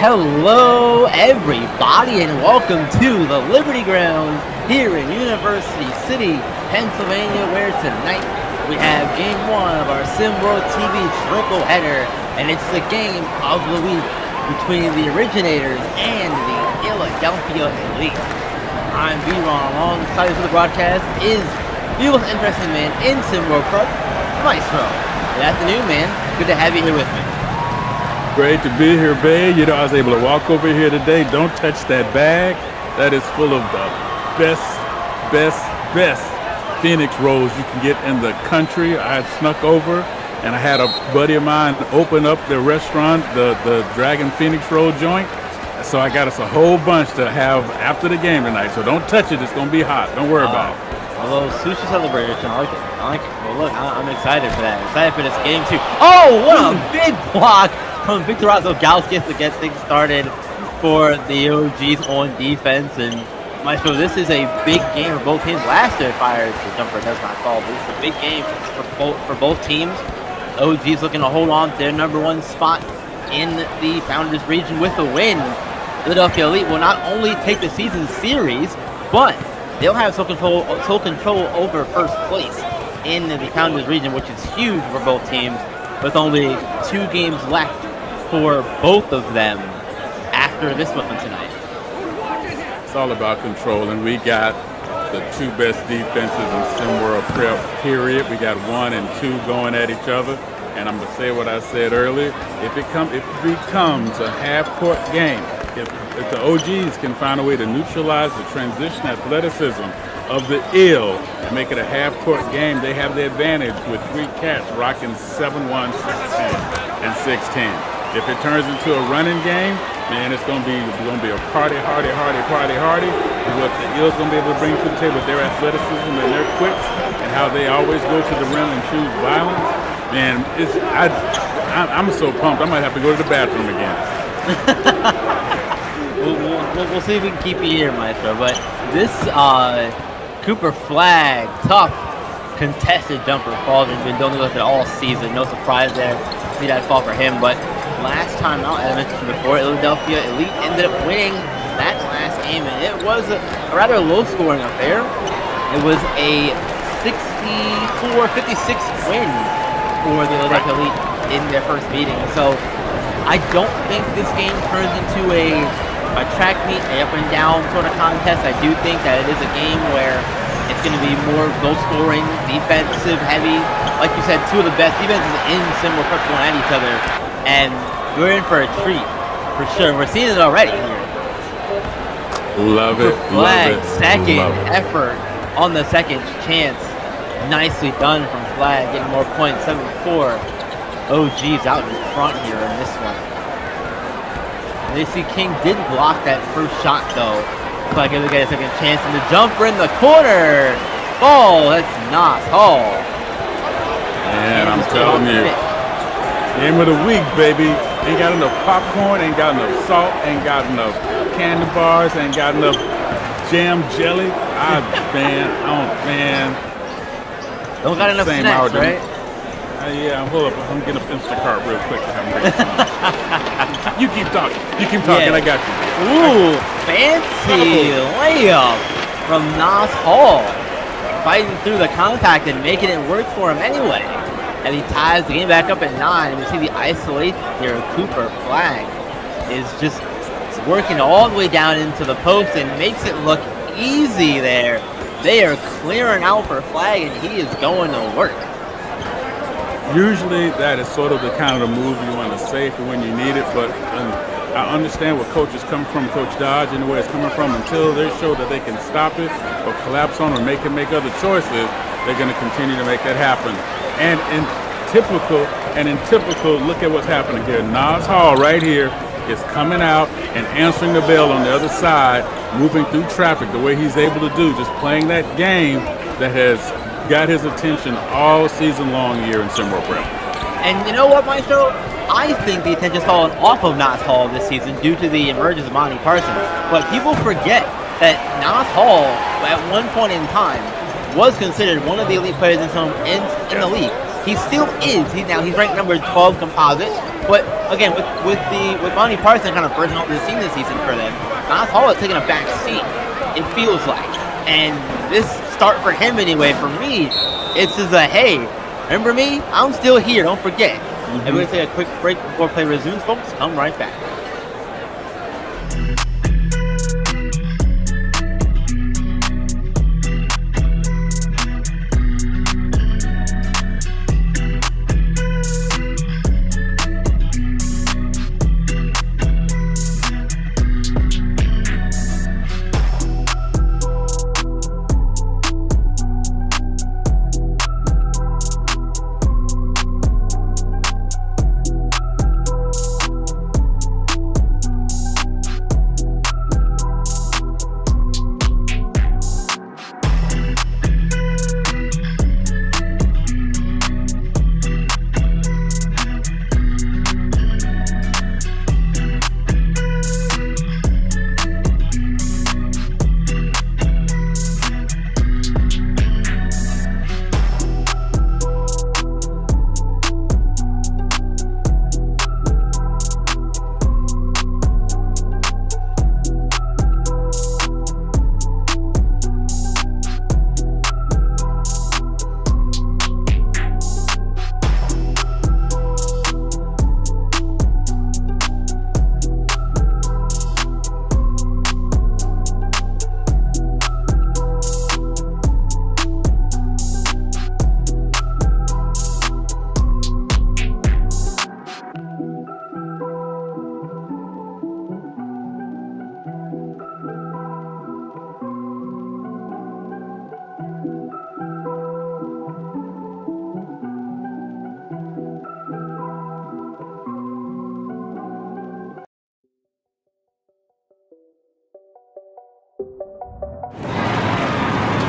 Hello, everybody, and welcome to the Liberty Grounds here in University City, Pennsylvania, where tonight we have Game 1 of our SWTV triple header, and it's the game of the week between the Originators and the Philadelphia Elite. I'm B-Ron. Alongside for the broadcast is the most interesting man in SimWorld Pro, Maestro. Good afternoon, man. Good to have you here with me. Great to be here, babe. You know, I was able to walk over here today. Don't touch that bag. That is full of the best Phoenix rolls you can get in the country. I snuck over and I had a buddy of mine open up the restaurant, the Dragon Phoenix roll joint. So I got us a whole bunch to have after the game tonight. So don't touch it. It's going to be hot. Don't worry about it. A little sushi celebration. I like it. Well, look, I'm excited for that. Excited for this game, too. Oh, what a big block from Victor Gauskas to get things started for the OGs on defense. And Maestro, this is a big game for both teams. Last year fired the jumper does not fall. This is a big game for both teams. OGs looking to hold on to their #1 spot in the Founders region with a win. Philadelphia Elite will not only take the season series, but they'll have sole control over first place in the Founders region, which is huge for both teams, with only 2 games left for both of them after this one tonight. It's all about control, and we got the 2 best defenses in SimWorld Prep, period. We got 1 and 2 going at each other, and I'm going to say what I said earlier. If it becomes a half-court game, if the OGs can find a way to neutralize the transition athleticism of the ill and make it a half-court game, they have the advantage with 3 cats rocking 7-1, 6-10, and 6-10. If it turns into a running game, man, it's gonna be a party. And what the Ills gonna be able to bring to the table with their athleticism and their quicks and how they always go to the rim and choose violence, man, I'm so pumped. I might have to go to the bathroom again. We'll see if we can keep you here, Maestro. But this Cooper Flag, tough contested jumper falls. He's been doing this all season. No surprise there. See that fall for him, but last time out, as I mentioned before, Philadelphia Elite ended up winning that last game, and it was a rather low-scoring affair. It was a 64-56 win for the Philadelphia Elite in their first meeting. So I don't think this game turns into a track meet, a up and down sort of contest. I do think that it is a game where it's going to be more low-scoring, defensive-heavy. Like you said, 2 of the best defenses in SimWorld Prep going at each other, and we're in for a treat, for sure. We're seeing it already here. Love it. Flag, second effort on the second chance. Nicely done from Flag, getting more points, 7-4. OG's out in front here in this one. AC King did block that first shot, though. Looks like he'll get a second chance, and the jumper in the corner. Ball, that's not Hall. And I'm telling you, game of the week, baby. Ain't got enough popcorn, ain't got enough salt, ain't got enough candy bars, ain't got enough jam jelly. Don't got enough snacks, right? Yeah, hold up. I'm getting up Instacart real quick to have them. You keep talking. Yeah. I got you. Ooh, fancy layup from Nas Hall. Fighting through the contact and making it work for him anyway. And he ties the game back up at 9. And we see the isolation here. Cooper Flag is just working all the way down into the post and makes it look easy there. They are clearing out for Flag, and he is going to work. Usually that is sort of the kind of the move you want to say for when you need it, but I understand where Coach is coming from, Coach Dodge, and where it's coming from. Until they show that they can stop it or collapse on or make other choices, they're going to continue to make that happen. And in typical, look at what's happening here. Nas Hall right here is coming out and answering the bell on the other side, moving through traffic the way he's able to do, just playing that game that has got his attention all season long here in SimWorld Prep. And you know what, Maestro? I think the attention's fallen off of Nas Hall this season due to the emergence of Monty Parsons. But people forget that Nas Hall, at one point in time, was considered one of the elite players in the league He still is. He's ranked number 12 composite. But again, with Monty Parson kind of bursting off the scene this season for them, Nas Hall is taking a back seat. It feels like, and this start for him anyway. For me, it's just a hey, remember me? I'm still here. Don't forget. And we're gonna take a quick break before play resumes, folks. Come right back.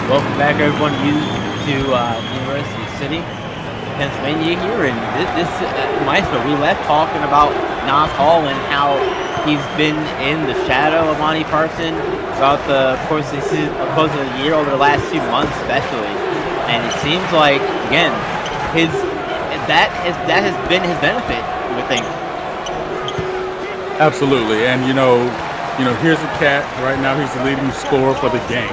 Welcome back, everyone, to University City, Pennsylvania here. And this Maestro, we left talking about Nas Hall and how he's been in the shadow of Monty Parson throughout the course of the year, over the last 2 months especially. And it seems like, again, that has been his benefit, you would think. Absolutely. And, here's a cat. Right now, he's the leading scorer for the game.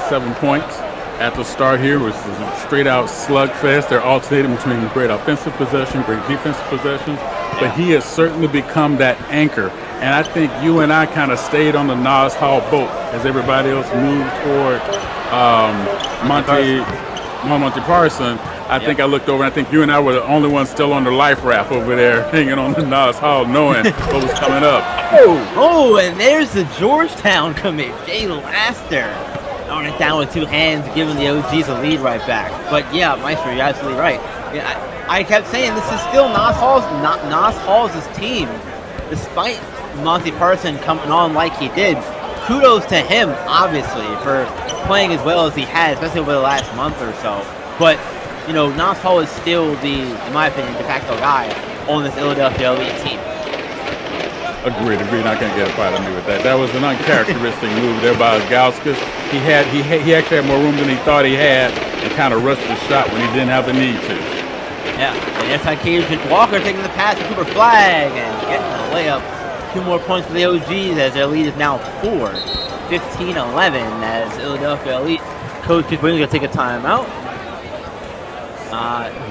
7 points at the start here. Was a straight out slugfest. They're alternating between great offensive possession, great defensive possessions. But he has certainly become that anchor. And I think you and I kind of stayed on the Nas Hall boat as everybody else moved toward Monty Parson. I think I looked over and I think you and I were the only ones still on the life raft over there hanging on the Nas Hall knowing what was coming up. Oh, and there's the Georgetown commit, Jay Laster. Throwing it down with 2 hands, giving the OGs a lead right back. But yeah, Maestro, you're absolutely right. Yeah, I kept saying this is still Nas Hall's team, despite Monty Parson coming on like he did. Kudos to him, obviously, for playing as well as he has, especially over the last month or so. But Nas Hall is still in my opinion, de facto guy on this Philadelphia Elite team. Agreed. Not gonna get a fight on me with that. That was an uncharacteristic move there by Gauskas. He actually had more room than he thought he had, and kind of rushed the shot when he didn't have the need to. Yeah, and anti-cage Walker taking the pass to Cooper Flag and getting the layup. 2 more points for the OGs as their lead is now 4, 15-11 as Philadelphia Elite. Coach is going to take a timeout.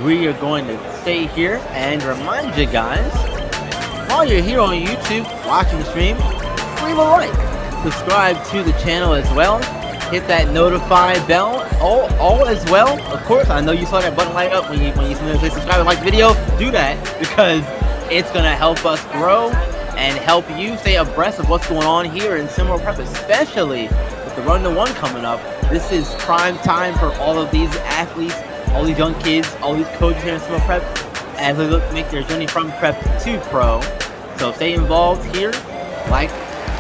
We are going to stay here and remind you guys, while you're here on YouTube watching the stream, leave a like, subscribe to the channel as well, hit that notify bell, all as well. Of course, I know you saw that button light up when you say subscribe and like the video. Do that because it's gonna help us grow and help you stay abreast of what's going on here in Similar Prep, especially with the Run to One coming up. This is prime time for all of these athletes, all these young kids, all these coaches here in Similar Prep as they look to make their journey from prep to pro. So stay involved here, like,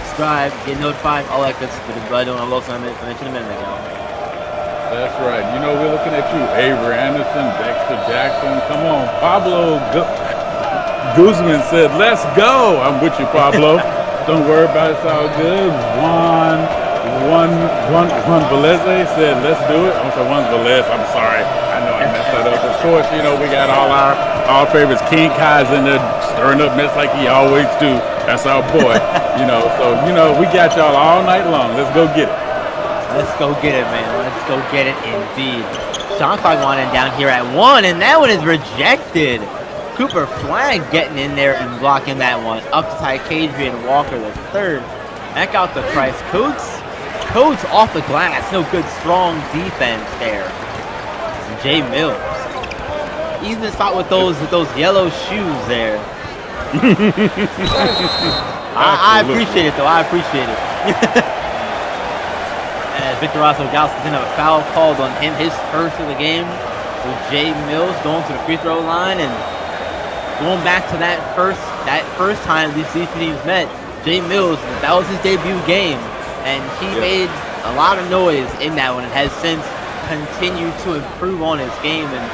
subscribe, get notified, all that good stuff. But I don't know what I mentioned a minute ago. That's right. We're looking at you, Avery Anderson, Dexter Jackson. Come on, Pablo Guzman said, "Let's go." I'm with you, Pablo. Don't worry about it. It's all good. Juan Velez said, "Let's do it." I'm sorry, Juan Velez. I'm sorry. I know I messed that up. Of course, you know, we got all favorites. King Kai's in there stirring up mess like he always do. That's our boy. You know, so, you know, we got y'all all night long. Let's go get it. Let's go get it, man. Let's go get it indeed. Shot clock winding down here at 1, and that one is rejected. Cooper Flag getting in there and blocking that one. Up to Ty Kadrian Walker, the third. Back out to Price Coates. Coates off the glass. No good, strong defense there. And Jay Mills. Even spot with those yellow shoes there. I appreciate it, though. I appreciate it. As Victor Roscoe-Gals didn't have a foul called on him, his first of the game. With Jay Mills going to the free throw line and going back to that first time these two teams met. Jay Mills, that was his debut game, and he made a lot of noise in that one and has since continued to improve on his game, and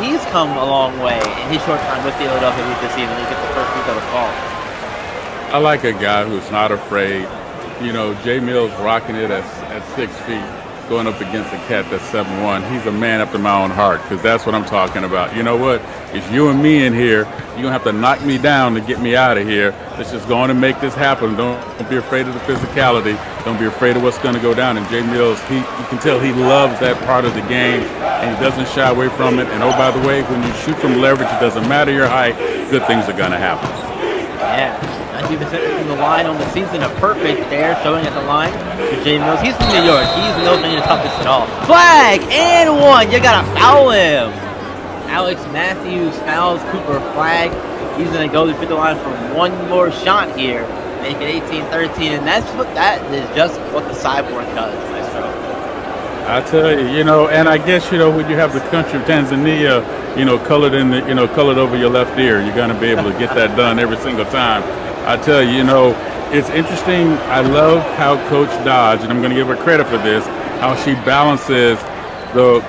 he's come a long way in his short time with the Philadelphia Leaf this season. He gets the first free throw ball. I like a guy who's not afraid. You know, Jay Mills rocking it at 6 feet, going up against a cat that's 7'1". He's a man after my own heart, because that's what I'm talking about. You know what? It's you and me in here. You're going to have to knock me down to get me out of here. Let's just go on and make this happen. Don't be afraid of the physicality. Don't be afraid of what's going to go down. And Jay Mills, you can tell he loves that part of the game, and he doesn't shy away from it. And, oh, by the way, when you shoot from leverage, it doesn't matter your height, good things are going to happen. Yeah. 90% from the line on the season, a perfect there, showing at the line for Jay Mills. He's from New York. He's no thing to touch this at all. Flag and 1. You gotta foul him. Alex Matthews fouls Cooper Flag. He's gonna go to the line for one more shot here, make it 18-13, and that is just what the cyborg does, Maestro. I tell you, you know, and I guess, you know, when you have the country of Tanzania, you know, colored over your left ear, you're gonna be able to get that done every single time. I tell you, you know, it's interesting. I love how Coach Dodge, and I'm going to give her credit for this, how she balances the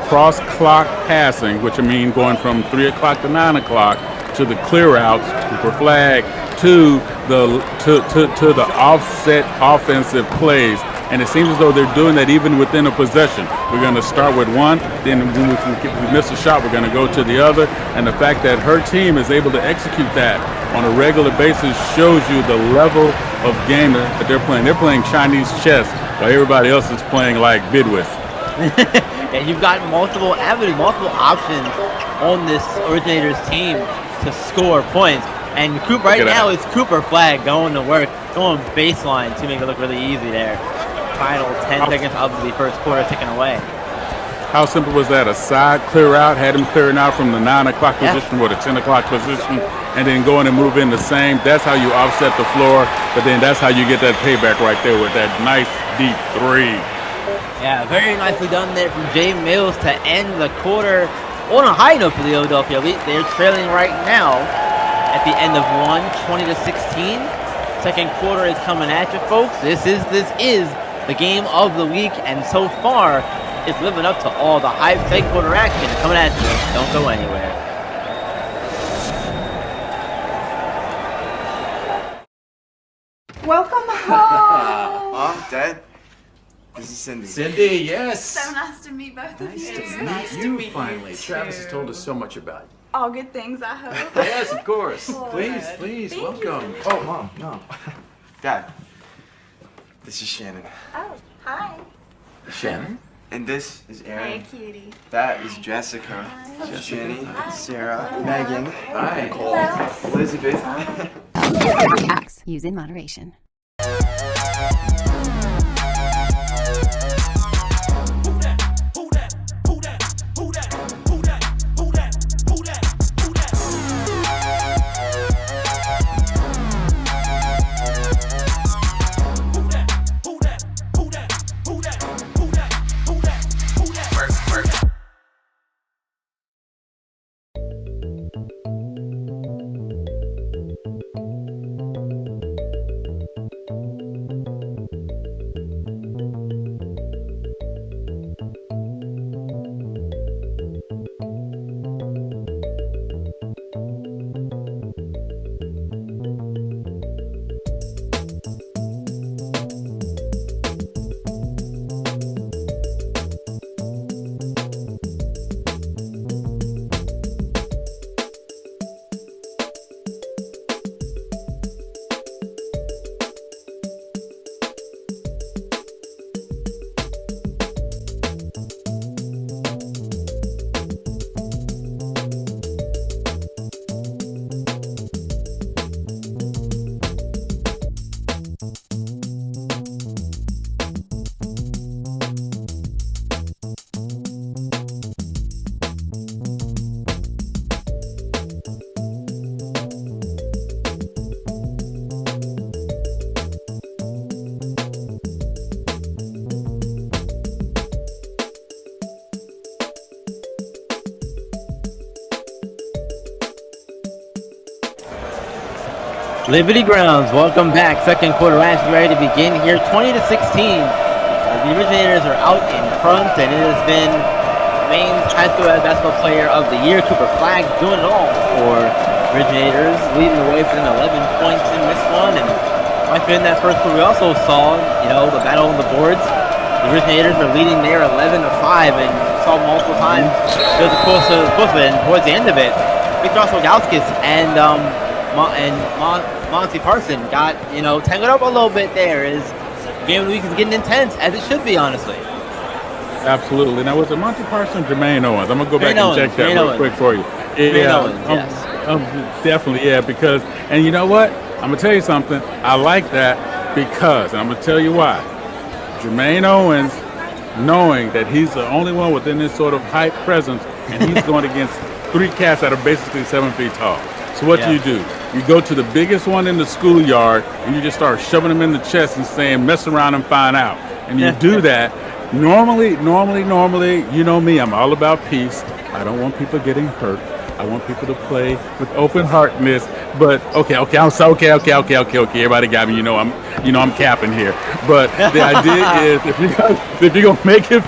cross-clock passing, which I mean going from 3 o'clock to 9 o'clock, to the clear outs, Cooper Flag, to the offset offensive plays. And it seems as though they're doing that even within a possession. We're going to start with one, then when we miss a shot, we're going to go to the other. And the fact that her team is able to execute that on a regular basis shows you the level of game that they're playing. They're playing Chinese chess while everybody else is playing like bidwith. And you've got multiple avenues, multiple options on this Originators team to score points. And right now it's Cooper Flag going to work, going baseline to make it look really easy there. Final 10 seconds of the first quarter ticking away. How simple was that? A side clear out, had him clearing out from the 9 o'clock position or the 10 o'clock position, and then going and move in the same. That's how you offset the floor, but then that's how you get that payback right there with that nice deep 3. Yeah, very nicely done there from Jay Mills to end the quarter on a high note for the Philadelphia Elite. They're trailing right now at the end of 1, 20-16. Second quarter is coming at you, folks. This is the game of the week, and so far, it's living up to all the hype. Second quarter action coming at you. Don't go anywhere. Welcome home. Mom, Dad, this is Cindy. Cindy, yes. So nice to meet both of you. It's nice to meet you finally. Travis has told us so much about you. All good things, I hope. Yes, of course. Good. Please, Thank welcome. you. Oh, Mom, no. Dad, this is Shannon. Oh, hi. Shannon? And this is Aaron. Hey, cutie. That is Jessica. Jenny, Sarah, Megan, Hi. Nicole, Elizabeth. Acts. Use in moderation. Liberty Grounds, welcome back. Second quarter action ready to begin here. 20-16. The Originators are out in front, and it has been Maine's high school basketball player of the year, Cooper Flagg, doing it all for Originators, leading the way for them 11 points in this one. And right in that first quarter, we also saw, the battle on the boards. The Originators are leading there 11-5, and saw multiple times. It was close to it, and towards the end of it, Victor Oswald-Gauskas and Monty Parson got, tangled up a little bit there. Is game of the week is getting intense, as it should be, honestly. Absolutely. Now, was it Monty Parson or Jermaine Owens? I'm going to go back and check that real quick for you. Owens, yes. Definitely, yeah, because, and you know what? I'm going to tell you something. I like that because, and I'm going to tell you why. Jermaine Owens, knowing that he's the only one within this sort of height presence, and he's going against 3 cats that are basically 7 feet tall. So what do? You go to the biggest one in the schoolyard, and you just start shoving them in the chest and saying, mess around and find out. And you do that. Normally, you know me, I'm all about peace. I don't want people getting hurt. I want people to play with open heartedness. But okay. Everybody got me. I'm capping here. But the idea is, if you're gonna make it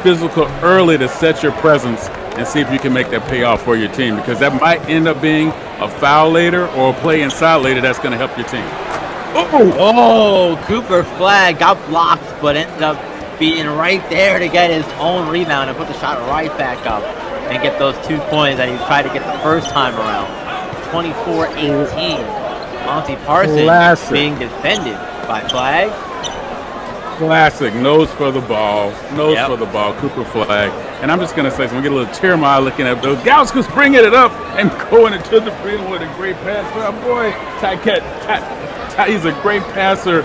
physical early to set your presence and see if you can make that pay off for your team, because that might end up being a foul later or a play inside later that's going to help your team. Oh, Cooper Flagg got blocked, but ended up being right there to get his own rebound and put the shot right back up and get those 2 points that he tried to get the first time around. 24-18. Monty Parson being defended by Flagg. Classic, nose for the ball, Cooper Flagg. And I'm just going to say, so we get a little tear in my eye looking at those. Gauskas bringing it up and going into the rim with a great pass. Oh, boy, he's a great passer.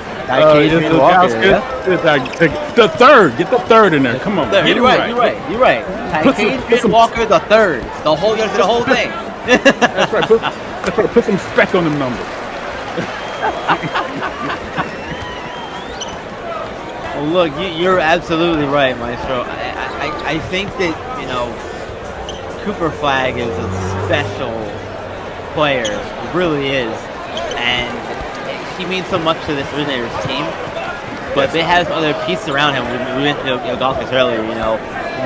The third, get the third in there. Come on, you're right. Tykees Walker the third. The whole thing. That's right. Put some spec on them numbers. Well, look, you're absolutely right, Maestro. I think that, Cooper Flagg is a special player. He really is. And he means so much to this Originators team. But they have other pieces around him. We went to Gauskas earlier,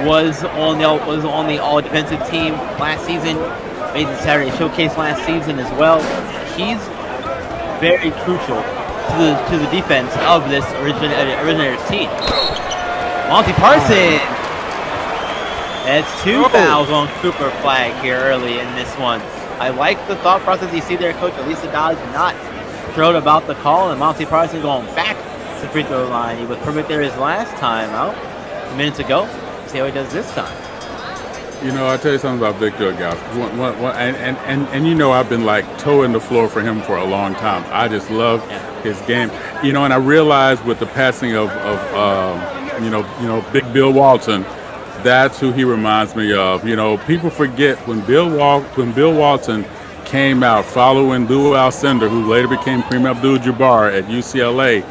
was on the all-defensive team last season. Made the Saturday Showcase last season as well. He's very crucial to the defense of this Originators team. Monty Parson. That's 2 fouls on Cooper Flagg here early in this one. I like the thought process you see there, Coach. Elisa Dodge not thrilled about the call, and Monty Parson going back to the free throw line. He was perfect there his last time out, minutes ago. See how he does this time. I'll tell you something about Victor Gauskas. And I've been like toeing the floor for him for a long time. I just love his game. And I realized with the passing of Big Bill Walton, that's who he reminds me of. People forget when Bill Walton came out following Lou Alcindor, who later became Kareem Abdul-Jabbar at UCLA.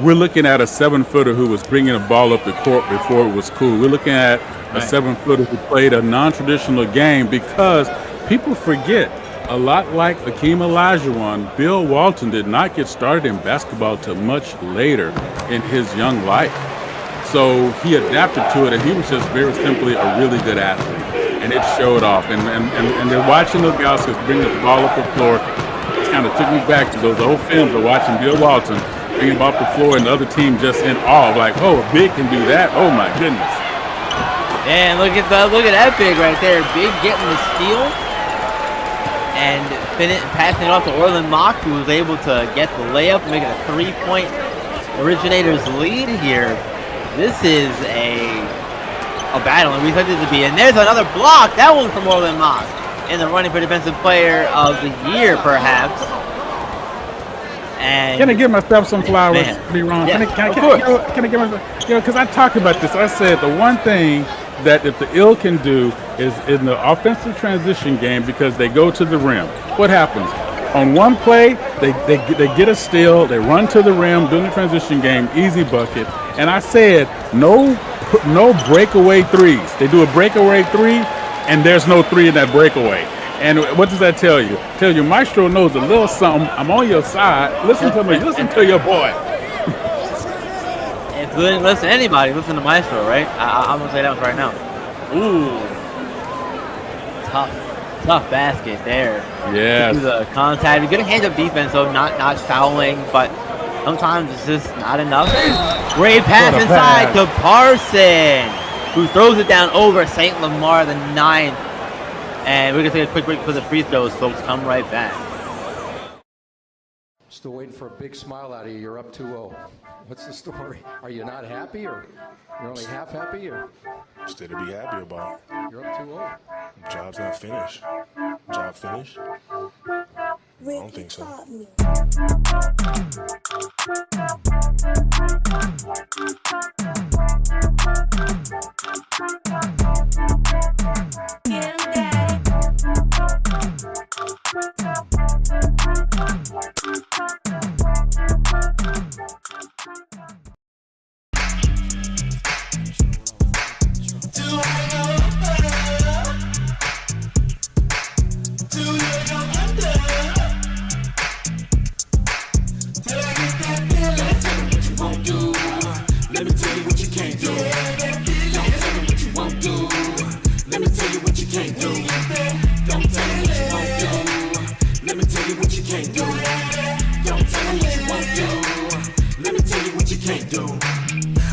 We're looking at a 7-footer who was bringing the ball up the court before it was cool. We're looking at a 7-footer who played a non-traditional game, because people forget, a lot like Akeem Olajuwon, Bill Walton did not get started in basketball till much later in his young life. So he adapted to it, and he was just very simply a really good athlete, and it showed off. And they're watching the Gauskas bring the ball up the floor. It kind of took me back to those old films of watching Bill Walton bring him off the floor, and the other team just in awe, like, oh, a big can do that? Oh my goodness. And look at that big right there. Big getting the steal and passing it off to Orland Mock, who was able to get the layup, making a 3-point Originators lead here. This is a battle, and we expect it to be. And there's another block. That one from Orland Mock in the running for Defensive Player of the Year, perhaps. And can I give myself some flowers? Be wrong. Yeah, Can I give myself? Because I talked about this. I said the one thing that if the ill can do is in the offensive transition game, because they go to the rim. What happens? On one play, they get a steal, they run to the rim during the transition game, easy bucket. And I said no breakaway threes. They do a breakaway three, and there's no three in that breakaway. And what does that tell you? Tell you Maestro knows a little something. I'm on your side. Listen to me. Listen to your boy. If you listen to anybody, listen to Maestro, right? I'm gonna say that right now. Ooh, tough basket there. Yes. To do the contact. Good hands-up defense, though, not fouling, but sometimes it's just not enough. Great pass inside to Parson, who throws it down over St. Lamar, the 9th. And we're going to take a quick break for the free throws, folks. Come right back. Still waiting for a big smile out of you. You're up 2-0. What's the story? Are you not happy, or you're only half happy, or? Still to be happy about. You're up 2-0. Job's not finished. Job finished? I don't think so.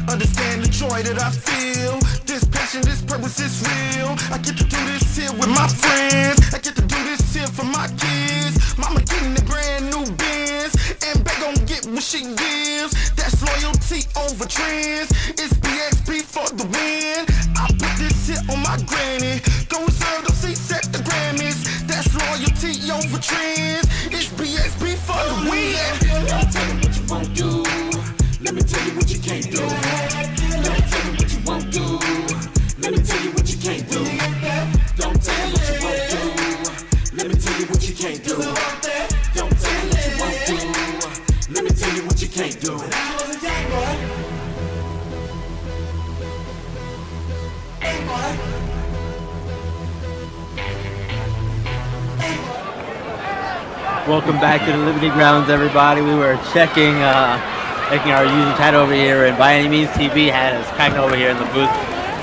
Understand the joy that I feel. This passion, this purpose is real. I get to do this here with my friends. I get to do this here for my kids. Mama getting a brand new Benz, and back gon' get what she gives. That's loyalty over trends. It's BXB for the win. I put this here on my granny. Go reserve those seats at the Grammys. That's loyalty over trends. It's BXB for the win. I'll tell you what you won't do. Let me tell you what you can't do. Let me tell you what you won't do. Let me tell you what you can't do. Don't tell me what you won't do. Let me tell you what you can't do. Don't tell me what you won't do. Let me tell you what you can't do. When I was a young boy. Hey boy. Welcome back to the Liberty Grounds, everybody. We were checking our user chat over here, and by any means TV had us cracking over here in the booth.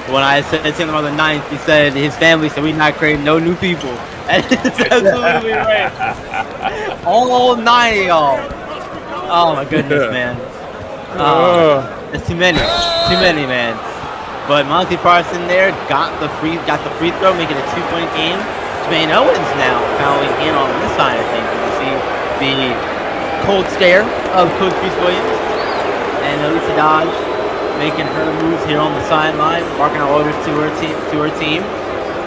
When I said him on the 9th, he said his family said we're not creating no new people. And it's absolutely right. All 9 of y'all. Oh my goodness, man. It's too many, man. But Monty Parson there got the free throw, making it a 2-point game. Jermaine Owens now fouling in on this side of things. You see the cold stare of Coach Reese Williams. And Elisa Dodge making her moves here on the sideline, marking our orders to her team.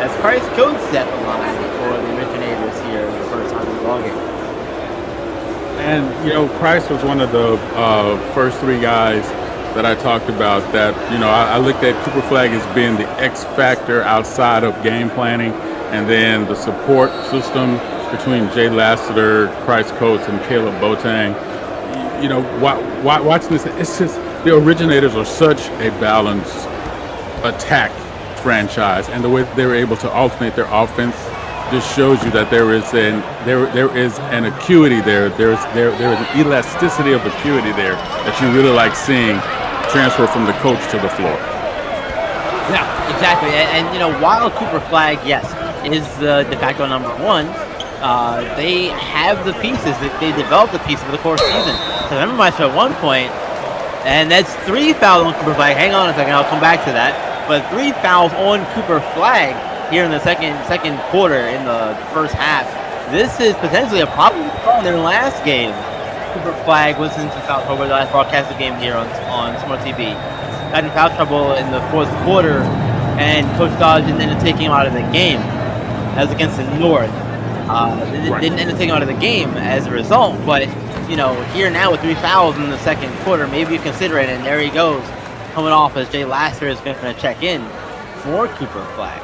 As Price goes set the line for the originators here the first time in the ball game. And, you know, Price was one of the first 3 guys that I talked about that, you know, I looked at Cooper Flagg as being the X factor outside of game planning, and then the support system between Jay Lassiter, Price Coates, and Caleb Boateng. You know, watching this, it's just the originators are such a balanced attack franchise, and the way they were able to alternate their offense just shows you that there is an acuity there. There is an elasticity of acuity there that you really like seeing transfer from the coach to the floor. Yeah, exactly. And you know, while Cooper Flagg, yes, is the de facto number 1. They have the pieces. They developed the pieces for the course season. So I remember myself at one point, and that's 3 fouls on Cooper Flagg. Hang on a second, I'll come back to that. But 3 fouls on Cooper Flagg here in the second quarter, in the first half. This is potentially a problem from their last game. Cooper Flagg was into foul trouble the last broadcasted game here on Smart TV. Got in foul trouble in the 4th quarter, and Coach Dodge ended up taking him out of the game. That was against the North. Didn't end up taking him out of the game as a result, but you know, here now with 3 fouls in the second quarter, maybe you consider it, and there he goes, coming off as Jay Lassiter is going to check in for Cooper Flagg.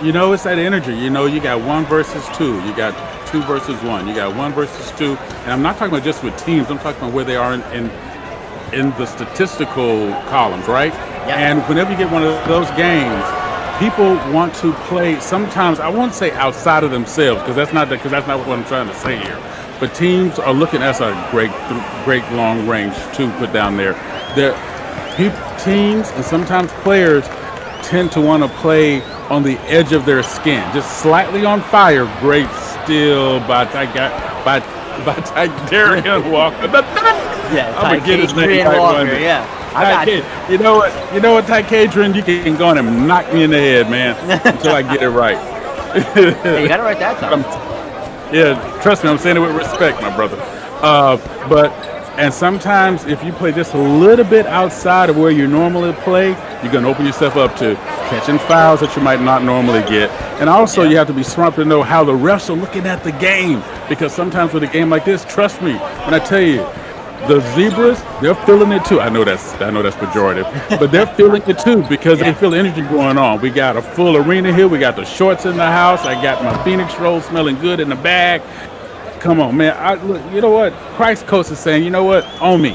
You know, it's that energy. You know, you got 1 versus 2. You got 2 versus 1. You got 1 versus 2. And I'm not talking about just with teams. I'm talking about where they are in the statistical columns, right? Yep. And whenever you get one of those games, people want to play. Sometimes I won't say outside of themselves because that's not what I'm trying to say here. But teams are looking. That's a great long range to put down there. Teams and sometimes players tend to want to play on the edge of their skin, just slightly on fire. Great steal by Darian Walker. Yeah, I'm gonna get his name right Walker, one day. yeah. I got you. You know what, Ty Cadron, you can go on and knock me in the head, man, until I get it right. Hey, you got it right that time. Yeah, trust me, I'm saying it with respect, my brother. And sometimes if you play just a little bit outside of where you normally play, you're going to open yourself up to catching fouls that you might not normally get. And also you have to be smart to know how the refs are looking at the game, because sometimes with a game like this, trust me, when I tell you, the Zebras, they're feeling it too. I know that's pejorative, but they're feeling it too because they feel the energy going on. We got a full arena here. We got the shorts in the house. I got my Phoenix roll smelling good in the bag. Come on, man. Look, you know what? Christ Coast is saying, you know what? Own me.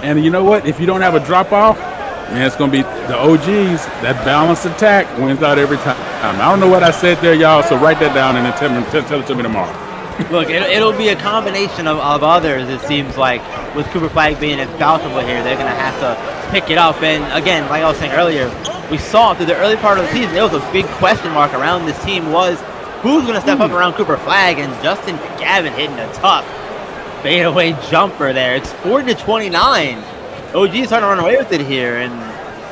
And you know what? If you don't have a drop-off, man, it's going to be the OGs. That balanced attack wins out every time. I don't know what I said there, y'all, so write that down and then tell it to me tomorrow. Look, it'll be a combination of others, it seems like. With Cooper Flag being infallible here, they're going to have to pick it up. And again, like I was saying earlier, we saw through the early part of the season, there was a big question mark around this team was who's going to step up around Cooper Flag, and Justin Gavin hitting a tough fadeaway jumper there. It's 40-29. OG is starting to run away with it here, and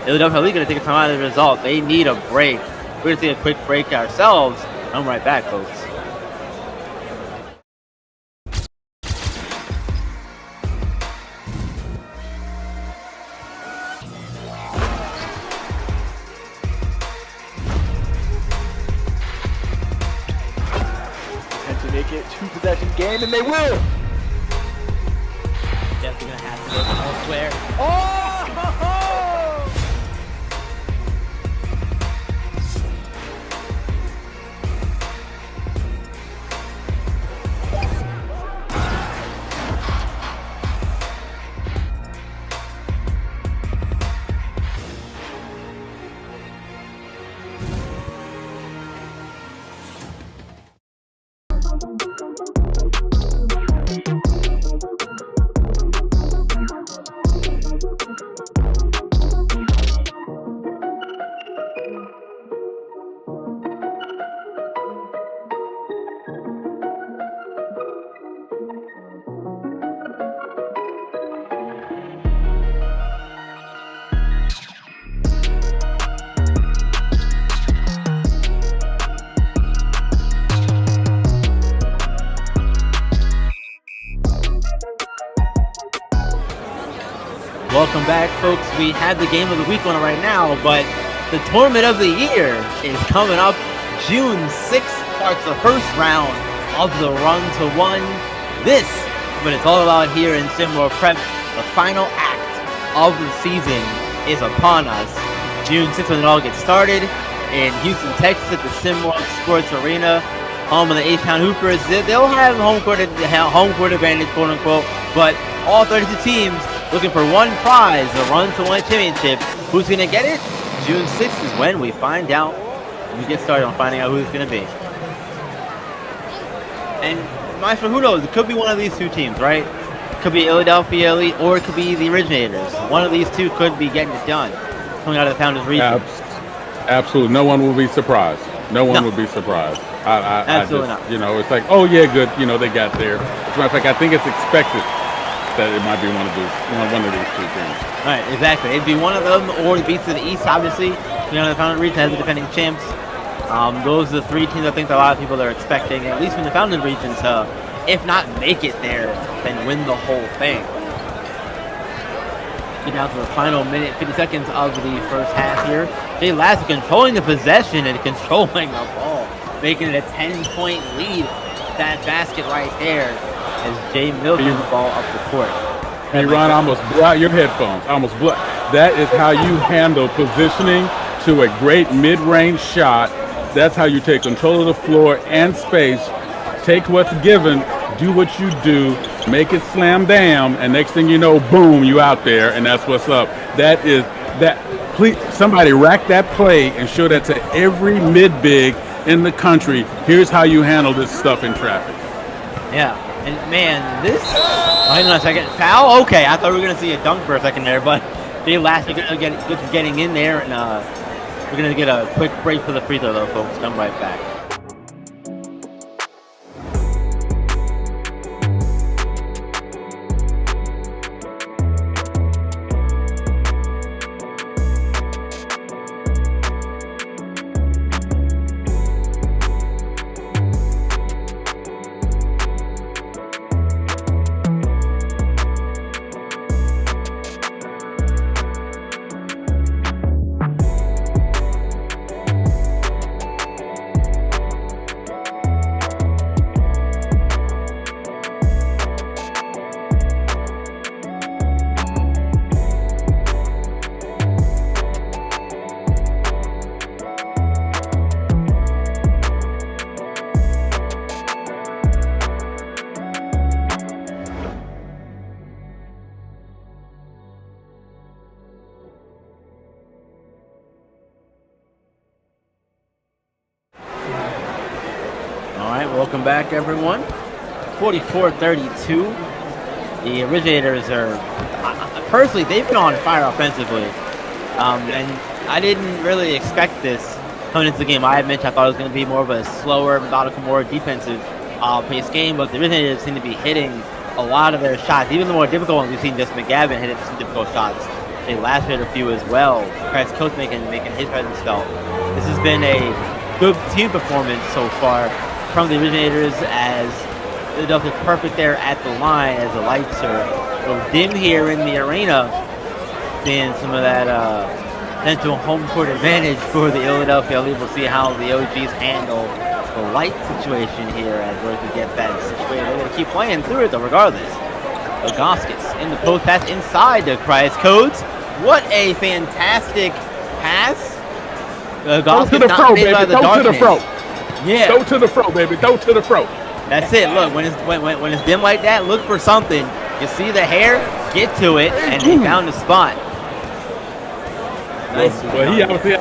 they're definitely going to take a time out of the result. They need a break. We're going to take a quick break ourselves. I'm right back, folks. To make it two-possession game, and they will. Definitely going to have to look elsewhere. Oh! Welcome back, folks. We have the game of the week on right now, but the tournament of the year is coming up June 6th. Starts the first round of the Run to One. This, but it's all about here in Simwell Prep. The final act of the season is upon us. June 6th when it all gets started in Houston, Texas at the Simwell Sports Arena. Home of the H-Town Hoopers. They'll have home court advantage, quote unquote, but all 32 teams looking for one prize, the Run to One championship. Who's going to get it? June 6th is when we find out. We get started on finding out who it's going to be. And Maestro, who knows? It could be one of these two teams, right? It could be Philadelphia Elite, or it could be the Originators. One of these two could be getting it done, coming out of the Founders region. Absolutely. No one will be surprised. No one will be surprised. Absolutely not. You know, it's like, oh yeah, good. You know, they got there. As a matter of fact, I think it's expected that it might be one of these two teams. Right, exactly. It'd be one of them, or the Beats to the East, obviously. You know, the Founders region has the defending champs. Those are the three teams I think that a lot of people are expecting, at least from the Founders region, to, if not make it there, then win the whole thing. Get down to the final minute, 50 seconds of the first half here. Jay Lasso controlling the possession and controlling the ball, making it a 10-point lead. That basket right there as Jay milking the ball up the court. Hey, Ron, I almost blew out your headphones. That is how you handle positioning to a great mid-range shot. That's how you take control of the floor and space, take what's given, do what you do, make it slam down, and next thing you know, boom, you out there, and that's what's up. That Please, somebody rack that play and show that to every mid-big in the country. Here's how you handle this stuff in traffic. Yeah, and man, this. Hang on a second. Foul? Okay, I thought we were going to see a dunk for a second there, but they last getting in there, and we're going to get a quick break for the free throw, though, folks. Come right back. Welcome back, everyone. 44-32. The Originators are, personally, they've been on fire offensively. And I didn't really expect this coming into the game. I admit I thought it was going to be more of a slower, methodical, more defensive paced game, but the Originators seem to be hitting a lot of their shots. Even the more difficult ones, we've seen Justin McGavin hitting some difficult shots. They last hit a few as well. Press coach making his presence felt. This has been a good team performance so far from the Originators, as Philadelphia's perfect there at the line as the lights are so dim here in the arena, seeing some of that potential home court advantage for the Philadelphia Elite. We'll see how the OGs handle the light situation here as we're going to get that situated. They're going to keep playing through it though, regardless. Ogoskis in the post pass inside the Price Codes. What a fantastic pass. Go to the fro, baby. Go to the fro. Yeah. Go to the fro, baby. Go to the fro. That's it. Look, when it's dim like that, look for something. You see the hair, get to it, and they found the spot. Nice. Well, he obviously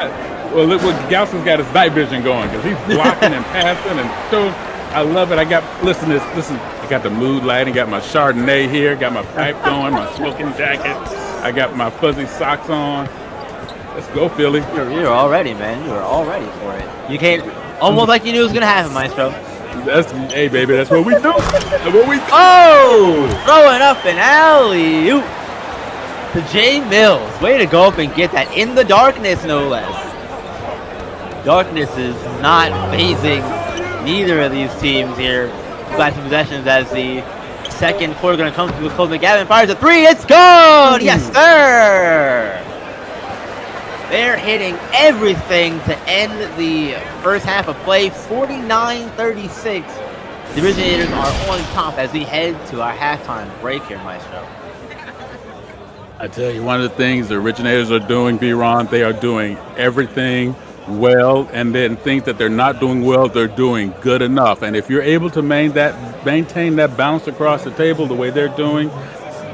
look what Galson's got his night vision going, because he's blocking and passing and throwing. I love it. I got the mood lighting, got my Chardonnay here, got my pipe going, my smoking jacket. I got my fuzzy socks on. Let's go, Philly. You're all ready, man. You're all ready for it. You can't. Almost like you knew it was going to happen, Maestro. Hey, baby, that's what we do. That's what we do. Oh! Throwing up an alley-oop to Jay Mills. Way to go up and get that in the darkness, no less. Darkness is not phasing neither of these teams here. Last two possessions as the second quarter going to come to a close. McGavin fires a three. It's good! Yes, sir! They're hitting everything to end the first half of play, 49-36. The Originators are on top as we head to our halftime break here, Maestro. I tell you, one of the things the Originators are doing, B-Ron, they are doing everything well, and then things that they're not doing well, they're doing good enough. And if you're able to maintain that balance across the table the way they're doing,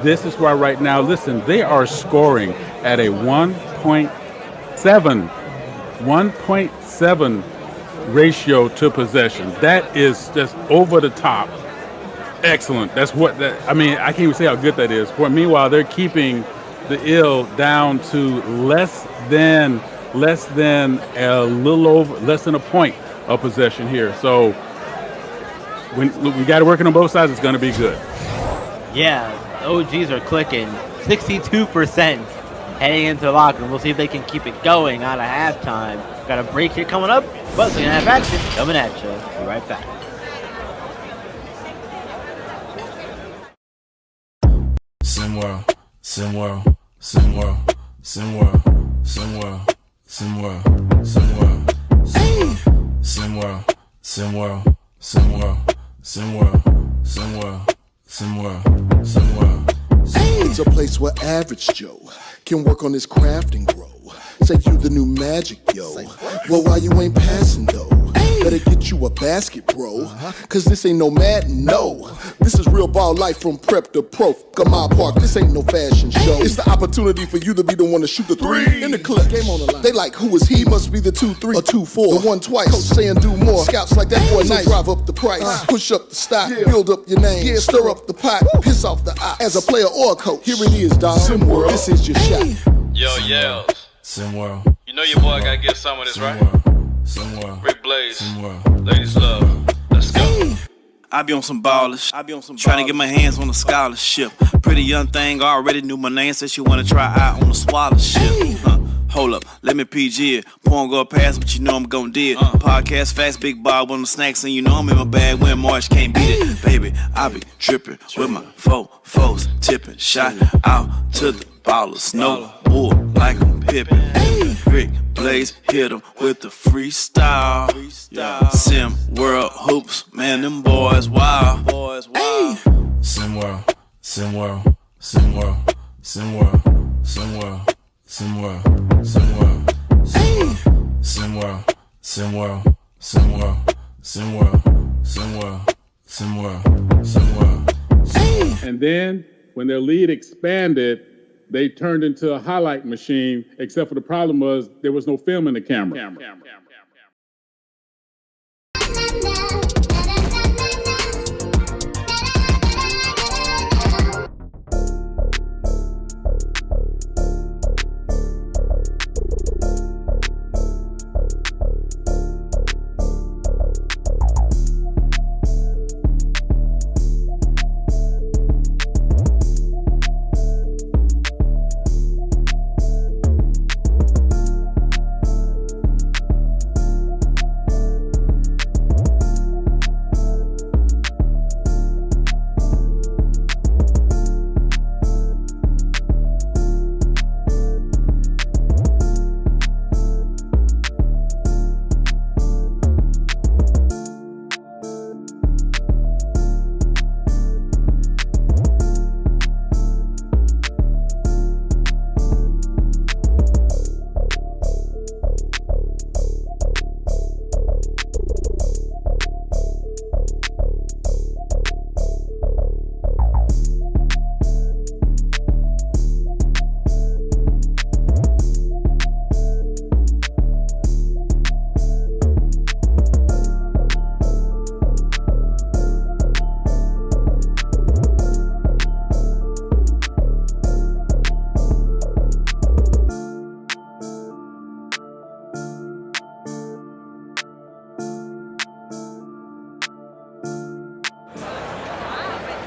this is why right now, listen, they are scoring at a 1.7 ratio to possession. That is just over the top. Excellent. I can't even say how good that is. Meanwhile, they're keeping the ill down to less than a point of possession here. So when we got it working on both sides, it's going to be good. Yeah, OGs are clicking. 62% heading into the locker room. We'll see if they can keep it going out of halftime. Got a break here coming up, but second half action coming at you. Be right back. Simworld. It's a place where average Joe can work on his craft and grow. Say you the new magic, yo. Well, why you ain't passing though? Better get you a basket, bro. Cause this ain't no Madden, no. This is real ball life from prep to pro. Gamar Park, this ain't no fashion show. It's the opportunity for you to be the one to shoot the three. In the clip, game on the line. They like, who is he? Must be the 2-3 or 2-4. The one twice. Coach saying do more. Scouts like that boy nice. Drive up the price. Push up the stock. Build up your name. Stir up the pot. Piss off the eye. As a player or a coach, here it is, dog. SimWorld. This is your shot. Yo, yells. SimWorld. You know your boy gotta get some of this, right? SimWorld. Rick Blaze. SimWorld. Ladies love. Let's go. I be on some ballers, trying to get my hands on a scholarship. Pretty young thing already knew my name, said she wanna try out on a scholarship. Hold up, let me PG it. Porn go past, but you know I'm gon' do it. Podcast fast, big Bob on the snacks, and you know I'm in my bag when March can't beat it. Baby, I be drippin' with my foes tipping. Shot out to the ballers, no bull like I'm Pippin. Rick Blaze hit him with the freestyle. Sim World hoops, man, them boys wild. SimWorld. SimWorld. SimWorld. SimWorld. SimWorld. SimWorld. SimWorld. SimWorld. SimWorld. SimWorld. SimWorld. SimWorld. SimWorld. SimWorld. And then when their lead expanded, they turned into a highlight machine, except for the problem was there was no film in the camera.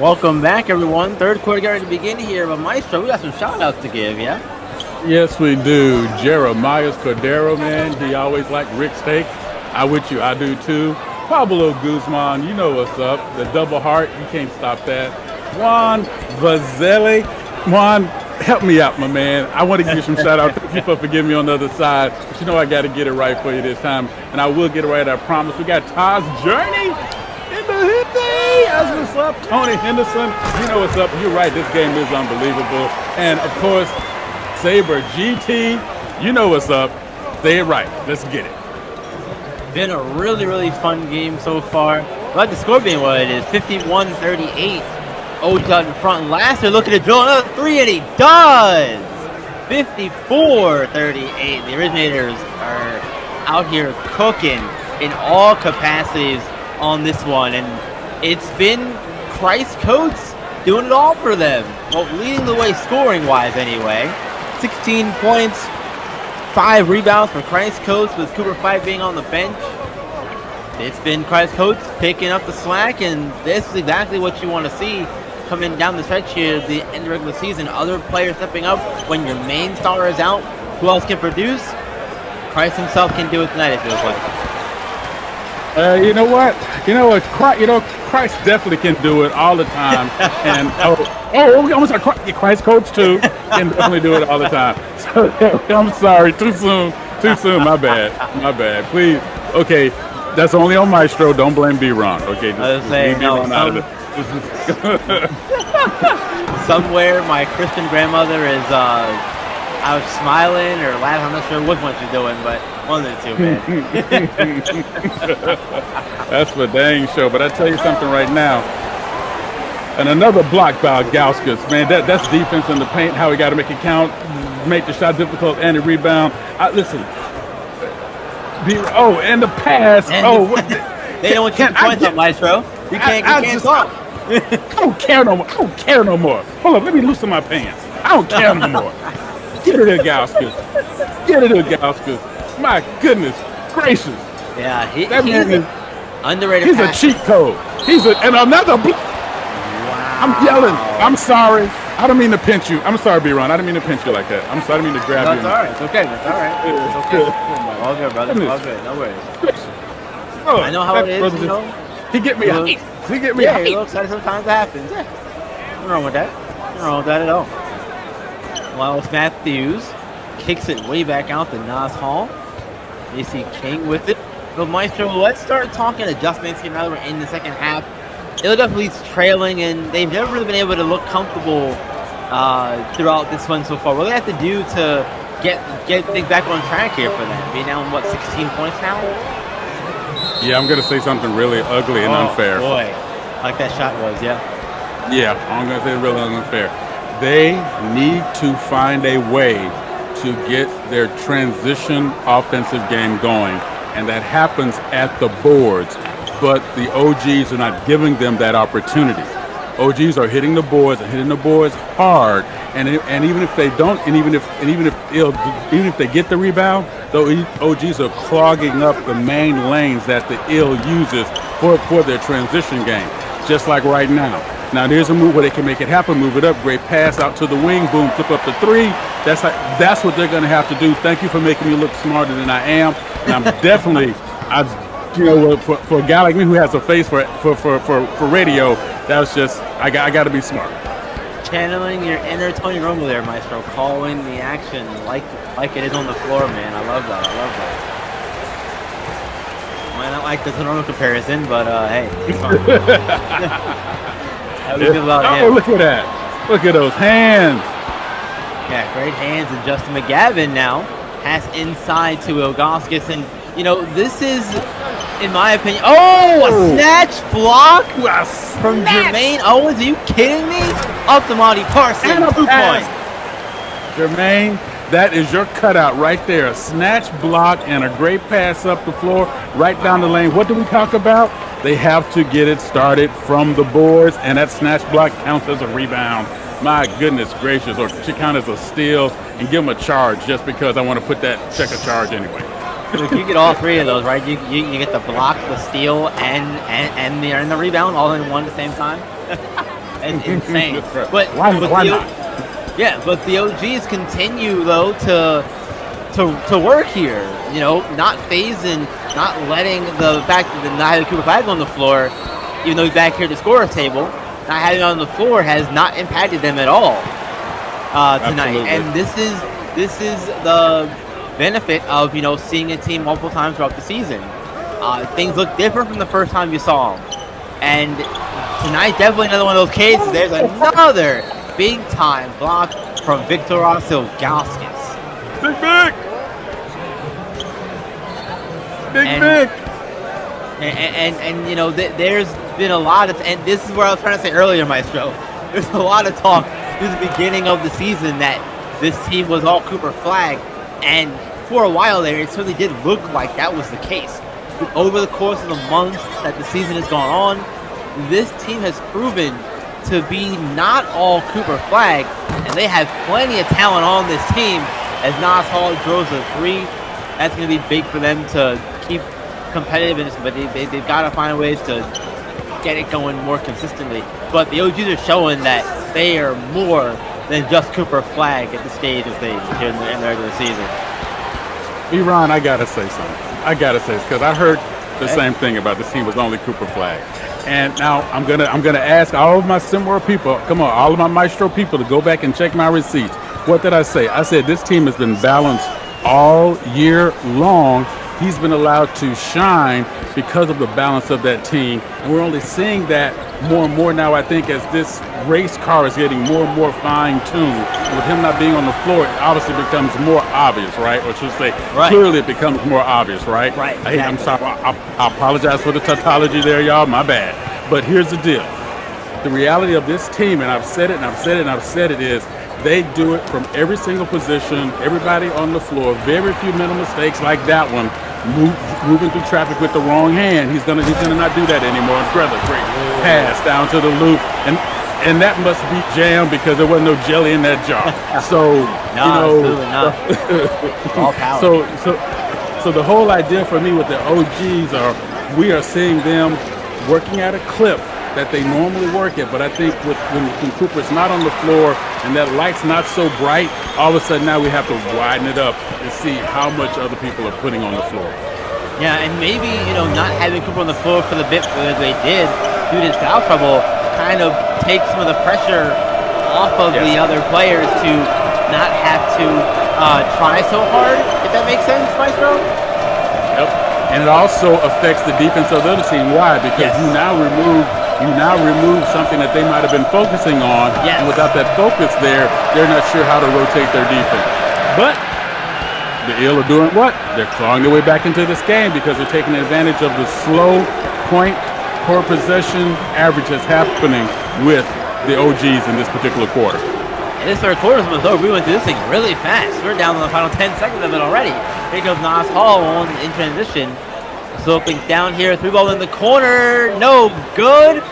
Welcome back, everyone. Third quarter getting to begin here, but Maestro, we got some shout-outs to give, yeah? Yes, we do. Jeremiah Cordero, man, he always liked Rick Steak. I with you, I do too. Pablo Guzman, you know what's up. The double heart, you can't stop that. Juan Vazelli. Juan, help me out, my man. I want to give you some shout-out. Thank you for forgiving me on the other side. But you know I got to get it right for you this time, and I will get it right, I promise. We got Todd's Journey. As what's up, Tony Henderson. You know what's up. You're right. This game is unbelievable. And of course, Saber GT. You know what's up. Say it right. Let's get it. Been a really, really fun game so far. Let the score being what it is, 51-38. OG out in front. Last they're looking to drill another three, and he does. 54-38. The originators are out here cooking in all capacities on this one, and it's been Christ Coates doing it all for them. Well, leading the way scoring-wise anyway. 16 points, 5 rebounds for Christ Coates, with Cooper Fife being on the bench. It's been Christ Coates picking up the slack, and this is exactly what you want to see coming down the stretch here at the end of the regular season. Other players stepping up when your main star is out. Who else can produce? Christ himself can do it tonight, it feels like. You know what? Christ definitely can do it all the time. And almost Christ Coach too can definitely do it all the time. So I'm sorry, too soon. My bad. Please, okay, that's only on Maestro. Don't blame B-Ron. Okay, just leave B-Ron out of it. Somewhere, my Christian grandmother is I was smiling or laughing. I'm not sure which one she's doing, but one of the two, man. That's for dang sure. But I tell you something right now. And another block by Gauskas, man. That's defense in the paint. How he got to make it count, make the shot difficult, and the rebound. Listen. And the pass. And they don't want you to point up, Maestro. You can't talk. I don't care no more. I don't care no more. Hold up, let me loosen my pants. I don't care no more. Get it in, Gauskas. Get it in, Gauskas. My goodness gracious. Yeah, he's an underrated. He's a cheat code. And another. Wow. I'm yelling. I'm sorry. I don't mean to pinch you. I'm sorry, B-Ron. I didn't mean to pinch you like that. I'm sorry. I didn't mean to grab you. That's all right. It's okay. That's all right. It's okay. All good, brother. All good. No worries. Oh, I know how it is, you know. He get me hyped. He get me hyped. hyped. Yeah, excited sometimes it happens. Yeah. Nothing wrong with that. Nothing wrong with that at all. Well, Matthews kicks it way back out to Nas Hall. You see King with it. So, Maestro, let's start talking adjustments here now that we're in the second half. Philadelphia's trailing, and they've never really been able to look comfortable throughout this one so far. What do they have to do to get things back on track here for them? Being down, 16 points now? Yeah, I'm going to say something really ugly and unfair. Boy, like that shot was, yeah. Yeah, I'm going to say really unfair. They need to find a way to get their transition offensive game going, and that happens at the boards. But the OGs are not giving them that opportunity. OGs are hitting the boards hard, and even if they don't, and even if they get the rebound, the OGs are clogging up the main lanes that the ill uses for their transition game. Just like right now. Now there's a move where they can make it happen, move it up, great pass out to the wing, boom, flip up the three. That's what they're going to have to do. Thank you for making me look smarter than I am, and I'm definitely for a guy like me who has a face for radio, that was just I got to be smart. Channeling your inner Tony Romo there, Maestro, calling the action like it is on the floor, man. I love that. Might not like the Tony Romo comparison, but hey, it's fine. How do you feel about him? Look at that! Look at those hands. Yeah, great hands, and Justin McGavin now pass inside to Ilgauskas, and this is, in my opinion, a snatch block from Jermaine Owens. Are you kidding me? Up to Monty Parsons, 2 points. Jermaine, that is your cutout right there. A snatch block and a great pass up the floor, right down the lane. What do we talk about? They have to get it started from the boards, and that snatch block counts as a rebound. My goodness gracious, or should count as a steal and give them a charge just because I want to put that check a charge anyway. Look, you get all three of those, right? You get the block, the steal, and the rebound all in one at the same time. It's insane. Right. But why not? Yeah, but the OGs continue though to work here. Not phasing, not letting the fact that not having Cooper Flag on the floor, even though he's back here at the scorer's table, not having him on the floor has not impacted them at all tonight. Absolutely. And this is the benefit of seeing a team multiple times throughout the season. Things look different from the first time you saw them, and tonight definitely another one of those cases. There's another big time block from Viktoras Ilgauskas. Big. And there's been a lot of, and this is where I was trying to say earlier, Maestro. There's a lot of talk through the beginning of the season that this team was all Cooper Flag, and for a while there, it certainly did look like that was the case. But over the course of the months that the season has gone on, this team has proven to be not all Cooper Flag, and they have plenty of talent on this team. As Nas Hall throws a three, that's going to be big for them to keep competitiveness, but they've got to find ways to get it going more consistently. But the OGs are showing that they are more than just Cooper Flag at the stage of things here in the regular season. Ron, I gotta say something. Because I heard the same thing about this team was only Cooper Flag. And now I'm gonna ask all of my similar people, all of my Maestro people, to go back and check my receipts. What did I say? I said this team has been balanced all year long. He's been allowed to shine because of the balance of that team. And we're only seeing that more and more now, I think, as this race car is getting more and more fine-tuned. with him not being on the floor, it obviously becomes more obvious, right? Or should I say, Right. clearly it becomes more obvious, right? Right, Hey, I'm exactly. sorry. I apologize for the tautology there, y'all. My bad. But here's the deal. The reality of this team, and I've said it, and I've said it, and I've said it, is they do it from every single position, everybody on the floor, very few mental mistakes like that one. Moving through traffic with the wrong hand. He's gonna not do that anymore. Great pass down to the loop, and that must be jam because there wasn't no jelly in that jar. So Absolutely not. All power. So the whole idea for me with the OGs we are seeing them working at a clip that they normally work at, but I think when Cooper's not on the floor and that light's not so bright, all of a sudden now we have to widen it up and see how much other people are putting on the floor. Yeah, and maybe, not having Cooper on the floor for the bit as they did due to foul trouble kind of takes some of the pressure off of the other players to not have to try so hard, if that makes sense, Maestro? Yep. And it also affects the defense of the other team. Why? Because you now remove something that they might have been focusing on, and without that focus there, they're not sure how to rotate their defense. But the Ill are doing what? They're clawing their way back into this game because they're taking advantage of the slow point per possession average that's happening with the OGs in this particular quarter. And this third quarter was over. We went through this thing really fast. We're down to the final 10 seconds of it already. Here goes Nas Hall in transition. Sloping down here, 3-ball in the corner, no good.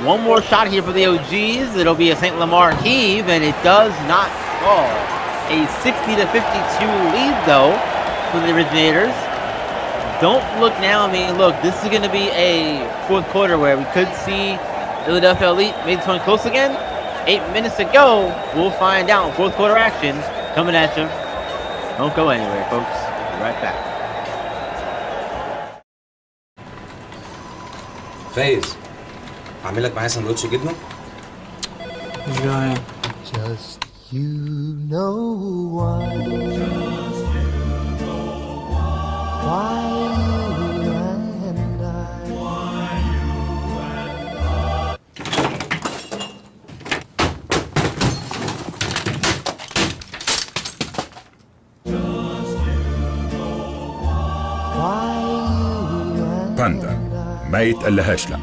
One more shot here for the OGs. It'll be a St. Lamar heave, and it does not fall. A 60-52 lead, though, for the Originators. Don't look now. Look, this is going to be a fourth quarter where we could see Philadelphia Elite maybe this one close again. 8 minutes to go. We'll find out. Fourth quarter action coming at you. Don't go anywhere, folks. Be right back. فايز اعمل لك معايا سندوتش جبنه مش جعان. Just you know why. Why you and I. باندا ما يتقلهاش لا.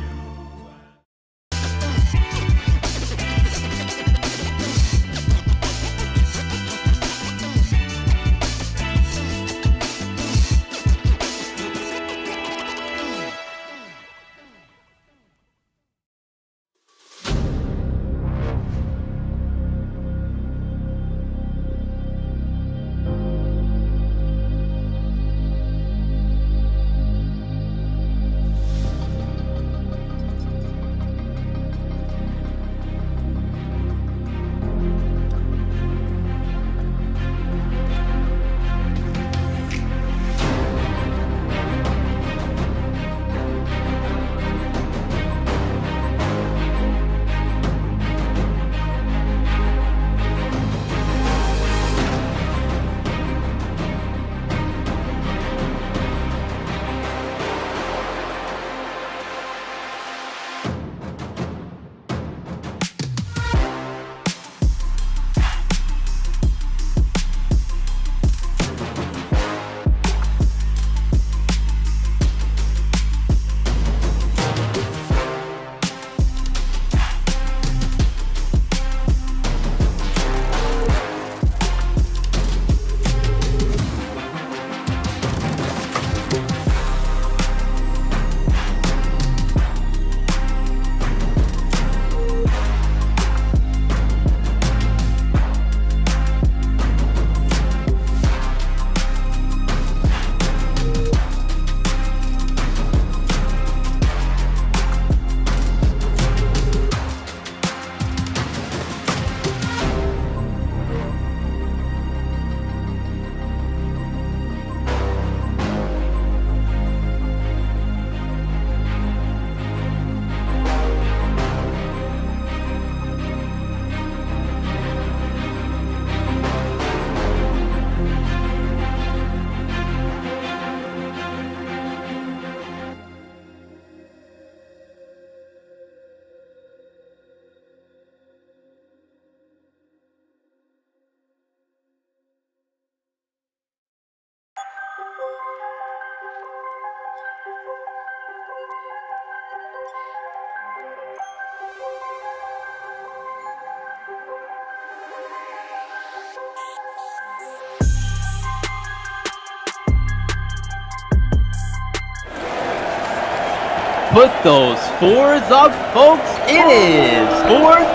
put those fours up, folks. It is fourth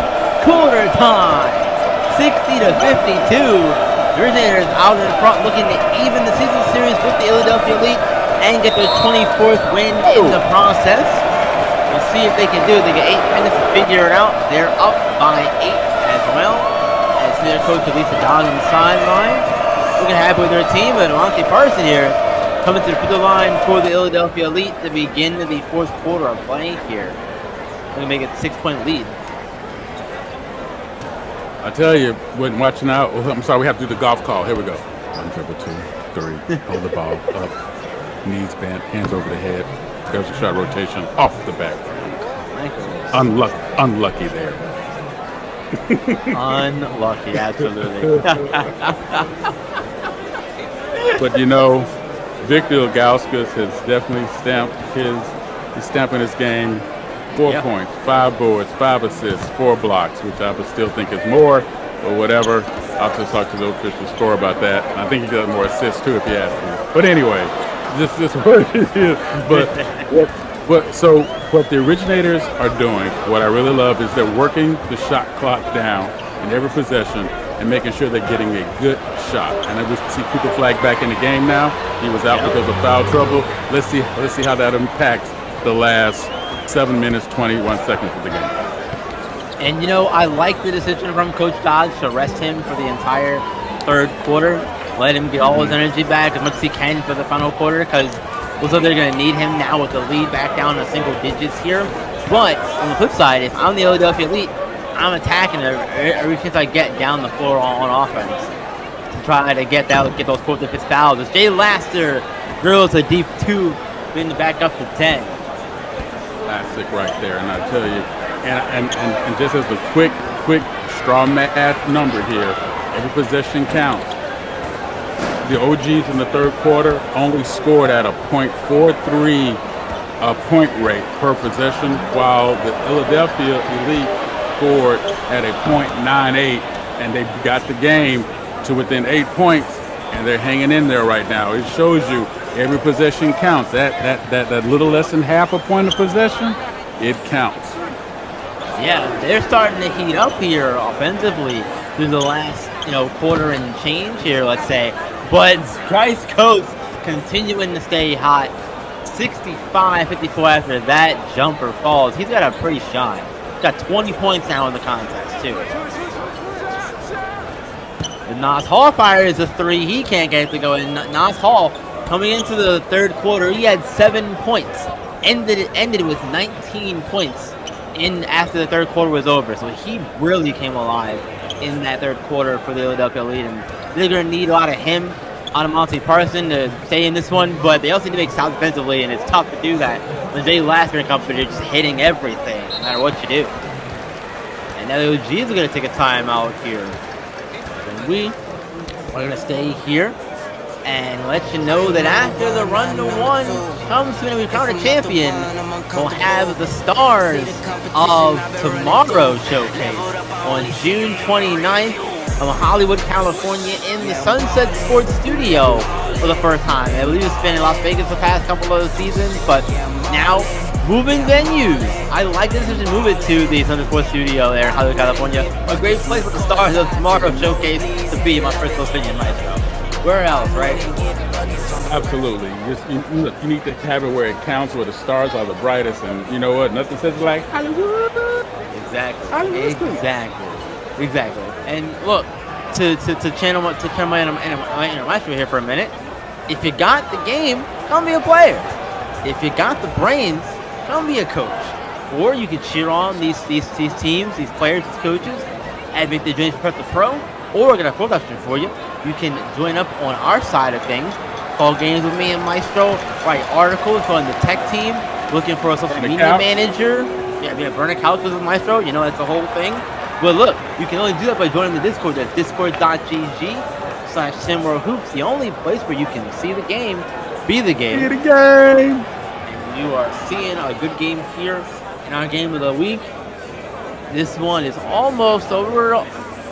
quarter time. 60-52. The Originators out in front looking to even the season series with the Philadelphia Elite and get their 24th win in the process. We'll see if they can do it. They get 8 minutes to figure it out. They're up by 8 as well. As their coach Lisa Dog on the sideline. Looking happy with their team, but Monty Parson here coming to the free throw line for the Philadelphia Elite to begin the fourth quarter of play here. We're going to make it a 6-point lead. I tell you, when watching out, I'm sorry, we have to do the golf call. Here we go. 1, dribble, 2, 3, hold the ball up, knees bent, hands over the head. There's a shot rotation off the back. Unlucky there. Unlucky, absolutely. But you know, Victor Ilgauskas has definitely he's stamping his game. 4 points, 5 boards, 5 assists, 4 blocks, which I would still think is more, but whatever. I'll just talk to the official score about that. And I think he got more assists too, if you ask me. But anyway, this is what it is. So what the Originators are doing, what I really love, is they're working the shot clock down in every possession and making sure they're getting a good shot. And we see Cooper Flag back in the game now. He was out because of foul trouble. Let's see how that impacts the last 7 minutes, 21 seconds of the game. And you know, I like the decision from Coach Dodge to rest him for the entire third quarter. Let him get all his energy back as much as he can for the final quarter, because looks like they're going to need him now with the lead back down to single digits here. But on the flip side, if I'm the Philadelphia Elite, I'm attacking every chance I get down the floor on offense to try to get those 4th and 5th fouls. As Jay Laster drills a deep 2, bringing it back up to 10. Classic right there, and I tell you, and just as a quick straw math number here, every possession counts. The OGs in the third quarter only scored at a .43 point rate per possession, while the Philadelphia Elite scored at a .98, and they got the game to within 8 points, and they're hanging in there right now. It shows you every possession counts. That little less than half a point of possession, it counts. Yeah, they're starting to heat up here offensively through the last quarter and change here, let's say. But Bryce Coates continuing to stay hot. 65-54 after that jumper falls. He's got a pretty shot. He's got 20 points now in the contest too. The Nas Hall fires a 3. He can't get it to go in. Nas Hall coming into the third quarter, he had 7 points. Ended with 19 points after the third quarter was over. So he really came alive in that third quarter for the Philadelphia Elite, and they're going to need a lot of him on Monty Parson to stay in this one, but they also need to make stops defensively, and it's tough to do that when Jay Laster and company are just hitting everything, no matter what you do. And now the OGs are going to take a timeout here. And we are going to stay here and let you know that after the run to 1 comes when we crown a champion, we'll have the Stars of Tomorrow showcase on June 29th from Hollywood, California in the Sunset Sports Studio for the first time. I believe it's been in Las Vegas the past couple of seasons, but now moving venues. I like this decision to move it to the Sunset Sports Studio there in Hollywood, California. A great place for the Stars of Tomorrow showcase to be, in my personal opinion, Maestro. Where else, right? Absolutely. You need to have it where it counts, where the stars are the brightest, and you know what? Nothing says it like Hollywood. Exactly. And look, to channel my inner maestro here for a minute. If you got the game, come be a player. If you got the brains, come be a coach. Or you can cheer on these teams, these players, these coaches, and make the dreams prep the pro. Or I got a fourth option for you. You can join up on our side of things. Call games with me and Maestro. Write articles on the tech team. Looking for a social media manager. Burn a couch with Maestro. That's the whole thing. But look, you can only do that by joining the Discord at discord.gg/SimWorldHoops. The only place where you can see the game, be the game. Be the game. And you are seeing a good game here in our game of the week. This one is almost over.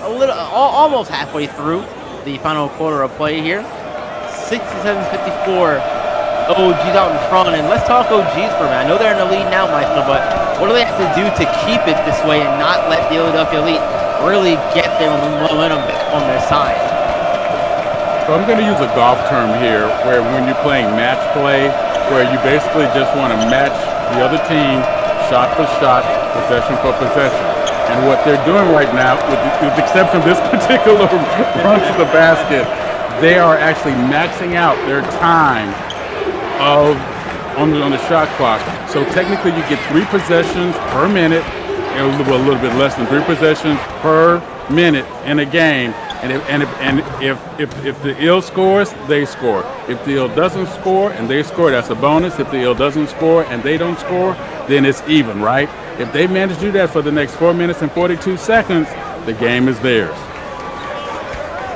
Almost halfway through the final quarter of play here. 67-54 OGs out in front, and let's talk OGs for a minute. I know they're in the lead now, Maestro, but what do they have to do to keep it this way and not let the Philadelphia Elite really get their momentum back on their side? So I'm going to use a golf term here, where when you're playing match play, where you basically just want to match the other team shot for shot, possession for possession. And what they're doing right now, with the exception of this particular run to the basket, they are actually maxing out their time on the shot clock. So technically you get 3 possessions per minute, a little bit less than 3 possessions per minute in a game. And if the ill scores, they score. If the ill doesn't score and they score, that's a bonus. If the ill doesn't score and they don't score, then it's even, right? If they manage to do that for the next 4 minutes and 42 seconds, the game is theirs.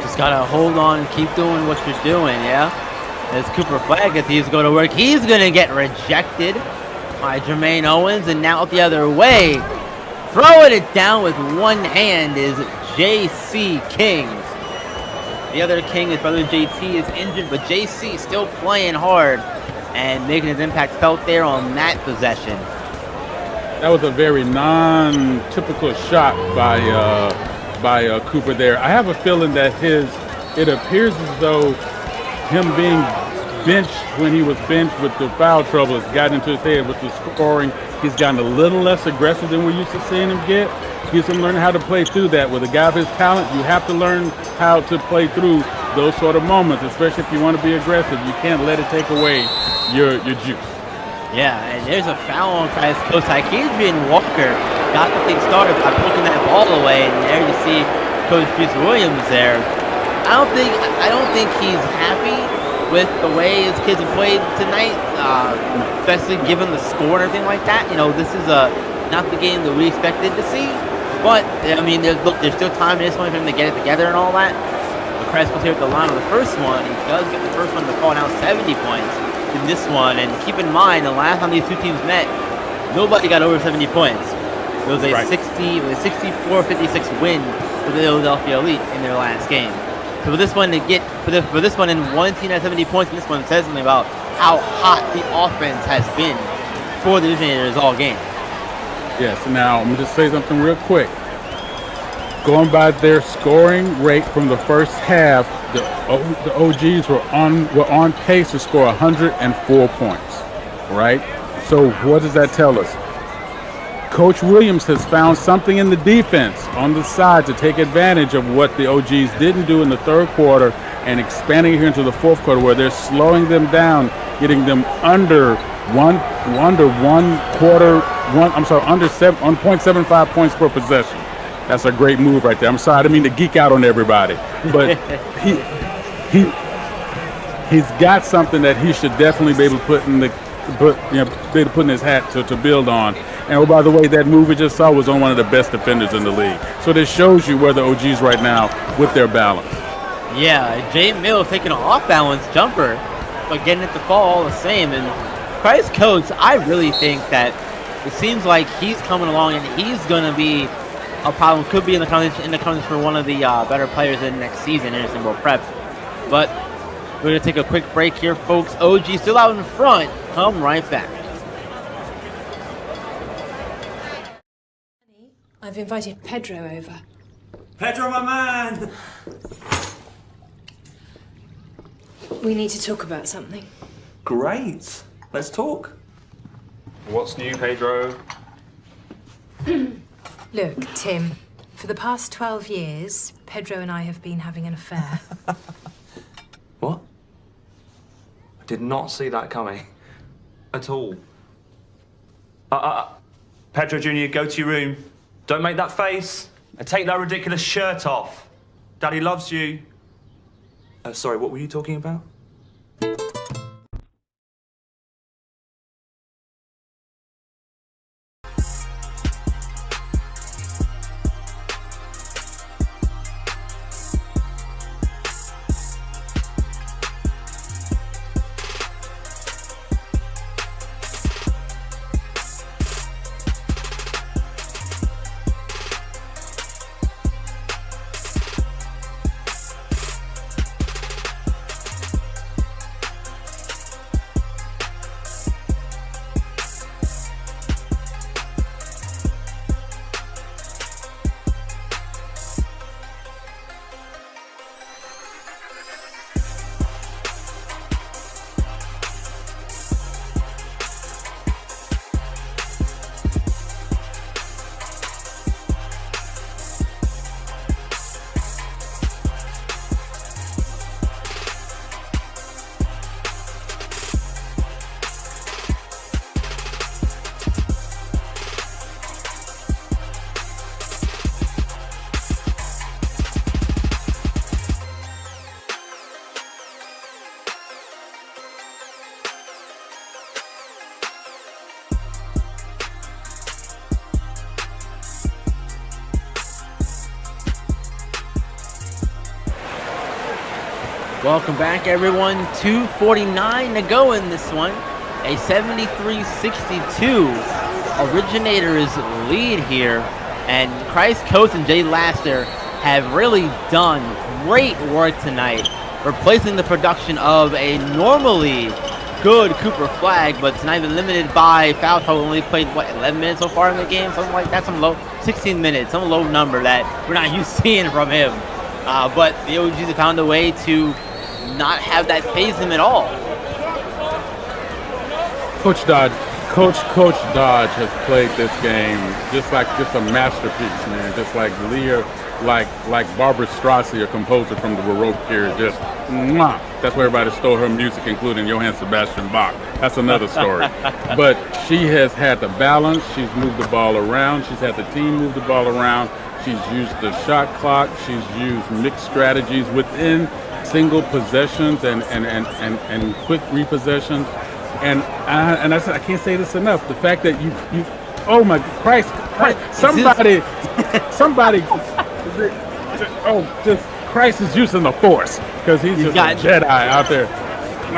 Just gotta hold on and keep doing what you're doing, yeah? As Cooper Flag, as he's going to work, he's gonna get rejected by Jermaine Owens, and now the other way, throwing it down with one hand is JC King. The other King, his brother JT, is injured, but JC still playing hard and making his impact felt there on that possession. That was a very non-typical shot by Cooper there. I have a feeling that it appears as though him being benched when he was benched with the foul trouble has gotten into his head with the scoring. He's gotten a little less aggressive than we're used to seeing him get. He's learning how to play through that. With a guy of his talent, you have to learn how to play through those sort of moments, especially if you want to be aggressive. You can't let it take away your juice. Yeah, and there's a foul on Christ Coast. Adrian Walker got the thing started by poking that ball away, and there you see Coach Bruce Williams there. I don't think he's happy with the way his kids have played tonight, especially given the score and everything like that. You know, this is not the game that we expected to see, but I mean, there's still time in this one for him to get it together and all that. But Christ Coast here at the line on the first one. He does get the first one to call now 70 points. In this one, and keep in mind the last time these two teams met, nobody got over 70 points. It was a 64-56 win for the Philadelphia Elite in their last game. So for this one for this one, and one team at 70 points, and this one says something about how hot the offense has been for the Originators all game. Yes. Now I'm gonna just say something real quick. Going by their scoring rate from the first half, the OGs were on pace to score 104 points, right? So what does that tell us? Coach Williams has found something in the defense on the side to take advantage of what the OGs didn't do in the third quarter and expanding it here into the fourth quarter, where they're slowing them down, getting them under 1.75 points per possession. That's a great move right there. I'm sorry, I didn't mean to geek out on everybody, but he's got something that he should definitely be able to put in his hat to build on. And oh, by the way, that move we just saw was on one of the best defenders in the league. So this shows you where the OGs right now with their balance. Yeah, Jay Mills taking an off-balance jumper, but getting it to fall all the same. And Christ Coates, I really think that it seems like he's coming along, and he's going to be a problem. Could be in the conference for one of the better players in next season in Istanbul Prep. But we're going to take a quick break here, folks. OG still out in front. Come right back. I've invited Pedro over. Pedro, my man! We need to talk about something. Great. Let's talk. What's new, Pedro? Look, Tim, for the past 12 years, Pedro and I have been having an affair. What? I did not see that coming. At all. Pedro Jr., go to your room. Don't make that face. And take that ridiculous shirt off. Daddy loves you. Sorry, what were you talking about? Welcome back, everyone. 2:49 to go in this one. A 73-62 Originators lead here. And Christ Coates and Jay Laster have really done great work tonight, replacing the production of a normally good Cooper Flag, but tonight been limited by foul trouble. Only played, 11 minutes so far in the game? Something like that, 16 minutes, some low number that we're not used to seeing from him. But the OGs have found a way to not have that phase him at all. Coach Dodge has played this game just a masterpiece, man. Just like Leah, like Barbara Strassi, a composer from the Baroque period. Just mwah. That's where everybody stole her music, including Johann Sebastian Bach. That's another story. But she has had the balance. She's moved the ball around. She's had the team move the ball around. She's used the shot clock. She's used mixed strategies within single possessions and quick repossessions. And I said, I can't say this enough. The fact that you oh my Christ, somebody, just Christ is using the Force, because he's just a Jedi out there.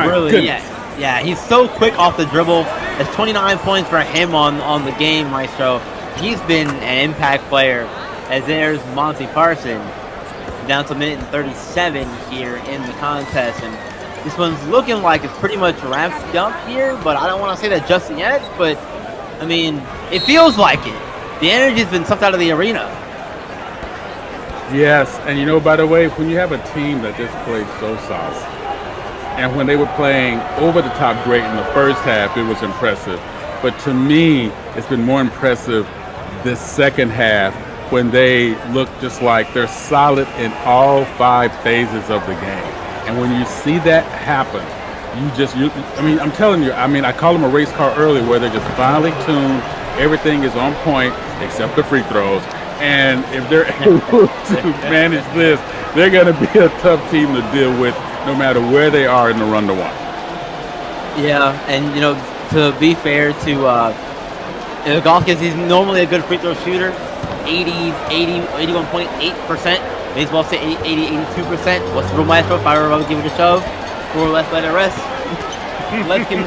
Really, yeah. He's so quick off the dribble. It's 29 points for him on the game, Maestro. He's been an impact player. As there's Monty Parson down to a minute and 37 here in the contest, and this one's looking like it's pretty much wrapped up here, but I don't want to say that just yet, but I mean, it feels like it. The energy's been sucked out of the arena. Yes, and by the way, when you have a team that just plays so solid, and when they were playing over the top great in the first half, it was impressive. But to me, it's been more impressive this second half, when they look just like they're solid in all 5 phases of the game. And when you see that happen, I'm telling you, I call them a race car early, where they're just finely tuned. Everything is on point except the free throws. And if they're able to manage this, they're going to be a tough team to deal with, no matter where they are in the run to one. Yeah, and to be fair to Golfkins, he's normally a good free throw shooter. 81.8%. Baseball say 82%. What's the rule, Maestro? If I were to give it a shove, or let's let it rest. let's get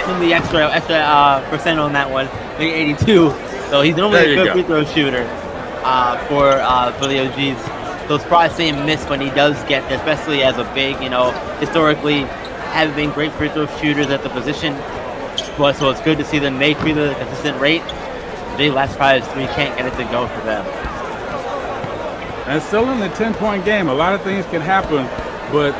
him the extra percent on that one. Maybe 82. So he's normally a good free throw shooter for the OGs. So it's probably saying miss when he does get there, especially as a big. Historically have been great free throw shooters at the position. But so it's good to see them make free throws at a consistent rate. The last 5 3 can't get it to go for them. And still in the 10-point game, a lot of things can happen, but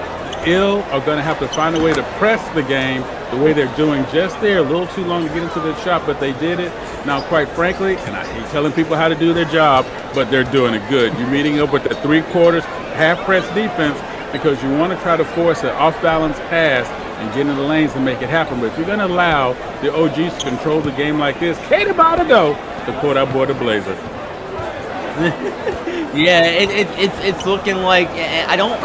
Ill are going to have to find a way to press the game the way they're doing just there. A little too long to get into the shot, but they did it. Now, quite frankly, and I hate telling people how to do their job, but they're doing it good. You're meeting up with the 3/4 half-press defense, because you want to try to force an off-balance pass and get into the lanes and make it happen. But if you're going to allow the OGs to control the game like this, Kate about to go to court out boy the Blazer. Yeah, it's looking like I don't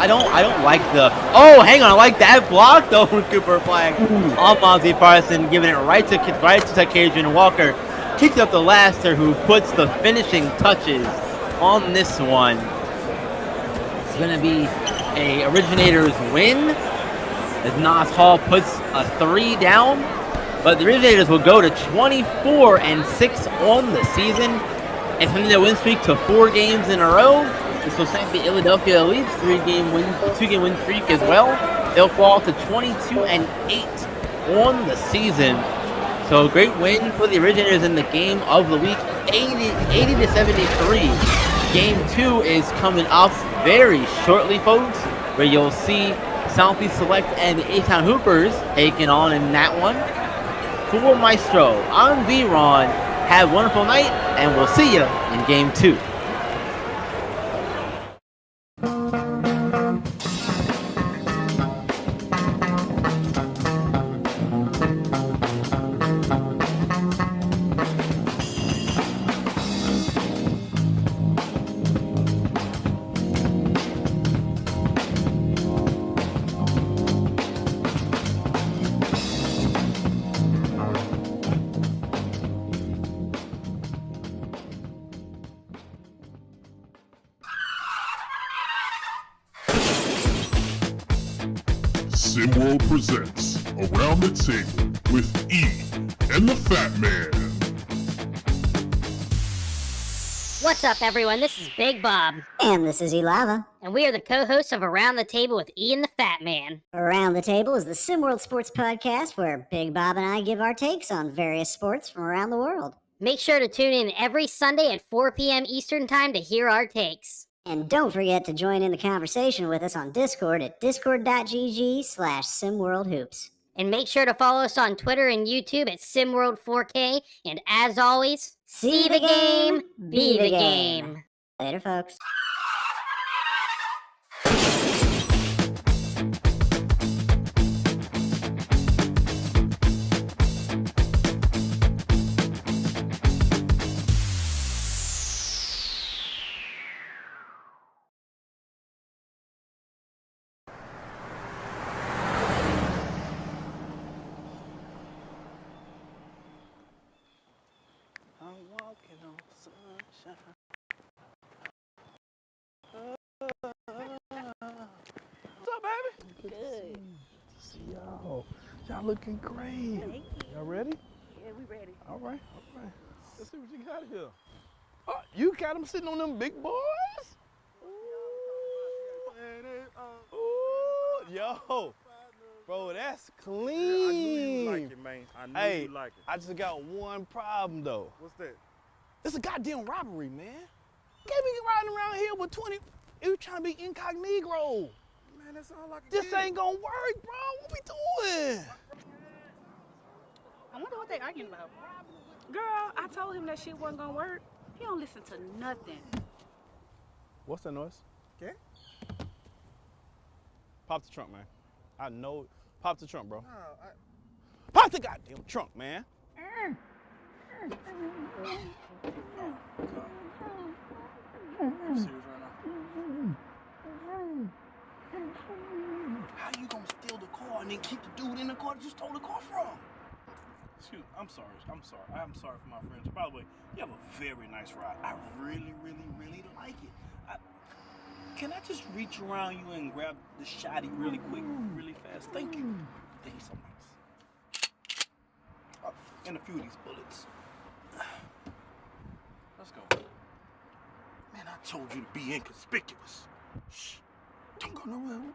like the hang on, I like that block though from Cooper Flag on Monty Parson, giving it right to Kadrian Walker. Kicks up the Laster, who puts the finishing touches on this one. It's gonna be a Originators win, as Nas Hall puts a 3 down, but the Originators will go to 24-6 on the season, and from their win streak to 4 games in a row. This will send the Philadelphia Elites 2-game win streak as well. They'll fall to 22-8 on the season. So a great win for the Originators in the game of the week, 80-73. Game 2 is coming up very shortly, folks, where you'll see Southeast Select and the A-Town Hoopers taking on in that one. For Maestro, I'm V-Ron. Have a wonderful night, and we'll see you in Game 2. SimWorld presents Around the Table with E and the Fat Man. What's up, everyone? This is Big Bob. And this is Elava. And we are the co-hosts of Around the Table with Ian the Fat Man. Around the Table is the SimWorld Sports podcast where Big Bob and I give our takes on various sports from around the world. Make sure to tune in every Sunday at 4 p.m. Eastern Time to hear our takes. And don't forget to join in the conversation with us on Discord at discord.gg/SimWorldHoops. And make sure to follow us on Twitter and YouTube at SimWorld4K. And as always, see the game, be the game. Later, folks. Y'all looking great. Thank you. Y'all ready? Yeah, we ready. All right. Let's see what you got here. Oh, you got them sitting on them big boys? Ooh, yo. Bro, that's clean. I knew you like it, man. I knew you like it. I just got one problem, though. What's that? It's a goddamn robbery, man. Can't be riding around here with 20. You trying to be incognito. Man, that's all I can This get. ain't gonna work, bro. What we doing? I wonder what they arguing about. Girl, I told him that shit wasn't gonna work. He don't listen to nothing. What's that noise? Okay. Pop the trunk, man. I know. Pop the trunk, bro. Pop the goddamn trunk, man. You serious right now? How you gonna steal the car and then keep the dude in the car that you stole the car from? Excuse me, I'm sorry. I'm sorry for my friends. By the way, you have a very nice ride. I really, really, really like it. Can I just reach around you and grab the shotty really quick, really fast? Thank you. Thank you so much. Oh, and a few of these bullets. Let's go. Man, I told you to be inconspicuous. Shh. Don't go nowhere.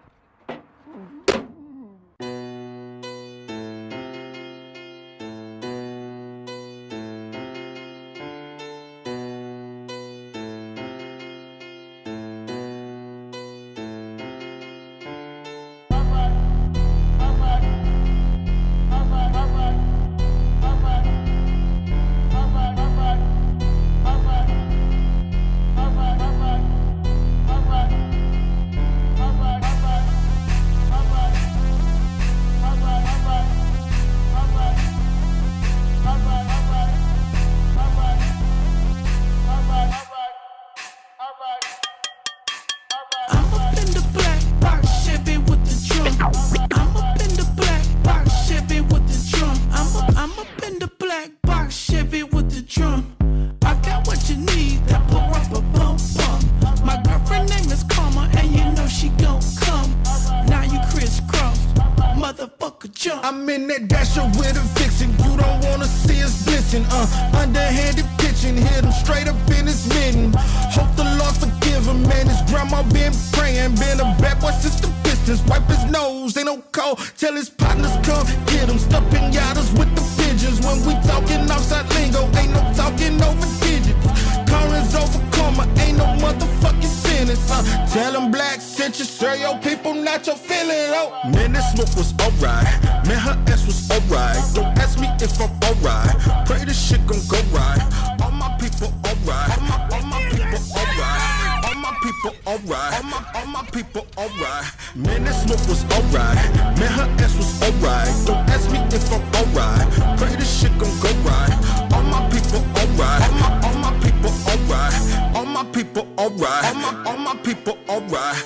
I'm in that dasher with a vixen. You don't wanna see us blitzing. Underhanded pitching, hit him straight up in his mitten. Hope the Lord forgive him, man. His grandma been praying, been a bad boy since the Pistons. Wipe his nose, ain't no call. Tell his partners come get him. Stuffing yachters with the pigeons. When we talking outside lingo, ain't no talking over digits. Currents over karma, ain't no motherfucking sentence. Tell them black sent you, sir, your people not your feeling. Oh, man, this smoke was alright. Man, her ass was alright. Don't ask me if I'm alright. Pray this shit gon' go right. All my people alright. All my people alright. All my people alright. All my people alright. Man, this smoke was alright. Man, her ass was alright. Don't ask me if I'm alright. Pray this shit gon' go right. All my people alright. All my people alright. All my people alright. All my people alright.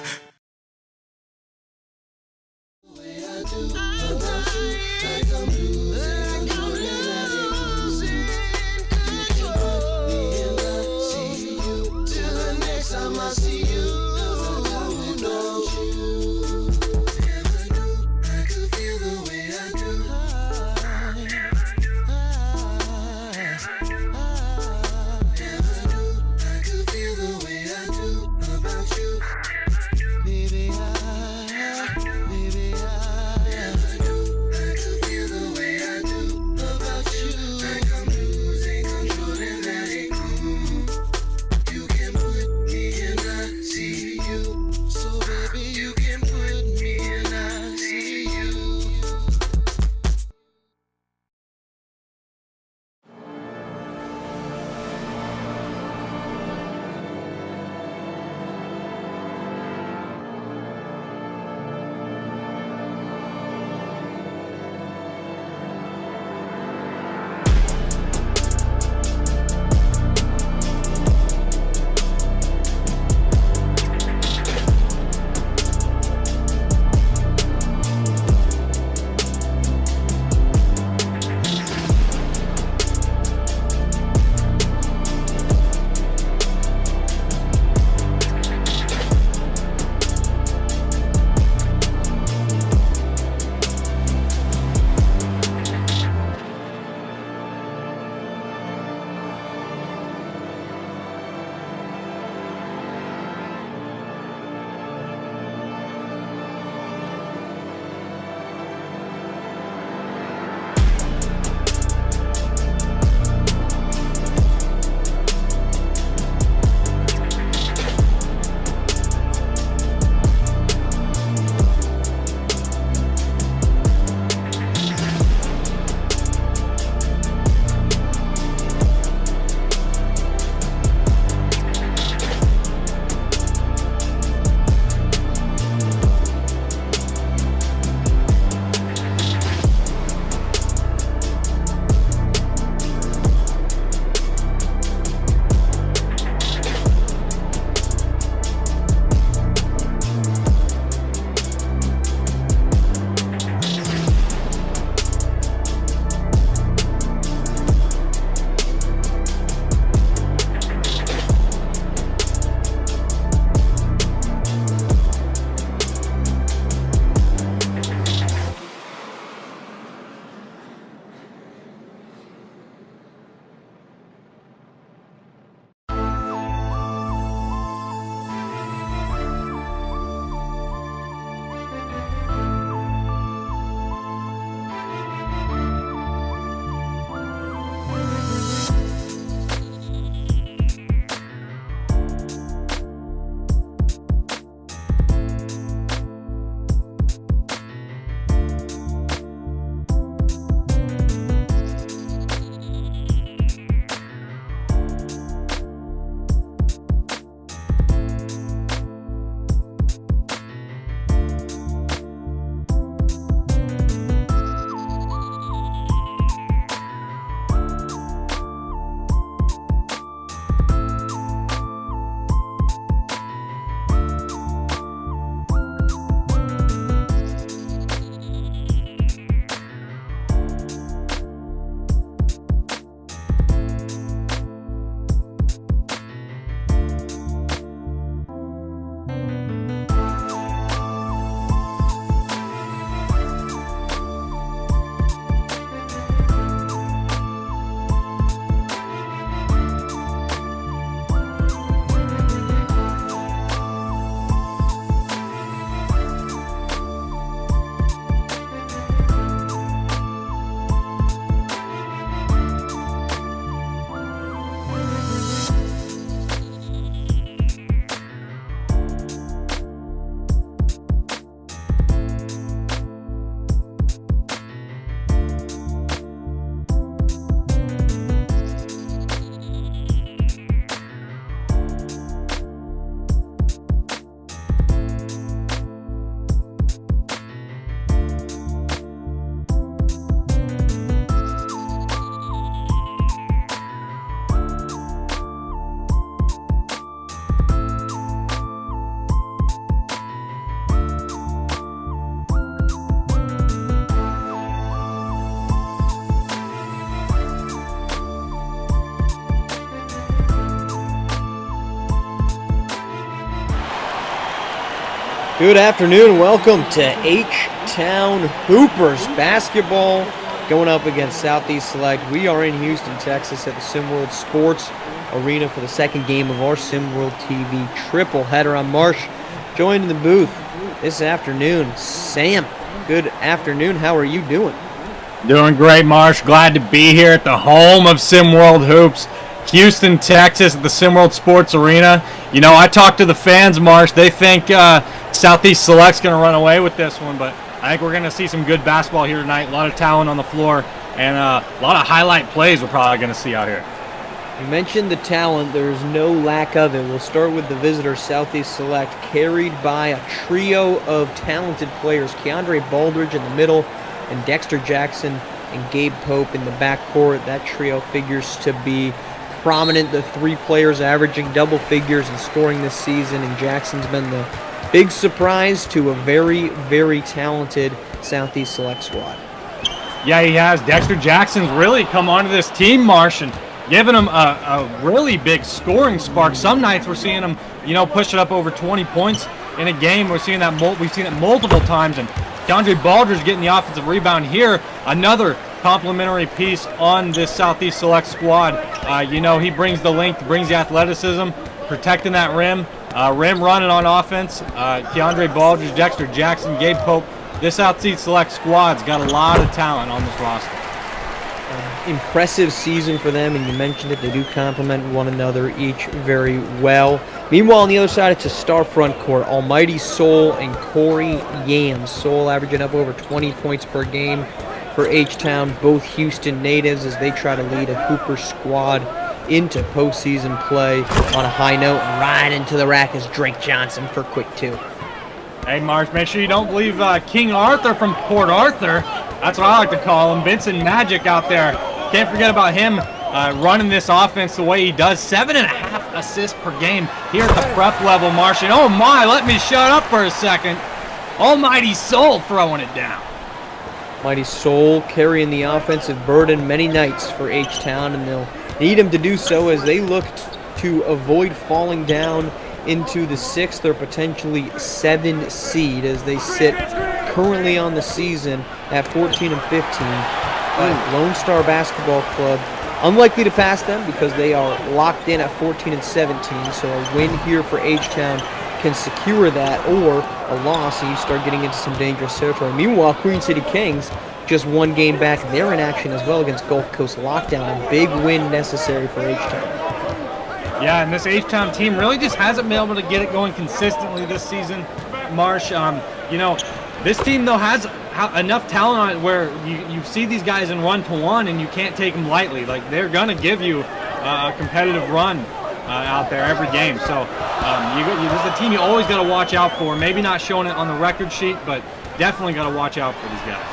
Good afternoon. Welcome to H-Town Hoopers basketball going up against Southeast Select. We are in Houston, Texas at the SimWorld Sports Arena for the second game of our SimWorld TV triple header. I'm Marsh, joined in the booth this afternoon. Sam, good afternoon. How are you doing? Doing great, Marsh. Glad to be here at the home of SimWorld Hoops, Houston, Texas, at the SimWorld Sports Arena. You know, I talked to the fans, Marsh. They think Southeast Select's going to run away with this one, but I think we're going to see some good basketball here tonight. A lot of talent on the floor, and a lot of highlight plays we're probably going to see out here. You mentioned the talent. There's no lack of it. We'll start with the visitor, Southeast Select, carried by a trio of talented players. Keandre Baldridge in the middle, and Dexter Jackson and Gabe Pope in the backcourt. That trio figures to be prominent. The three players averaging double figures in scoring this season, and Jackson's been the big surprise to a very, very talented Southeast Select squad. Yeah, he has. Dexter Jackson's really come onto this team, Marsh, and giving him a really big scoring spark. Some nights we're seeing him, you know, push it up over 20 points in a game. We've seen it multiple times, and Keandre Baldridge getting the offensive rebound here. Another complimentary piece on this Southeast Select squad. You know, he brings the length, brings the athleticism, protecting that rim running on offense. Keandre Baldridge, Dexter Jackson, Gabe Pope. This Southeast Select squad's got a lot of talent on this roster. Impressive season for them, and you mentioned it, they do complement one another each very well. Meanwhile, on the other side, it's a star front court. Almighty Soul and Corey Yams. Soul averaging up over 20 points per game for H-Town, both Houston natives, as they try to lead a Hooper squad into postseason play on a high note. And right into the rack is Drake Johnson for quick two. Hey, Marsh, make sure you don't believe King Arthur from Port Arthur. That's what I like to call him. Vincent Magic out there. Can't forget about him running this offense the way he does. 7.5 assists per game here at the prep level, Marsh. And oh my, let me shut up for a second. Almighty Soul throwing it down. Mighty Soul carrying the offensive burden many nights for H-Town, and they'll need him to do so as they look to avoid falling down into the 6th or potentially 7 seed as they sit currently on the season at 14 and 15. Lone Star Basketball Club unlikely to pass them because they are locked in at 14 and 17. So a win here for H-Town can secure that, or a loss and you start getting into some dangerous territory. Meanwhile, Queen City Kings just one game back. They're in action as well against Gulf Coast Lockdown. A big win necessary for H-Town. Yeah, and this H-Town team really just hasn't been able to get it going consistently this season, Marsh. You know, this team, though, has enough talent on it where you see these guys in one-to-one and you can't take them lightly. Like, they're going to give you a competitive run out there every game. So this is a team you always got to watch out for. Maybe not showing it on the record sheet, but definitely got to watch out for these guys.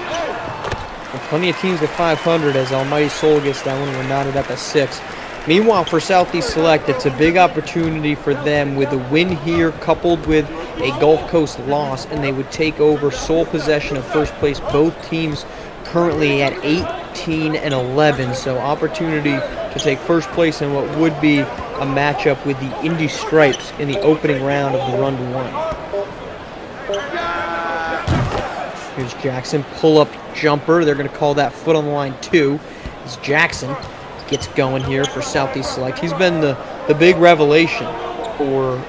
Well, plenty of teams at 500 as Almighty Soul gets that one. We're knotted up at 6. Meanwhile, for Southeast Select, it's a big opportunity for them with a win here coupled with a Gulf Coast loss, and they would take over sole possession of first place. Both teams currently at 18 and 11, so opportunity to take first place in what would be a matchup with the Indy Stripes in the opening round of the run-to-one. Here's Jackson, pull-up jumper. They're going to call that foot on the line 2. As Jackson gets going here for Southeast Select. He's been the big revelation for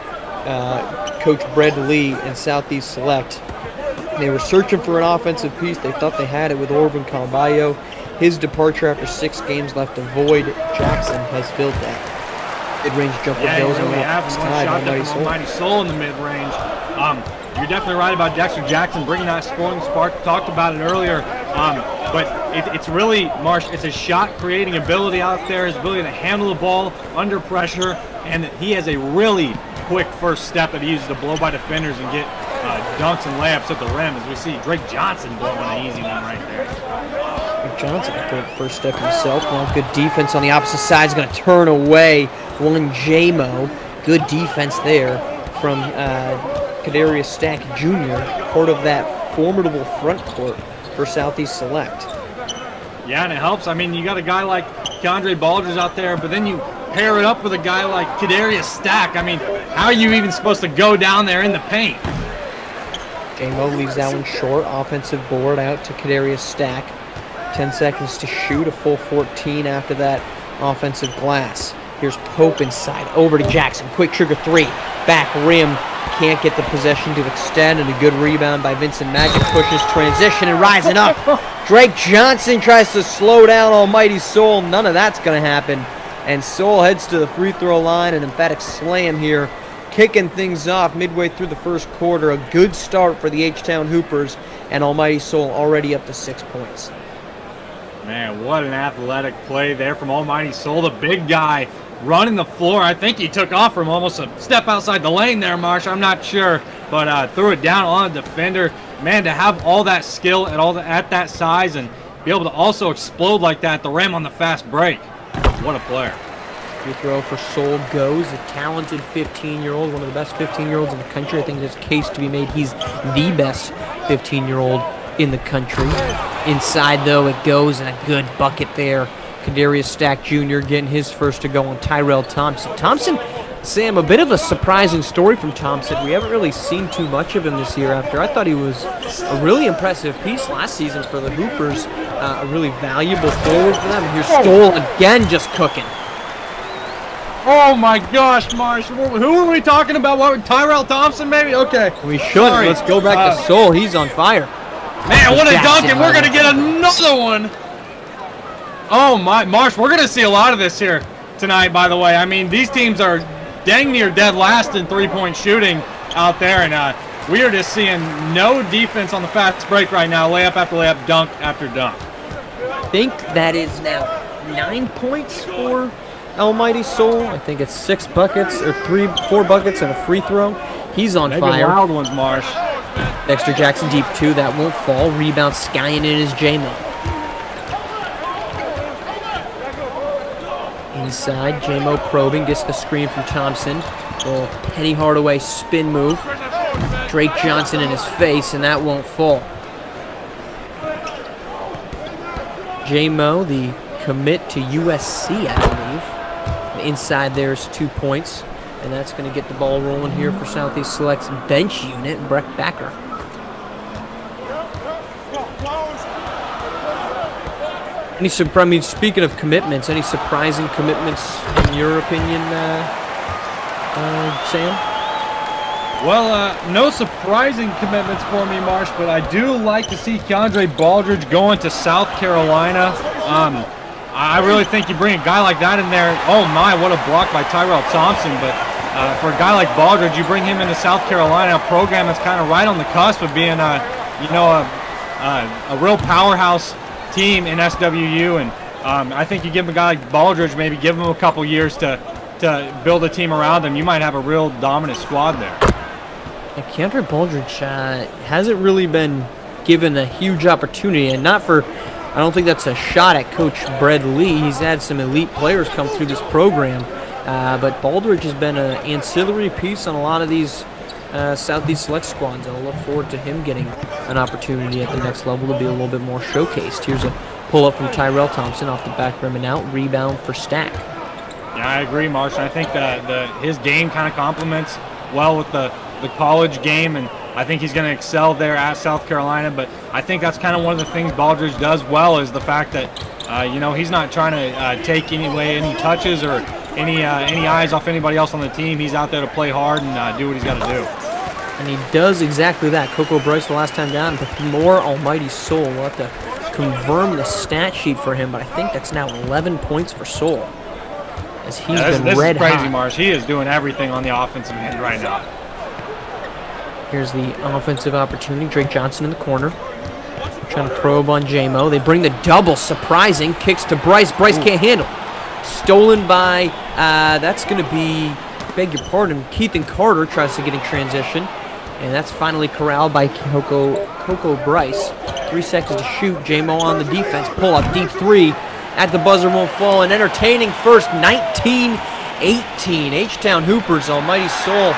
Coach Brad Lee and Southeast Select. They were searching for an offensive piece. They thought they had it with Orvin Calballo. His departure after 6 games left a void. Jackson has filled that. Mid-range jumper goes and one shot there from Almighty Soul in the mid-range. You're definitely right about Dexter Jackson bringing that scoring spark. Talked about it earlier. But it's really, Marsh, it's a shot-creating ability out there, his ability to handle the ball under pressure, and he has a really quick first step that he uses to blow by defenders and get dunks and layups at the rim, as we see Drake Johnson blowing an easy one right there. Drake Johnson can take first step himself. Now good defense on the opposite side. He's going to turn away one J-Mo. Good defense there from Kadarius Stack Jr., part of that formidable front court for Southeast Select. Yeah, and it helps. I mean, you got a guy like Keandre Baldridge out there, but then you pair it up with a guy like Kadarius Stack. I mean, how are you even supposed to go down there in the paint? J-Mo leaves that one short. Offensive board out to Kadarius Stack. 10 seconds to shoot, a full 14 after that offensive glass. Here's Pope inside, over to Jackson. Quick trigger three, back rim. Can't get the possession to extend, and a good rebound by Vincent Magic. Pushes transition and rising up. Drake Johnson tries to slow down Almighty Soul. None of that's going to happen. And Soul heads to the free throw line, an emphatic slam here. Kicking things off midway through the first quarter. A good start for the H-Town Hoopers, and Almighty Soul already up to 6 points. Man, what an athletic play there from Almighty Soul. The big guy running the floor. I think he took off from almost a step outside the lane there, Marsh. I'm not sure, but threw it down on a defender. Man, to have all that skill at that size and be able to also explode like that at the rim on the fast break. What a player. Free throw for Soul goes. A talented 15-year-old, one of the best 15-year-olds in the country. I think there's a case to be made. He's the best 15-year-old in the country. Inside, though, it goes, and a good bucket there. Kadarius Stack Jr. getting his first to go on Tyrell Thompson. Thompson, Sam, a bit of a surprising story from Thompson. We haven't really seen too much of him this year after. I thought he was a really impressive piece last season for the Hoopers. A really valuable forward for them. Here's Stoll again just cooking. Oh my gosh, Marsh. Who are we talking about? What, Tyrell Thompson, maybe? Okay. We should. Let's go back to Soul. He's on fire. Man, what a dunk, and we're going to get another one. Oh my, Marsh, we're going to see a lot of this here tonight, by the way. I mean, these teams are dang near dead last in three-point shooting out there, and we are just seeing no defense on the fast break right now. Layup after layup, dunk after dunk. I think that is now 9 points for Almighty Soul. I think it's 6 buckets, or 4 buckets and a free throw. He's on Maybe fire. Wild ones, Marsh. Dexter Jackson deep 2, that won't fall. Rebound skying in is J-Mo. Inside, J-Mo probing, gets the screen from Thompson. Little Penny Hardaway spin move. Drake Johnson in his face, and that won't fall. J-Mo, the commit to USC, I believe. Inside there's 2 points, and that's going to get the ball rolling here for Southeast Select's bench unit, Breck Backer. Speaking of commitments, any surprising commitments in your opinion, Sam? Well, no surprising commitments for me, Marsh, but I do like to see Keandre Baldridge going to South Carolina. I really think you bring a guy like that in there. Oh my, what a block by Tyrell Thompson, but for a guy like Baldridge, you bring him into South Carolina, a program that's kind of right on the cusp of being a real powerhouse team in SWU, and I think you give a guy like Baldridge, maybe give him a couple years to build a team around him. You might have a real dominant squad there. Keandre Baldridge hasn't really been given a huge opportunity, and not for, I don't think that's a shot at Coach Brad Lee. He's had some elite players come through this program, but Baldridge has been an ancillary piece on a lot of these Southeast Select squads. I'll look forward to him getting an opportunity at the next level to be a little bit more showcased. Here's a pull-up from Tyrell Thompson off the back rim and out. Rebound for Stack. Yeah, I agree, Marsh. I think his game kind of complements well with the college game, and I think he's going to excel there at South Carolina. But I think that's kind of one of the things Baldridge does well, is the fact that he's not trying to take any touches or any eyes off anybody else on the team. He's out there to play hard and do what he's got to do. And he does exactly that. Coco Bryce the last time down, but more Almighty Soul. We'll have to confirm the stat sheet for him, but I think that's now 11 points for Soul, as he's been red hot. This is crazy, Marsh. He is doing everything on the offensive end right now. Here's the offensive opportunity. Drake Johnson in the corner, trying to probe on J-Mo. They bring the double, surprising. Kicks to Bryce. Bryce can't handle. Stolen by, that's going to be, beg your pardon, Keithan Carter tries to get in transition. And that's finally corralled by Coco Bryce. 3 seconds to shoot. J-Mo on the defense. Pull up, deep 3. At the buzzer, won't fall. An entertaining first, 19-18. H-Town Hoopers, Almighty Soul,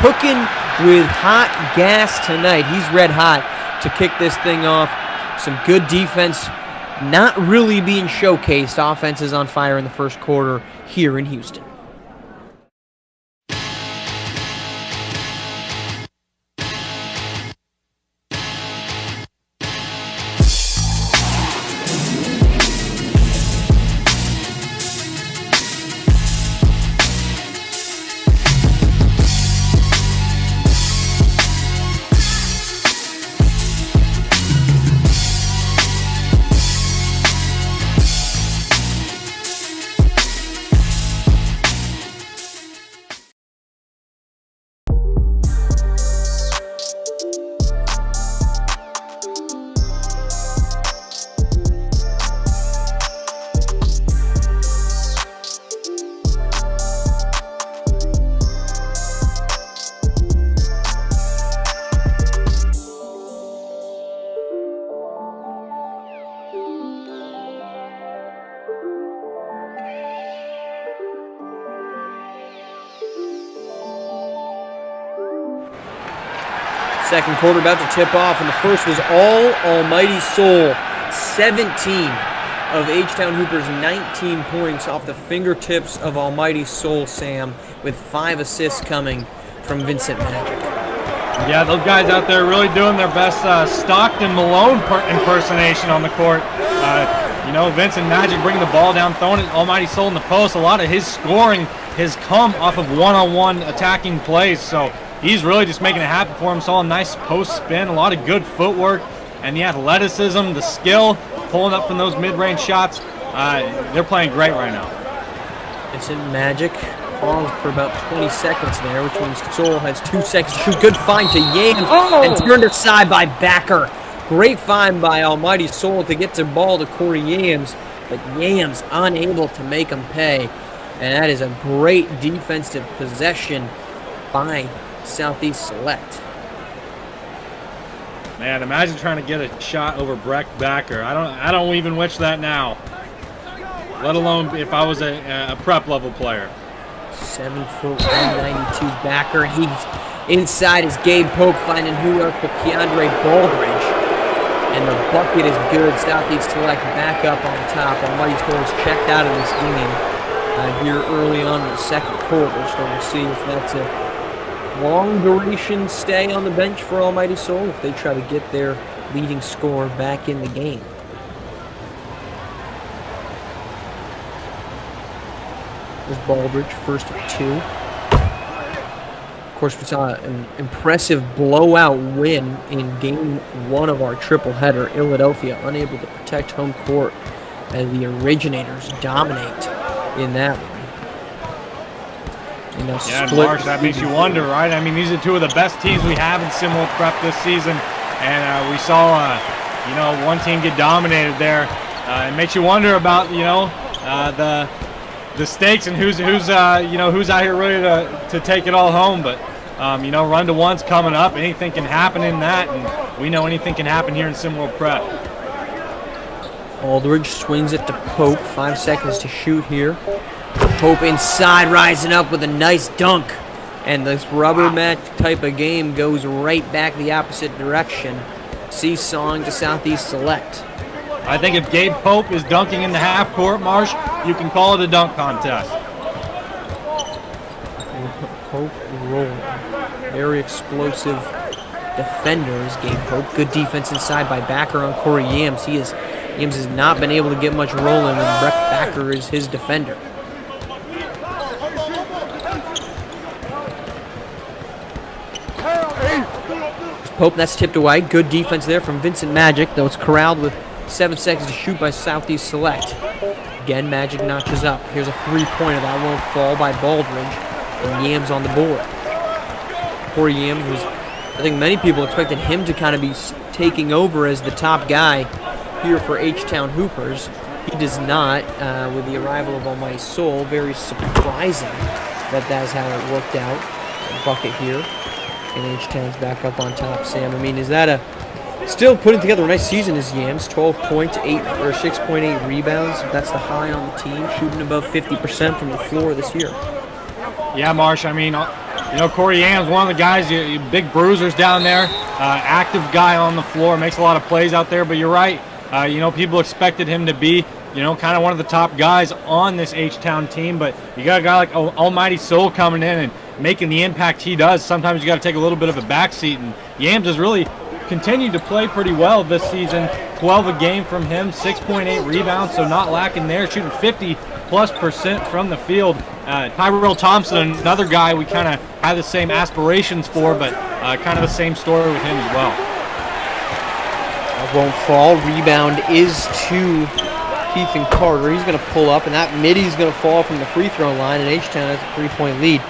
cooking with hot gas tonight. He's red hot to kick this thing off. Some good defense, not really being showcased. Offense is on fire in the first quarter here in Houston. Second quarter about to tip off, and the first was all Almighty Soul. 17 of H-Town Hoopers' 19 points off the fingertips of Almighty Soul, Sam, with 5 assists coming from Vincent Magic. Yeah, those guys out there really doing their best Stockton Malone impersonation on the court. Vincent Magic bringing the ball down, throwing it Almighty Soul in the post. A lot of his scoring has come off of one-on-one attacking plays, so he's really just making it happen for him. Saw a nice post spin, a lot of good footwork, and the athleticism, the skill, pulling up from those mid-range shots. They're playing great right now. Vincent Magic paused for about 20 seconds there, which means Soul has 2 seconds to shoot. Good find to Yams, and turned aside by Backer. Great find by Almighty Soul to get the ball to Corey Yams, but Yams unable to make him pay. And that is a great defensive possession by Southeast Select. Man, imagine trying to get a shot over Breck Backer. I don't even wish that now. Let alone if I was a prep level player. 7 foot 192 Backer. He's inside as Gabe Pope finding who else but Keandre Baldridge. And the bucket is good. Southeast Select back up on top. Almighty Soul's checked out of this game here early on in the second quarter. So we'll see if that's a long duration stay on the bench for Almighty Soul, if they try to get their leading scorer back in the game. There's Baldridge, first of 2. Of course, we saw an impressive blowout win in game 1 of our triple header. Philadelphia unable to protect home court as the Originators dominate in that one. Yeah, Marsh, that makes you wonder, right? I mean, these are 2 of the best teams we have in Sim World Prep this season, and we saw, one team get dominated there. It makes you wonder about, the stakes and who's out here ready to take it all home. But run to one's coming up. Anything can happen in that, and we know anything can happen here in Sim World Prep. Aldridge swings it to Pope. 5 seconds to shoot here. Pope inside, rising up with a nice dunk. And this rubber match type of game goes right back the opposite direction. Seesawing to Southeast Select. I think if Gabe Pope is dunking in the half court, Marsh, you can call it a dunk contest. Pope rolling. Very explosive defenders, Gabe Pope. Good defense inside by Backer on Corey Yams. Yams has not been able to get much rolling when Breck Backer is his defender. Pope, that's tipped away. Good defense there from Vincent Magic, though it's corralled with 7 seconds to shoot by Southeast Select. Again, Magic notches up. Here's a 3-pointer. That won't fall by Baldridge. And Yams on the board. Corey Yams was, I think many people expected him to kind of be taking over as the top guy here for H-Town Hoopers. He does not, with the arrival of Almighty Soul. Very surprising that that's how it worked out. A bucket here. And H-Town's back up on top, Sam. I mean, is that still putting together a nice season as Yams. 12 points, 6.8 rebounds. That's the high on the team, shooting above 50% from the floor this year. Yeah, Marsh, I mean, Corey Yams, one of the guys, big bruisers down there, active guy on the floor, makes a lot of plays out there, but you're right. People expected him to be, kind of one of the top guys on this H-Town team, but you got a guy like Almighty Soul coming in and making the impact he does. Sometimes you got to take a little bit of a backseat, and Yams has really continued to play pretty well this season. 12 a game from him, 6.8 rebounds, so not lacking there, shooting 50+% from the field. Tyrell Thompson, another guy we kind of have the same aspirations for, but kind of the same story with him as well. That won't fall. Rebound is to Ethan Carter. He's going to pull up, and that middy's going to fall from the free throw line, and H-Town has a 3-point lead.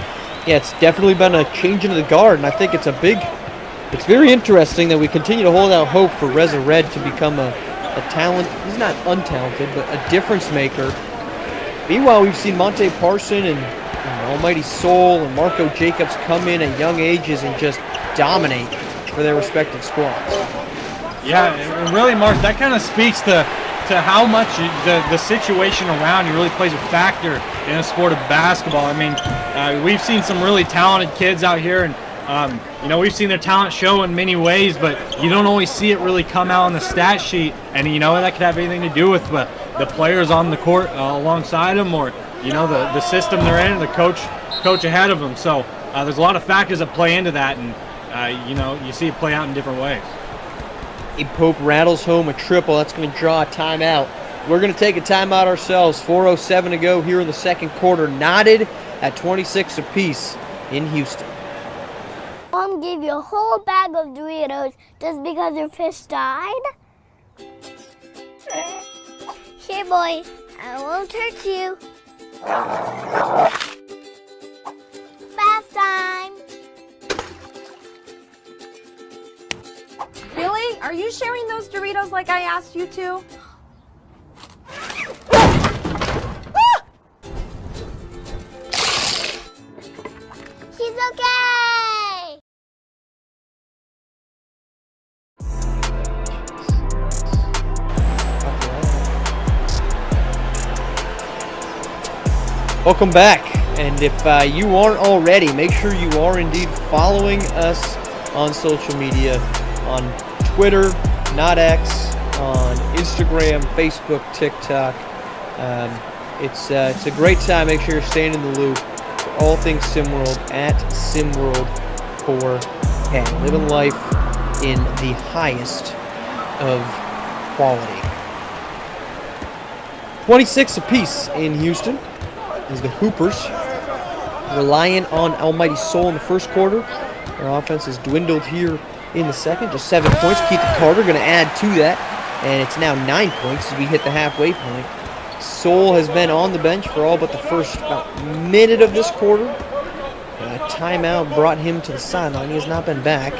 Yeah, it's definitely been a change into the guard, and I think it's very interesting that we continue to hold out hope for Reza Red to become a talent. He's not untalented, but a difference maker. Meanwhile, we've seen Monte Parson and Almighty Soul and Marco Jacobs come in at young ages and just dominate for their respective squads. Yeah, and really, Mark, that kind of speaks to how much the situation around you really plays a factor in the sport of basketball. I mean, we've seen some really talented kids out here, and We've seen their talent show in many ways, but you don't always see it really come out on the stat sheet. And, that could have anything to do with the players on the court alongside them, or, the system they're in, the coach ahead of them. So there's a lot of factors that play into that, and, you see it play out in different ways. Pope rattles home a triple. That's going to draw a timeout. We're going to take a timeout ourselves. 4:07 to go here in the second quarter. Knotted at 26 apiece in Houston. Mom gave you a whole bag of Doritos just because your fish died? Here, boy, I won't hurt you. Bath time. Billy, are you sharing those Doritos like I asked you to? He's okay! Welcome back. And if you aren't already, make sure you are indeed following us on social media, on Twitter, not X, on Instagram, Facebook, TikTok. It's a great time. Make sure you're staying in the loop for all things SimWorld at SimWorld4K. Living life in the highest of quality. 26 apiece in Houston as the Hoopers, reliant on Almighty Soul in the first quarter. Their offense has dwindled here in the second, just 7 points. Keith Carter going to add to that, and it's now 9 points as we hit the halfway point. Soul has been on the bench for all but the first about minute of this quarter. A timeout brought him to the sideline. He has not been back,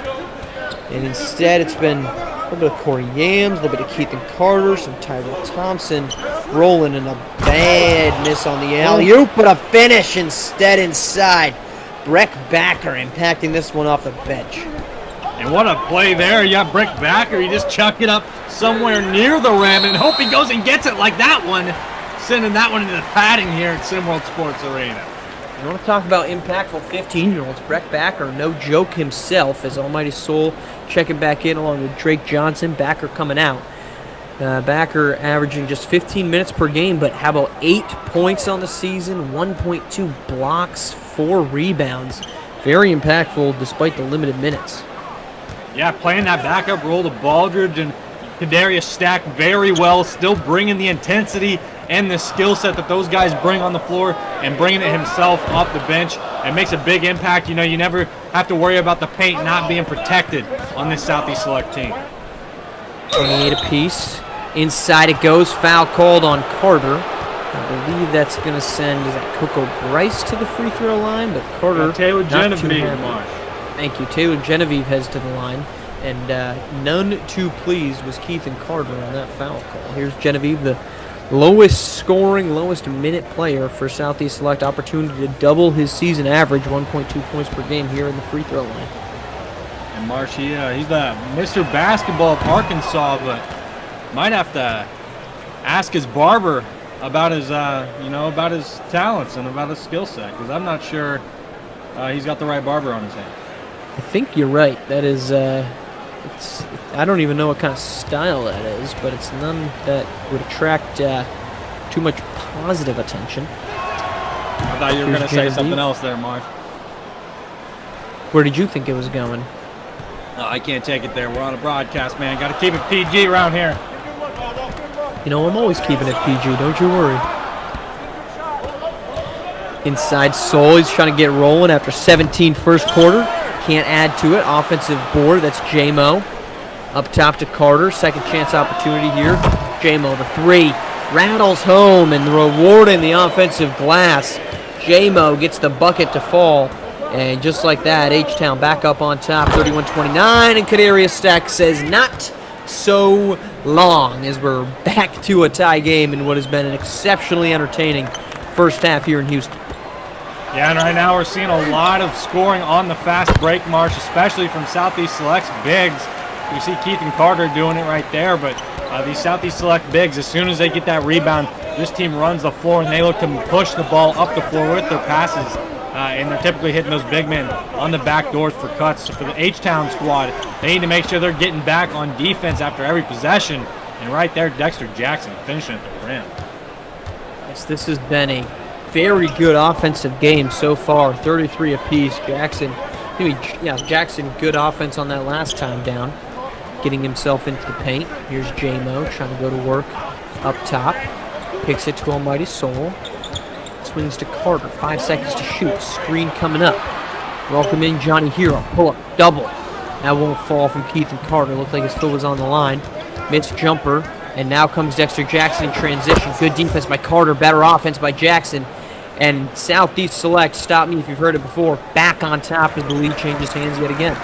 and instead it's been a little bit of Corey Yams, a little bit of Keith Carter, some Tyrell Thompson rolling, in a bad miss on the alley-oop, but a finish instead inside. Breck Backer impacting this one off the bench. And what a play there. You got Breck Backer. You just chuck it up somewhere near the rim and hope he goes and gets it like that one. Sending that one into the padding here at SimWorld Sports Arena. You want to talk about impactful 15-year-olds. Breck Backer, no joke himself, as Almighty Soul checking back in along with Drake Johnson. Backer coming out. Backer averaging just 15 minutes per game, but how about 8 points on the season, 1.2 blocks, 4 rebounds. Very impactful despite the limited minutes. Yeah, playing that backup role to Baldridge and Kadarius Stack very well, still bringing the intensity and the skill set that those guys bring on the floor and bringing it himself off the bench. It makes a big impact. You never have to worry about the paint not being protected on this Southeast Select team. 28 apiece. Inside it goes. Foul called on Carter. I believe that's going to send Coco Bryce to the free throw line, but Carter. Taylor Genevieve. Thank you. Taylor Genevieve heads to the line, and none too pleased was Keith Carter on that foul call. Here's Genevieve, the lowest scoring, lowest minute player for Southeast Select. Opportunity to double his season average, 1.2 points per game here in the free throw line. And Marsh, he's the Mr. Basketball of Arkansas, but might have to ask his barber about his, about his talents and about his skill set, because I'm not sure he's got the right barber on his hands. I think you're right. That is, I don't even know what kind of style that is, but it's none that would attract too much positive attention. I thought you were going to say something else there, Mark. Where did you think it was going? No, I can't take it there. We're on a broadcast, man. Got to keep it PG around here. I'm always keeping it PG. Don't you worry. Inside Soul, he's trying to get rolling after 17 first quarter. Can't add to it. Offensive board, that's J-Mo. Up top to Carter. Second chance opportunity here. J-Mo, the three. Rattles home and rewarding the offensive glass. J-Mo gets the bucket to fall. And just like that, H-Town back up on top, 31-29. And Kadarius Stack says not so long, as we're back to a tie game in what has been an exceptionally entertaining first half here in Houston. Yeah, and right now we're seeing a lot of scoring on the fast break, Marsh, especially from Southeast Select's bigs. You see Keith Carter doing it right there, but these Southeast Select bigs, as soon as they get that rebound, this team runs the floor and they look to push the ball up the floor with their passes. and they're typically hitting those big men on the back doors for cuts. So for the H-Town squad, they need to make sure they're getting back on defense after every possession. And right there, Dexter Jackson finishing at the rim. Yes, this has been a very good offensive game so far. 33 apiece. Jackson, good offense on that last time down, getting himself into the paint. Here's J-Mo trying to go to work up top. Picks it to Almighty Soul. Swings to Carter. 5 seconds to shoot. Screen coming up. Welcome in Johnny Hero. Pull up. Double. That won't fall from Keith and Carter. Looks like his foot was on the line. Missed jumper. And now comes Dexter Jackson in transition. Good defense by Carter. Better offense by Jackson. And Southeast Select, stop me if you've heard it before, back on top as the lead changes hands yet again.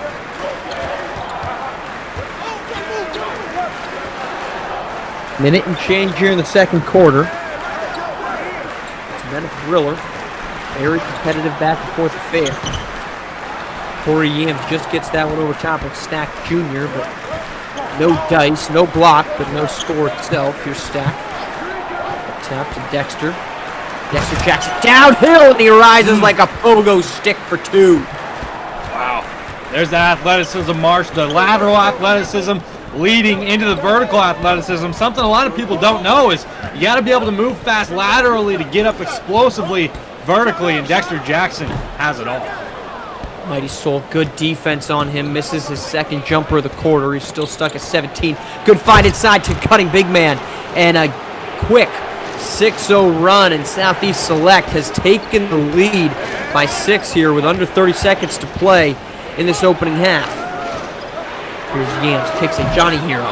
Minute and change here in the second quarter. It's been a thriller. Very competitive back and forth affair. Corey Yams just gets that one over top of Stack Jr., but no dice, no block, but no score itself. Here's Stack. Up top to Dexter. Dexter Jackson downhill, and he rises like a pogo stick for two. Wow. There's the athleticism, Marsh, the lateral athleticism leading into the vertical athleticism. Something a lot of people don't know is you got to be able to move fast laterally to get up explosively vertically, and Dexter Jackson has it all. Mighty Soul, good defense on him. Misses his second jumper of the quarter. He's still stuck at 17. Good find inside to cutting big man. And a quick 6-0 run, and Southeast Select has taken the lead by 6 here with under 30 seconds to play in this opening half. Here's Yams, kicks it. Johnny Hero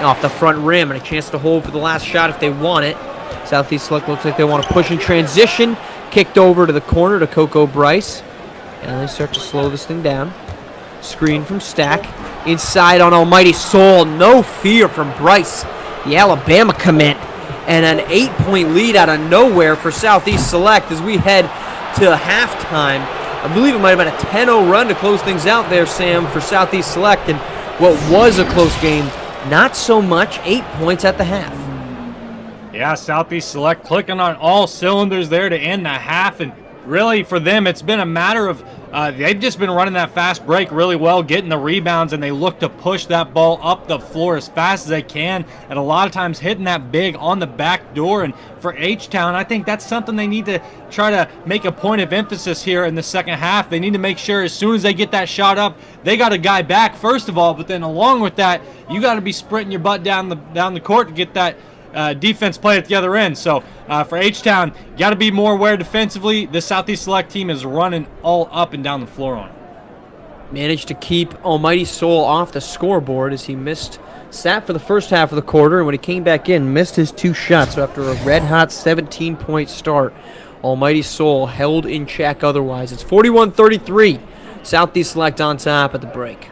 off the front rim, and a chance to hold for the last shot if they want it. Southeast Select looks like they want to push in transition. Kicked over to the corner to Coco Bryce. And they start to slow this thing down. Screen from Stack. Inside on Almighty Soul. No fear from Bryce, the Alabama commit. And an 8-point lead out of nowhere for Southeast Select as we head to halftime. I believe it might have been a 10-0 run to close things out there, Sam, for Southeast Select. And what was a close game, not so much. 8 points at the half. Yeah, Southeast Select clicking on all cylinders there to end the half. And really, for them, it's been a matter of they've just been running that fast break really well, getting the rebounds, and they look to push that ball up the floor as fast as they can, and a lot of times hitting that big on the back door. And for H-Town, I think that's something they need to try to make a point of emphasis here in the second half. They need to make sure as soon as they get that shot up, they got a guy back, first of all, but then along with that, you got to be sprinting your butt down the court to get that defense play at the other end. So for H-Town, got to be more aware defensively. The Southeast Select team is running all up and down the floor on it. Managed to keep Almighty Soul off the scoreboard as he sat for the first half of the quarter, and when he came back in, missed his 2 shots. So after a red-hot 17-point start, Almighty Soul held in check otherwise. It's 41-33. Southeast Select on top at the break.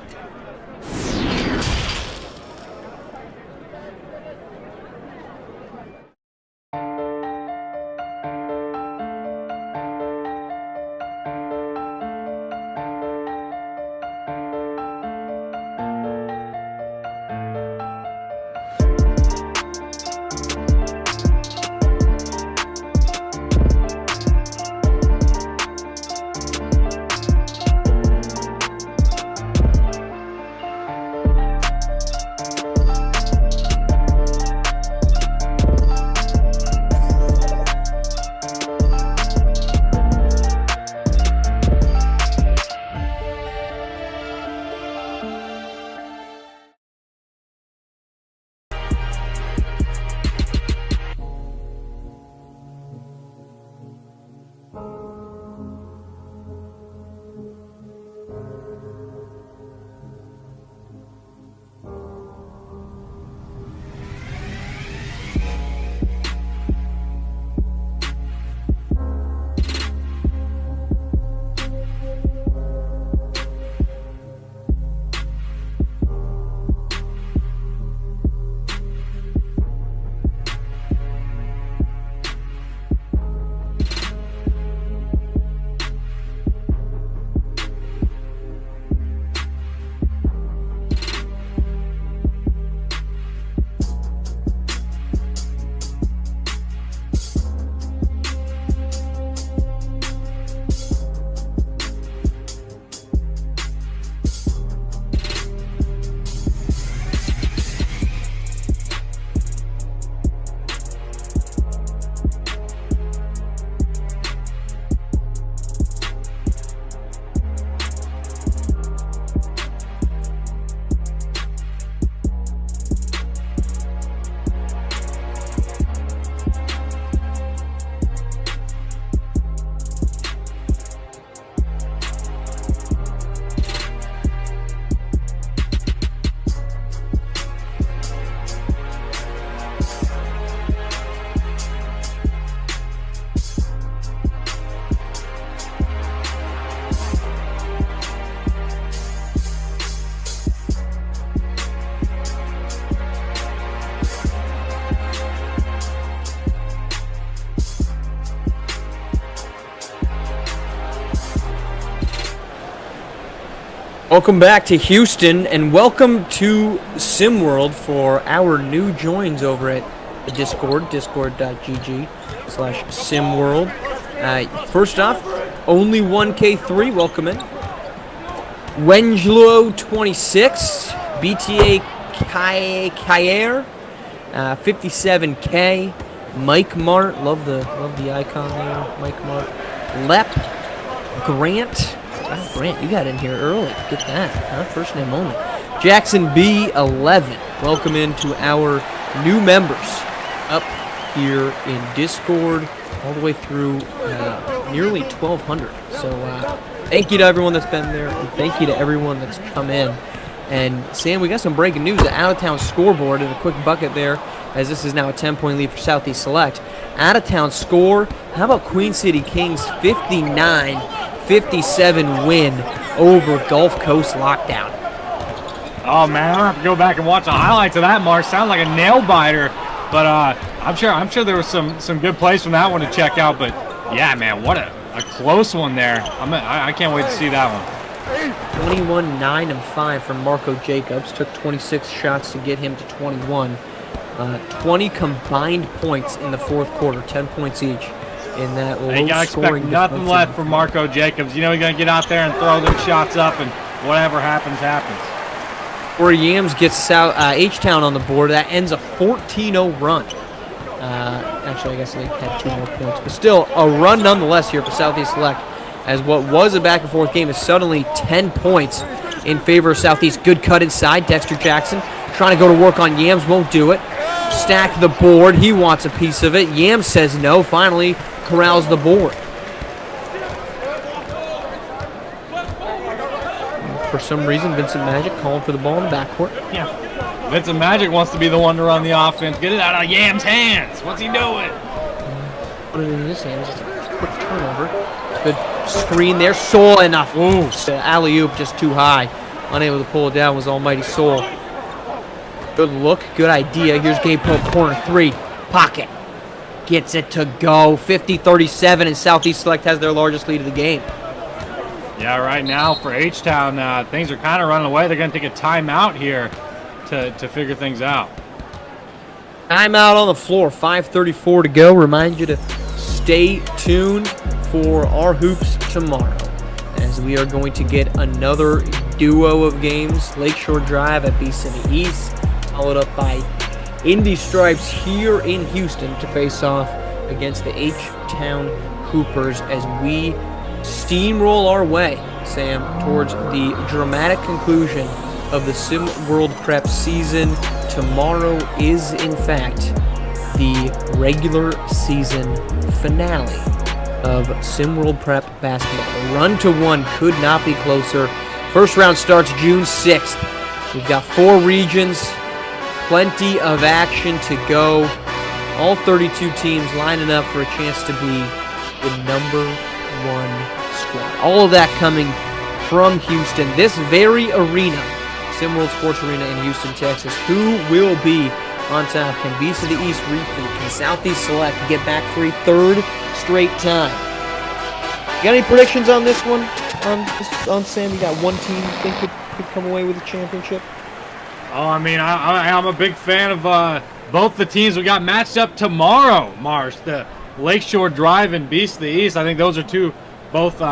Welcome back to Houston, and welcome to SimWorld for our new joins over at the Discord, discord.gg/SimWorld. First off, only 1K3, welcome in. Wenjlo26, BTA Kayer, 57K, Mike Mart, love the icon there, Mike Mart. Lep, Grant. Wow, Grant, you got in here early. Get that, huh? First name only. Jackson B11. Welcome into our new members up here in Discord, all the way through nearly 1,200. So thank you to everyone that's been there, and thank you to everyone that's come in. And Sam, we got some breaking news. The out-of-town scoreboard and a quick bucket there, as this is now a 10-point lead for Southeast Select. Out-of-town score. How about Queen City Kings 59-57 win over Gulf Coast Lockdown? Oh man, I'll have to go back and watch the highlights of that, Mark. Sounds like a nail biter, but I'm sure there was some good plays from that one to check out. But yeah, man, what a close one there. I can't wait to see that one. 21-9-5 from Marco Jacobs. Took 26 shots to get him to 21. 20 combined points in the fourth quarter, 10 points each in that low-scoring. You gotta expect nothing left from Marco Jacobs. You know he's gonna get out there and throw them shots up, and whatever happens, happens. Where Yams gets H-Town on the board, that ends a 14-0 run. Actually, I guess they had 2 more points, but still a run nonetheless here for Southeast Select, as what was a back-and-forth game is suddenly 10 points in favor of Southeast. Good cut inside. Dexter Jackson trying to go to work on Yams, won't do it. Stack the board. He wants a piece of it. Yams says no. Finally corrals the board. For some reason, Vincent Magic calling for the ball in the backcourt. Yeah. Vincent Magic wants to be the one to run the offense. Get it out of Yams' hands. What's he doing? Put it in his hands. It's a quick turnover. Good screen there. Soul enough. Ooh. Alley-oop just too high. Unable to pull it down was Almighty Soul. Good look. Good idea. Here's Gabe Pope, corner 3. Pocket. Gets it to go. 50-37, and Southeast Select has their largest lead of the game. Yeah, right now for H-Town, things are kind of running away. They're going to take a timeout here to figure things out. Timeout on the floor. 5:34 to go. Remind you to stay tuned for our hoops tomorrow, as we are going to get another duo of games. Lakeshore Drive at B City East, followed up by Indy Stripes here in Houston to face off against the H-Town Hoopers as we steamroll our way, Sam, towards the dramatic conclusion of the SimWorld Prep season. Tomorrow is, in fact, the regular season finale of SimWorld Prep basketball. The run to 1 could not be closer. First round starts June 6th. We've got 4 regions, plenty of action to go. All 32 teams lining up for a chance to be the number 1 squad. All of that coming from Houston, this very arena, SimWorld Sports Arena in Houston, Texas. Who will be on top? Can B City East repeat? Can Southeast Select get back for a 3rd straight time? You got any predictions on this one? On Sam, you got one team you think could come away with the championship? Oh, I mean, I'm a big fan of both the teams we got matched up tomorrow, Marsh. The Lakeshore Drive and Beast of the East. I think those are both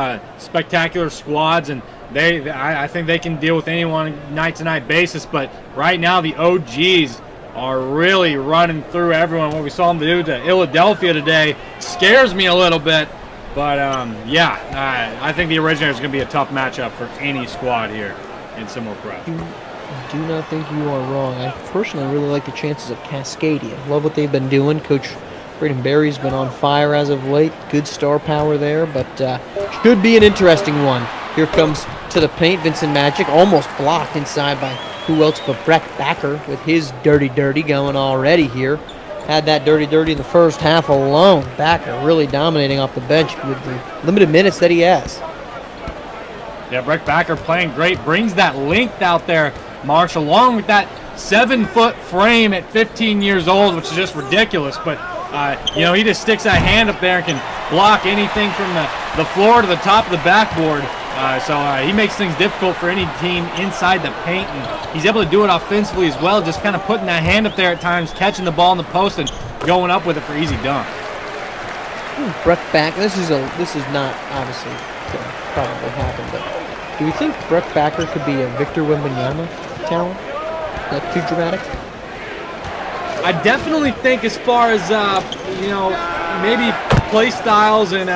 spectacular squads, and I think they can deal with anyone night-to-night basis. But right now, the OGs are really running through everyone. What we saw them do to Philadelphia today scares me a little bit. But, I think the Originators are going to be a tough matchup for any squad here in SimWorld Prep. Do not think you are wrong. I personally really like the chances of Cascadia. Love what they've been doing. Coach Braden Berry's been on fire as of late. Good star power there, but should be an interesting one. Here comes to the paint, Vincent Magic, almost blocked inside by who else but Breck Backer with his dirty going already here. Had that dirty in the first half alone. Backer really dominating off the bench with the limited minutes that he has. Yeah, Breck Backer playing great. Brings that length out there, Marsh, along with that 7-foot frame at 15 years old, which is just ridiculous. But, he just sticks that hand up there and can block anything from the floor to the top of the backboard. So he makes things difficult for any team inside the paint, and he's able to do it offensively as well, just kind of putting that hand up there at times, catching the ball in the post and going up with it for easy dunk. Breck Backer, this is not obviously going to probably happen, but do we think Breck Backer could be a Victor Wembanyama talent? That's too dramatic? I definitely think as far as, maybe play styles and,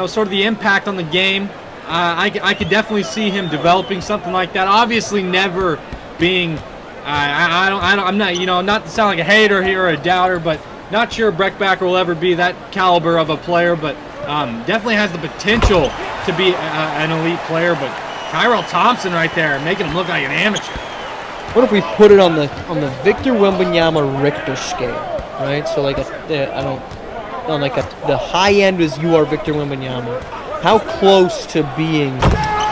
sort of the impact on the game, I could definitely see him developing something like that. Obviously never being, I'm not to sound like a hater here or a doubter, but not sure Breck Backer will ever be that caliber of a player, but definitely has the potential to be an elite player. But Tyrell Thompson right there, making him look like an amateur. What if we put it on the Victor Wembanyama Richter scale, right? So like the high end is you are Victor Wembanyama. How close to being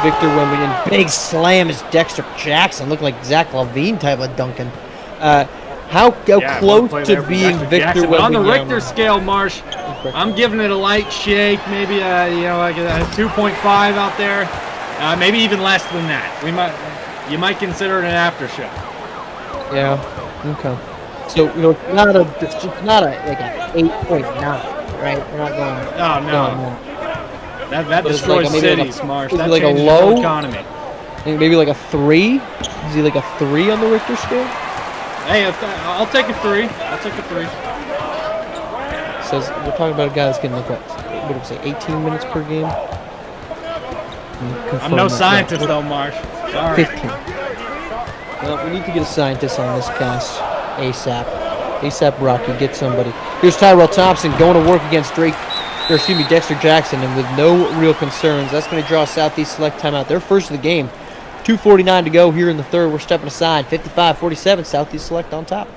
Victor Wembanyama? Big slam is Dexter Jackson, look like Zach LaVine type of dunking. How close to being Victor Wembanyama? On the Richter scale, Marsh, I'm giving it a light shake, maybe like a 2.5 out there, maybe even less than that. You might consider it an aftershow. Yeah. Okay. So it's not like an 8.9, right? We're not going. Oh no. That destroys like cities, Marsh. That like changes a the low whole economy. Maybe like a 3. Is he like a 3 on the Richter scale? Hey, I'll take a 3. I'll take a 3. Says we're talking about a guy that's getting like what would it say 18 minutes per game? I'm no scientist though, Marsh. Sorry. 15. Well, we need to get a scientist on this cast ASAP. ASAP Rocky, get somebody. Here's Tyrell Thompson going to work against Dexter Jackson, and with no real concerns. That's going to draw Southeast Select timeout. They're first of the game. 2:49 to go here in the third. We're stepping aside. 55-47, Southeast Select on top.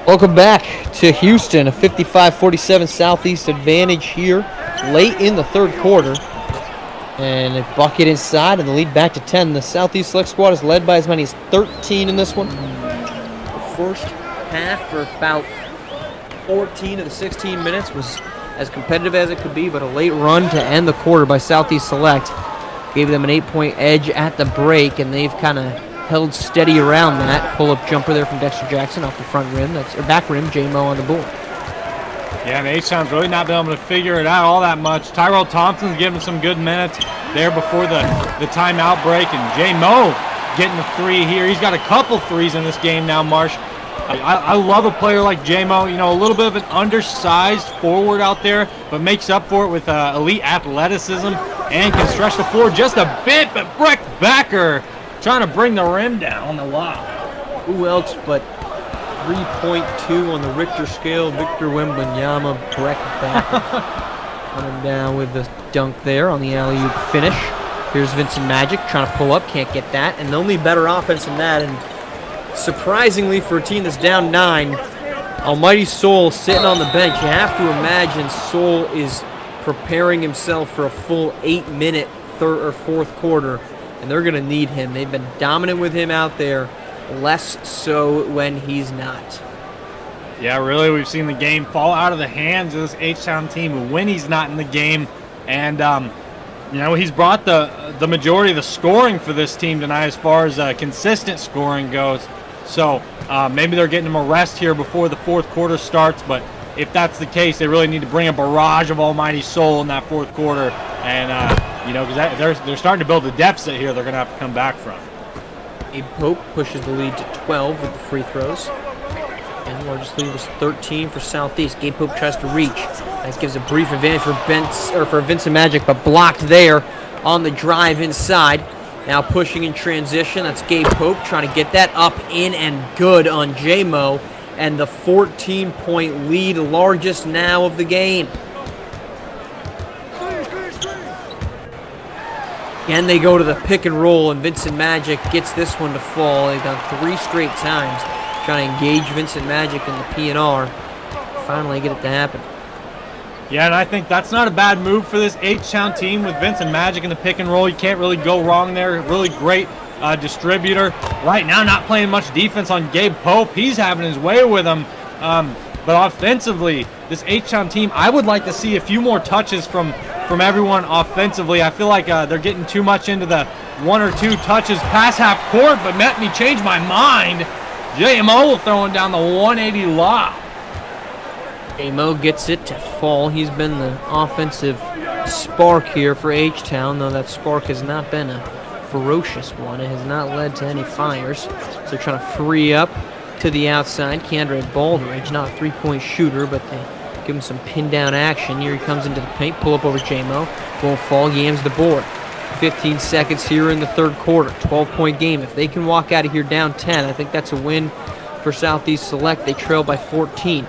Welcome back to Houston, a 55-47 Southeast advantage here late in the third quarter. And a bucket inside and the lead back to 10. The Southeast Select squad is led by as many as 13 in this one. The first half for about 14 of the 16 minutes was as competitive as it could be, but a late run to end the quarter by Southeast Select gave them an 8-point edge at the break, and they've kind of held steady around that. Pull-up jumper there from Dexter Jackson off the front rim. Or back rim, J-Mo on the board. Yeah, and H-Town's really not been able to figure it out all that much. Tyrell Thompson's getting some good minutes there before the timeout break, and J-Mo getting the 3 here. He's got a couple 3s in this game now, Marsh. I love a player like J-Mo, a little bit of an undersized forward out there, but makes up for it with elite athleticism and can stretch the floor just a bit, but Breck Backer trying to bring the rim down on the lob. Who else but 3.2 on the Richter scale. Victor Wembanyama, Breck back. Coming down with the dunk there on the alley-oop finish. Here's Vincent Magic trying to pull up, can't get that. And they'll need better offense than that. And surprisingly for a team that's down 9, Almighty Soul sitting on the bench. You have to imagine Soul is preparing himself for a full 8-minute third or fourth quarter, and they're going to need him. They've been dominant with him out there, less so when he's not. Yeah, really, we've seen the game fall out of the hands of this H-Town team when he's not in the game. And, you know, he's brought the majority of the scoring for this team tonight as far as consistent scoring goes. So maybe they're getting him a rest here before the fourth quarter starts. But if that's the case, they really need to bring a barrage of Almighty Soul in that fourth quarter. And, you know, because they're starting to build a deficit here they're going to have to come back from. Abe Pope pushes the lead to 12 with the free throws. And the largest lead was 13 for Southeast. Gabe Pope tries to reach. That gives a brief advantage for Vincent Magic, but blocked there on the drive inside. Now pushing in transition. That's Gabe Pope trying to get that up, in, and good on J-Mo. And the 14-point lead, largest now of the game. And they go to the pick and roll, and Vincent Magic gets this one to fall. They've done 3 straight times trying to engage Vincent Magic in the P&R. Finally get it to happen. Yeah, and I think that's not a bad move for this H-Town team with Vincent Magic in the pick and roll. You can't really go wrong there. Really great distributor. Right now, not playing much defense on Gabe Pope. He's having his way with him. But offensively, this H-Town team, I would like to see a few more touches from everyone offensively. I feel like they're getting too much into the 1 or 2 touches past half court, but let me change my mind. J-Mo throwing down the 180 lob. J-Mo gets it to fall. He's been the offensive spark here for H-Town, though that spark has not been a ferocious one. It has not led to any fires. So they're trying to free up to the outside. Keandre Baldridge, not a 3-point shooter, but they give him some pin-down action. Here he comes into the paint. Pull up over J-Mo. Won't fall. Yams the board. 15 seconds here in the third quarter. 12-point game. If they can walk out of here down 10, I think that's a win for Southeast Select. They trail by 14.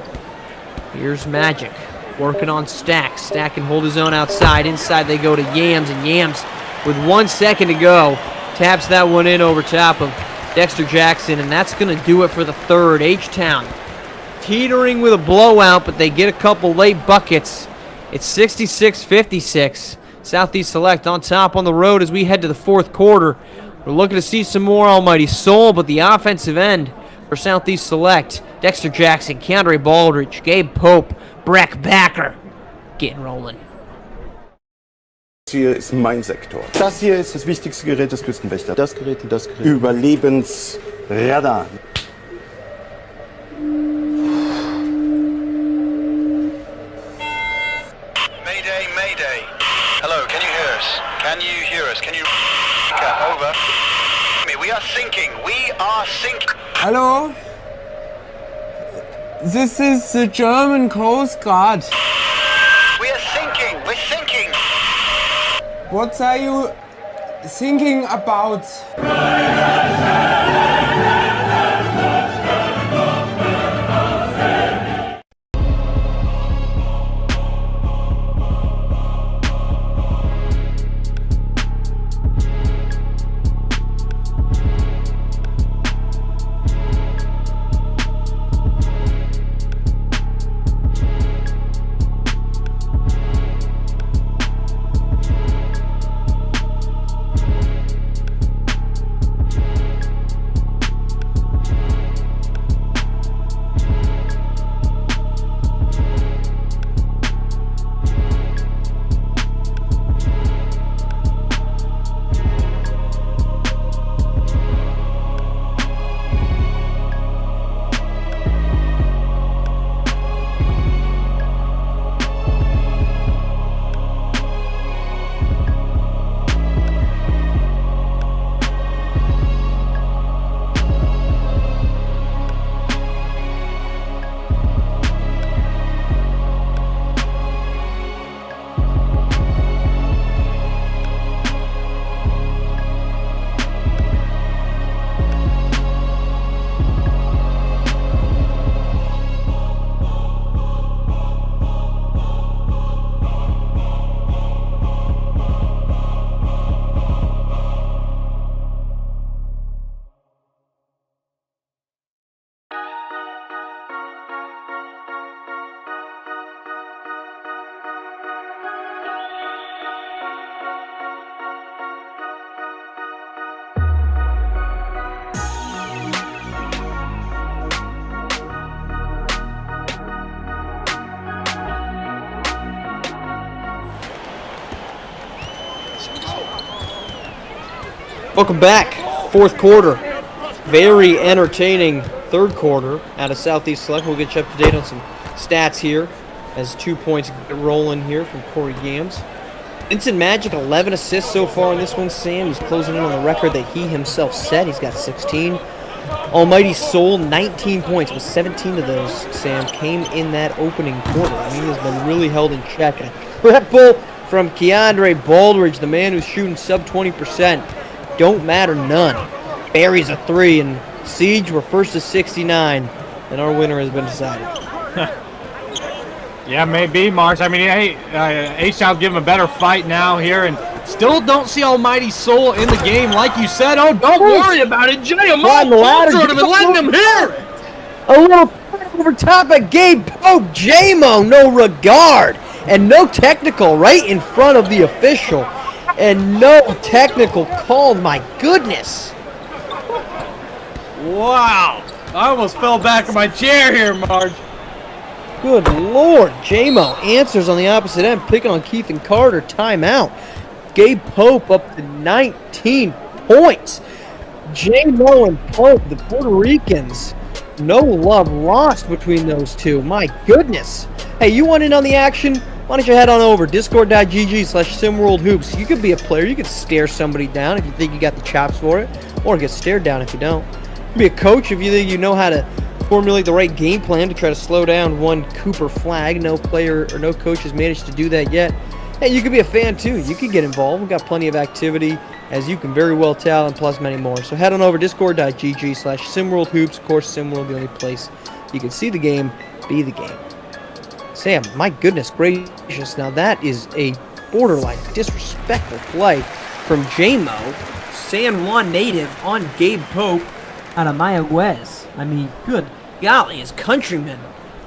Here's Magic working on Stack. Stack can hold his own outside. Inside they go to Yams, and Yams, with 1 second to go, taps that one in over top of Dexter Jackson, and that's going to do it for the third. H-Town teetering with a blowout, but they get a couple late buckets. It's 66-56. Southeast Select on top on the road as we head to the fourth quarter. We're looking to see some more Almighty Soul, but the offensive end for Southeast Select, Dexter Jackson, Keandre Baldridge, Gabe Pope, Breck Backer, getting rolling. Das hier ist mein Sektor. Das hier ist das wichtigste Gerät des Küstenwächters. Das Gerät und das Gerät. Überlebensradar. Mayday, Mayday. Hello, can you hear us? Can you hear us? Can you... Over. We are sinking. We are sinking. Hello? This is the German Coast Guard. We are sinking. We're sinking. What are you thinking about? Welcome back. Fourth quarter. Very entertaining third quarter out of Southeast Select. We'll get you up to date on some stats here as 2 points get rolling here from Corey Gams. Vincent Magic, 11 assists so far in this one, Sam. He's closing in on the record that he himself set. He's got 16. Almighty Soul, 19 points, with 17 of those, Sam, came in that opening quarter. I mean, he has been really held in check. And a triple from Keandre Baldridge, the man who's shooting sub 20%. Don't matter none. Buries a 3, and Siege, we're first to 69, and our winner has been decided. Yeah, maybe, Marks. I mean, hey, H-Town's giving a better fight now here, and still don't see Almighty Soul in the game, like you said. Oh, don't worry about it. JMO sort of letting him hear it. A little over top of Gabe Pope. JMO, no regard. And no technical right in front of the official. And no technical called. My goodness. Wow. I almost fell back in my chair here, Marge. Good Lord. JMO answers on the opposite end, picking on Keith and Carter. Timeout. Gabe Pope up to 19 points. JMO and Pope, the Puerto Ricans, no love lost between those two. My goodness. Hey, you want in on the action? Why don't you head on over, discord.gg/SimWorldHoops. You could be a player. You could stare somebody down if you think you got the chops for it, or get stared down if you don't. You could be a coach if you think you know how to formulate the right game plan to try to slow down one Cooper Flag. No player or no coach has managed to do that yet. Hey, you could be a fan too. You can get involved. We've got plenty of activity, as you can very well tell, and plus many more. So head on over, discord.gg/SimWorldHoops. Of course, SimWorld, the only place you can see the game, be the game. Sam, my goodness gracious. Now that is a borderline disrespectful play from JMO, San Juan native, on Gabe Pope out of Mayagüez. I mean, good golly, his countrymen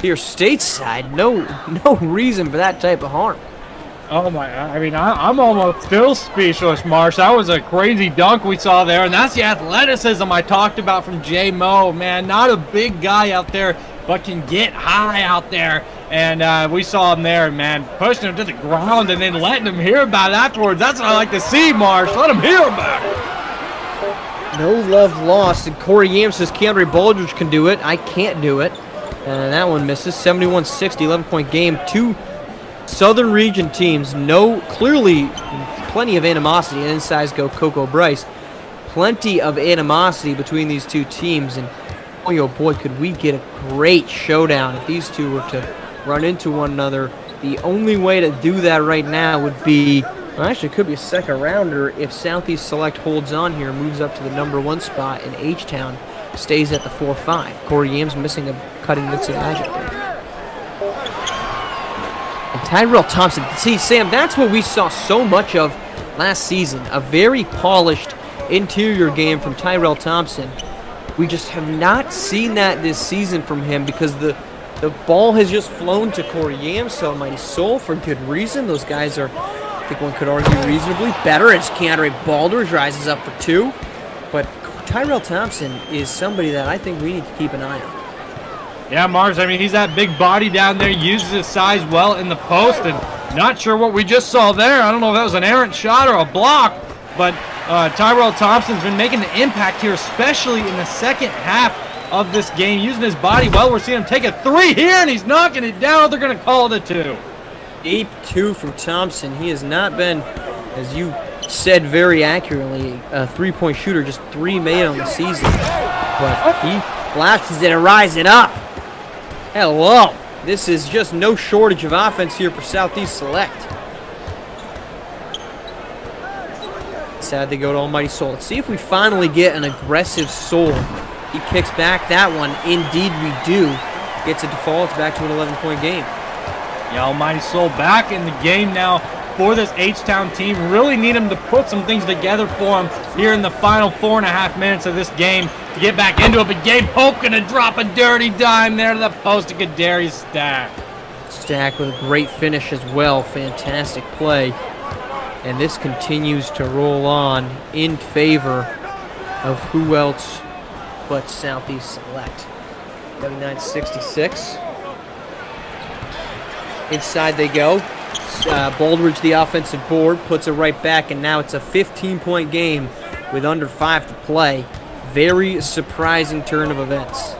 here stateside, no reason for that type of harm. Oh my, I mean, I'm almost still speechless, Marsh. That was a crazy dunk we saw there, and that's the athleticism I talked about from J-Mo, man. Not a big guy out there, but can get high out there. And we saw him there, man, pushing him to the ground and then letting him hear about it afterwards. That's what I like to see, Marsh. Let him hear about it. No love lost, and Corey Yam says Keandre Baldridge can do it. I can't do it. And that one misses. 71-60, 11-point game. Two Southern Region teams, clearly plenty of animosity, and inside go Coco Bryce. Plenty of animosity between these two teams, and boy, oh boy, could we get a great showdown if these two were to run into one another. The only way to do that right now would be, well, actually, it could be a second rounder if Southeast Select holds on here, moves up to the number 1 spot, and H-Town stays at the 4-5. Corey Yam's missing a cutting Vincent Magic there. And Tyrell Thompson, see, Sam, that's what we saw so much of last season. A very polished interior game from Tyrell Thompson. We just have not seen that this season from him because the ball has just flown to Corey Yam, so Almighty Soul, for good reason. Those guys are, I think one could argue, reasonably better as Keandre Baldridge rises up for 2. But Tyrell Thompson is somebody that I think we need to keep an eye on. Yeah, Mars, I mean, he's that big body down there, uses his size well in the post, and not sure what we just saw there. I don't know if that was an errant shot or a block, but Tyrell Thompson's been making the impact here, especially in the second half of this game, using his body well. We're seeing him take a 3 here, and he's knocking it down. They're going to call it a 2. Deep 2 from Thompson. He has not been, as you said very accurately, a three-point shooter, just 3 made on the season. But he flashes it and rises up. Hello. This is just no shortage of offense here for Southeast Select. Sad they go to Almighty Soul. Let's see if we finally get an aggressive Soul. He kicks back that one. Indeed we do. Gets a default. It's back to an 11-point game. Yeah, Almighty Soul back in the game now for this H-Town team. Really need him to put some things together for him here in the final 4.5 minutes of this game to get back into it. But Gabe Pope gonna drop a dirty dime there to the post to Kadarius Stack. Stack with a great finish as well. Fantastic play. And this continues to roll on in favor of who else but Southeast Select. 79-66. Inside they go. Baldridge, the offensive board, puts it right back, and now it's a 15-point game with under 5 to play. Very surprising turn of events.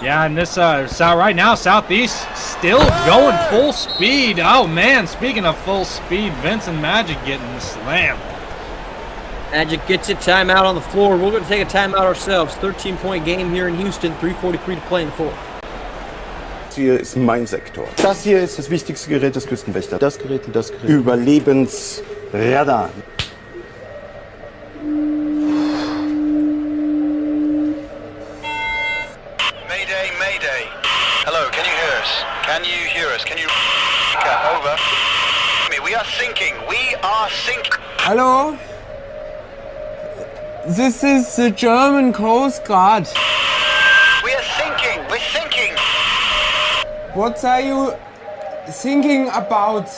Yeah, and this right now, Southeast still going full speed. Oh man, speaking of full speed, Vincent Magic getting the slam. Magic gets it, timeout on the floor. We're going to take a timeout ourselves. 13-point game here in Houston, 3:43 to play in the fourth. Das hier ist mein Sektor. Das hier ist das wichtigste Gerät des Küstenwächters. Das Gerät und das Gerät. Überlebensradar. Mayday, mayday. Hello, can you hear us? Can you hear us? Can you... Over. We are sinking. We are sinking. Hello? This is the German Coast Guard. We are sinking. We're sinking. What are you thinking about?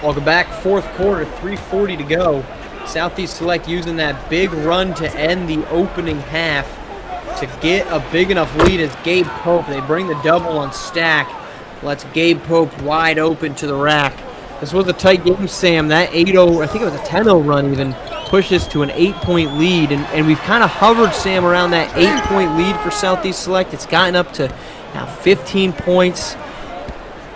Welcome back, fourth quarter, 3:40 to go. Southeast Select using that big run to end the opening half to get a big enough lead as Gabe Pope. They bring the double on Stack. Lets Gabe Pope wide open to the rack. This was a tight game, Sam. That 8-0, I think it was a 10-0 run even, pushed us to an 8-point lead. And we've kind of hovered, Sam, around that 8-point lead for Southeast Select. It's gotten up to now 15 points.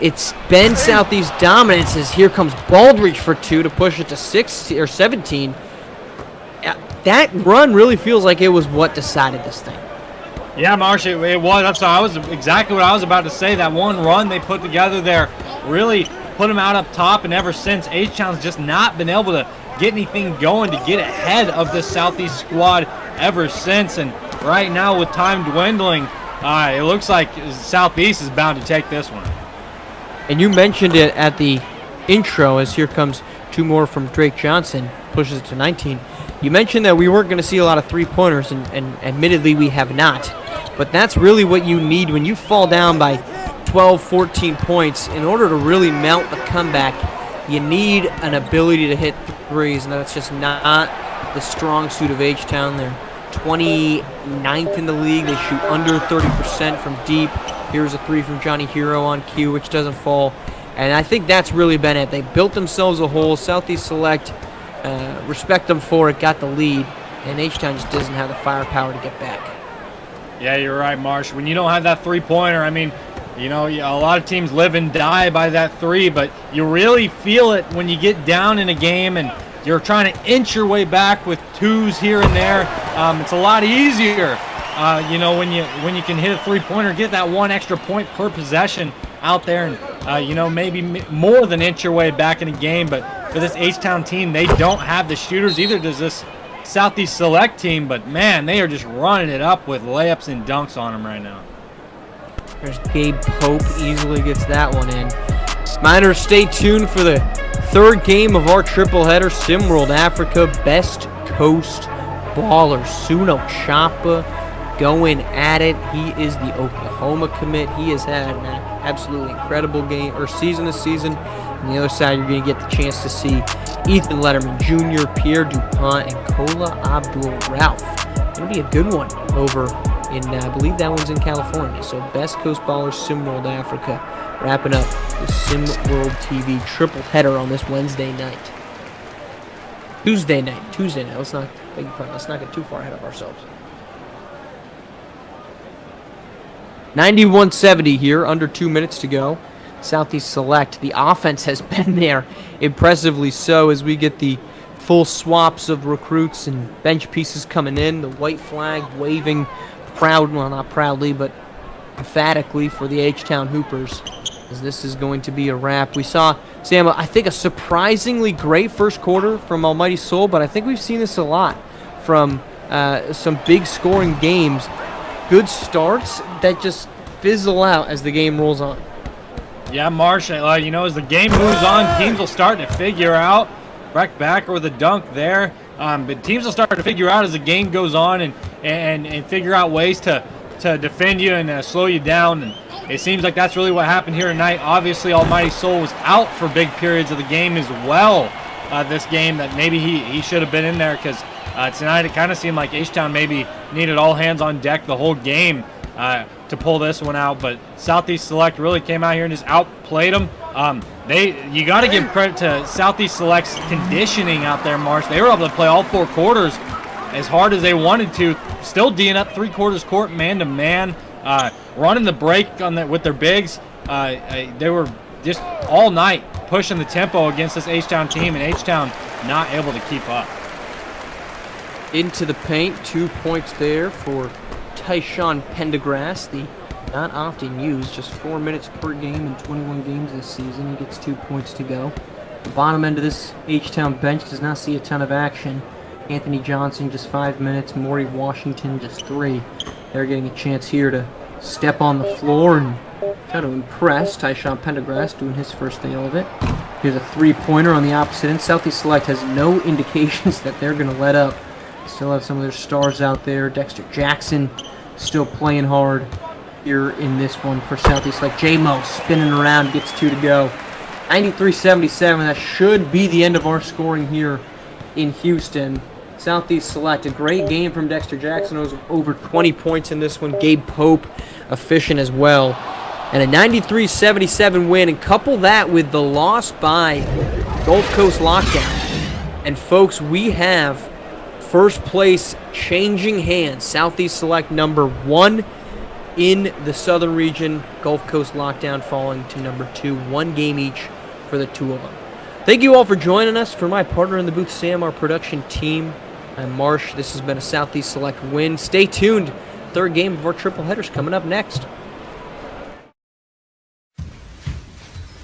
It's been Southeast dominance as here comes Baldrige for 2 to push it to 16 or 17. That run really feels like it was what decided this thing. Yeah, Marsh, it was. That was exactly what I was about to say. That one run they put together there really put them out up top, and ever since, H-Town's just not been able to get anything going to get ahead of this Southeast squad ever since. And right now, with time dwindling, it looks like Southeast is bound to take this one. And you mentioned it at the intro as here comes 2 more from Drake Johnson, pushes it to 19. You mentioned that we weren't going to see a lot of three-pointers, and admittedly we have not. But that's really what you need when you fall down by 12, 14 points. In order to really mount the comeback, you need an ability to hit threes, and that's just not the strong suit of H-Town. They're 29th in the league. They shoot under 30% from deep. Here's a 3 from Johnny Hero on cue, which doesn't fall. And I think that's really been it. They built themselves a hole. Southeast Select, respect them for it, got the lead. And H-Town just doesn't have the firepower to get back. Yeah, you're right, Marsh. When you don't have that three-pointer, I mean, you know, a lot of teams live and die by that three, but you really feel it when you get down in a game and you're trying to inch your way back with twos here and there. It's a lot easier. You know, when you can hit a three-pointer, get that one extra point per possession out there, and you know, maybe more than inch your way back in a game. But for this H-Town team, they don't have the shooters. Either does this Southeast Select team, but man, they are just running it up with layups and dunks on them right now. There's Gabe Pope, easily gets that one in. Miners, stay tuned for the third game of our triple header. SimWorld Africa Best Coast Ballers. Suno Chapa going at it. He is the Oklahoma commit. He has had an absolutely incredible game or season this season. On the other side, you're going to get the chance to see Ethan Letterman Jr., Pierre DuPont, and Kola Abdul-Rauf. Going to be a good one over in, I believe that one's in California. So Best Coast Ballers, SimWorld Africa, wrapping up the SimWorld TV triple header on this Wednesday night. Tuesday night. Let's not get too far ahead of ourselves. 91-70 here, under 2 minutes to go. Southeast Select, the offense has been there, impressively so, as we get the full swaps of recruits and bench pieces coming in. The white flag waving proud, well, not proudly, but emphatically for the H-Town Hoopers, as this is going to be a wrap. We saw, Sam, I think a surprisingly great first quarter from Almighty Soul, but I think we've seen this a lot from some big scoring games. Good starts that just fizzle out as the game rolls on. Yeah, Marsh, you know, as the game moves on, teams will start to figure out Breck back or the dunk there. But teams will start to figure out as the game goes on and figure out ways to defend you and slow you down. And it seems like that's really what happened here tonight. Obviously, Almighty Soul was out for big periods of the game as well. This game that maybe he should have been in there, because tonight it kind of seemed like H-Town maybe needed all hands on deck the whole game to pull this one out. But Southeast Select really came out here and just outplayed them. You got to give credit to Southeast Select's conditioning out there, Marsh. They were able to play all 4 quarters as hard as they wanted to, still D'ing up 3/4 court man-to-man, running the break with their bigs. They were just all night pushing the tempo against this H-Town team, and H-Town not able to keep up. Into the paint, 2 points there for Tyshawn Pendergrass, the not often used, just 4 minutes per game in 21 games this season. He gets 2 points to go. The bottom end of this H-Town bench does not see a ton of action. Anthony Johnson, just 5 minutes. Maury Washington, just 3. They're getting a chance here to step on the floor and try to impress. Tyshawn Pendergrass doing his first thing of it. Here's a 3-pointer on the opposite end. Southeast Select has no indications that they're going to let up. Still have some of their stars out there. Dexter Jackson still playing hard here in this one for Southeast Select. J-Mo spinning around, gets 2 to go. 93-77, that should be the end of our scoring here in Houston. Southeast Select, a great game from Dexter Jackson. It was over 20 points in this one. Gabe Pope efficient as well. And a 93-77 win, and couple that with the loss by Gulf Coast Lockdown. And folks, we have first place changing hands. Southeast Select number 1 in the Southern region. Gulf Coast Lockdown falling to number 2. 1 game each for the 2 of them. Thank you all for joining us. For my partner in the booth, Sam, our production team, I'm Marsh. This has been a Southeast Select win. Stay tuned. 3rd game of our triple headers coming up next.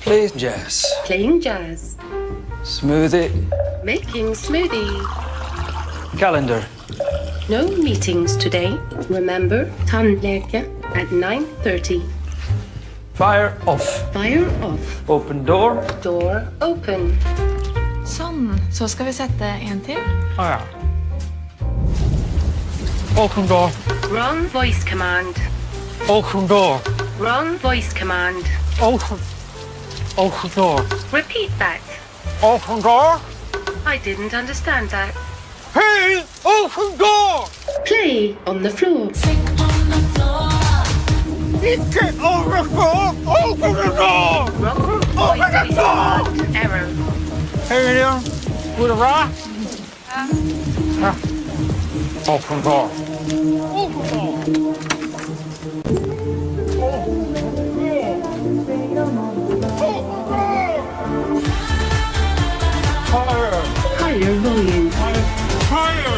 Playing jazz. Playing jazz. Smoothie. Making smoothie. Calendar. No meetings today. Remember, tandläkare at 9:30. Fire off. Fire off. Open door. Door open. Sånn. Så skal vi sette en til. Ja. Open door. Wrong voice command. Open door. Wrong voice command. Open door. Repeat that. Open door. I didn't understand that. Hey, open door. Play on the floor. Get on the floor. Open the door. Wrong Open the voice door. command. Error. Hey there, with a rock. Open door. Open door. Higher volume. Higher.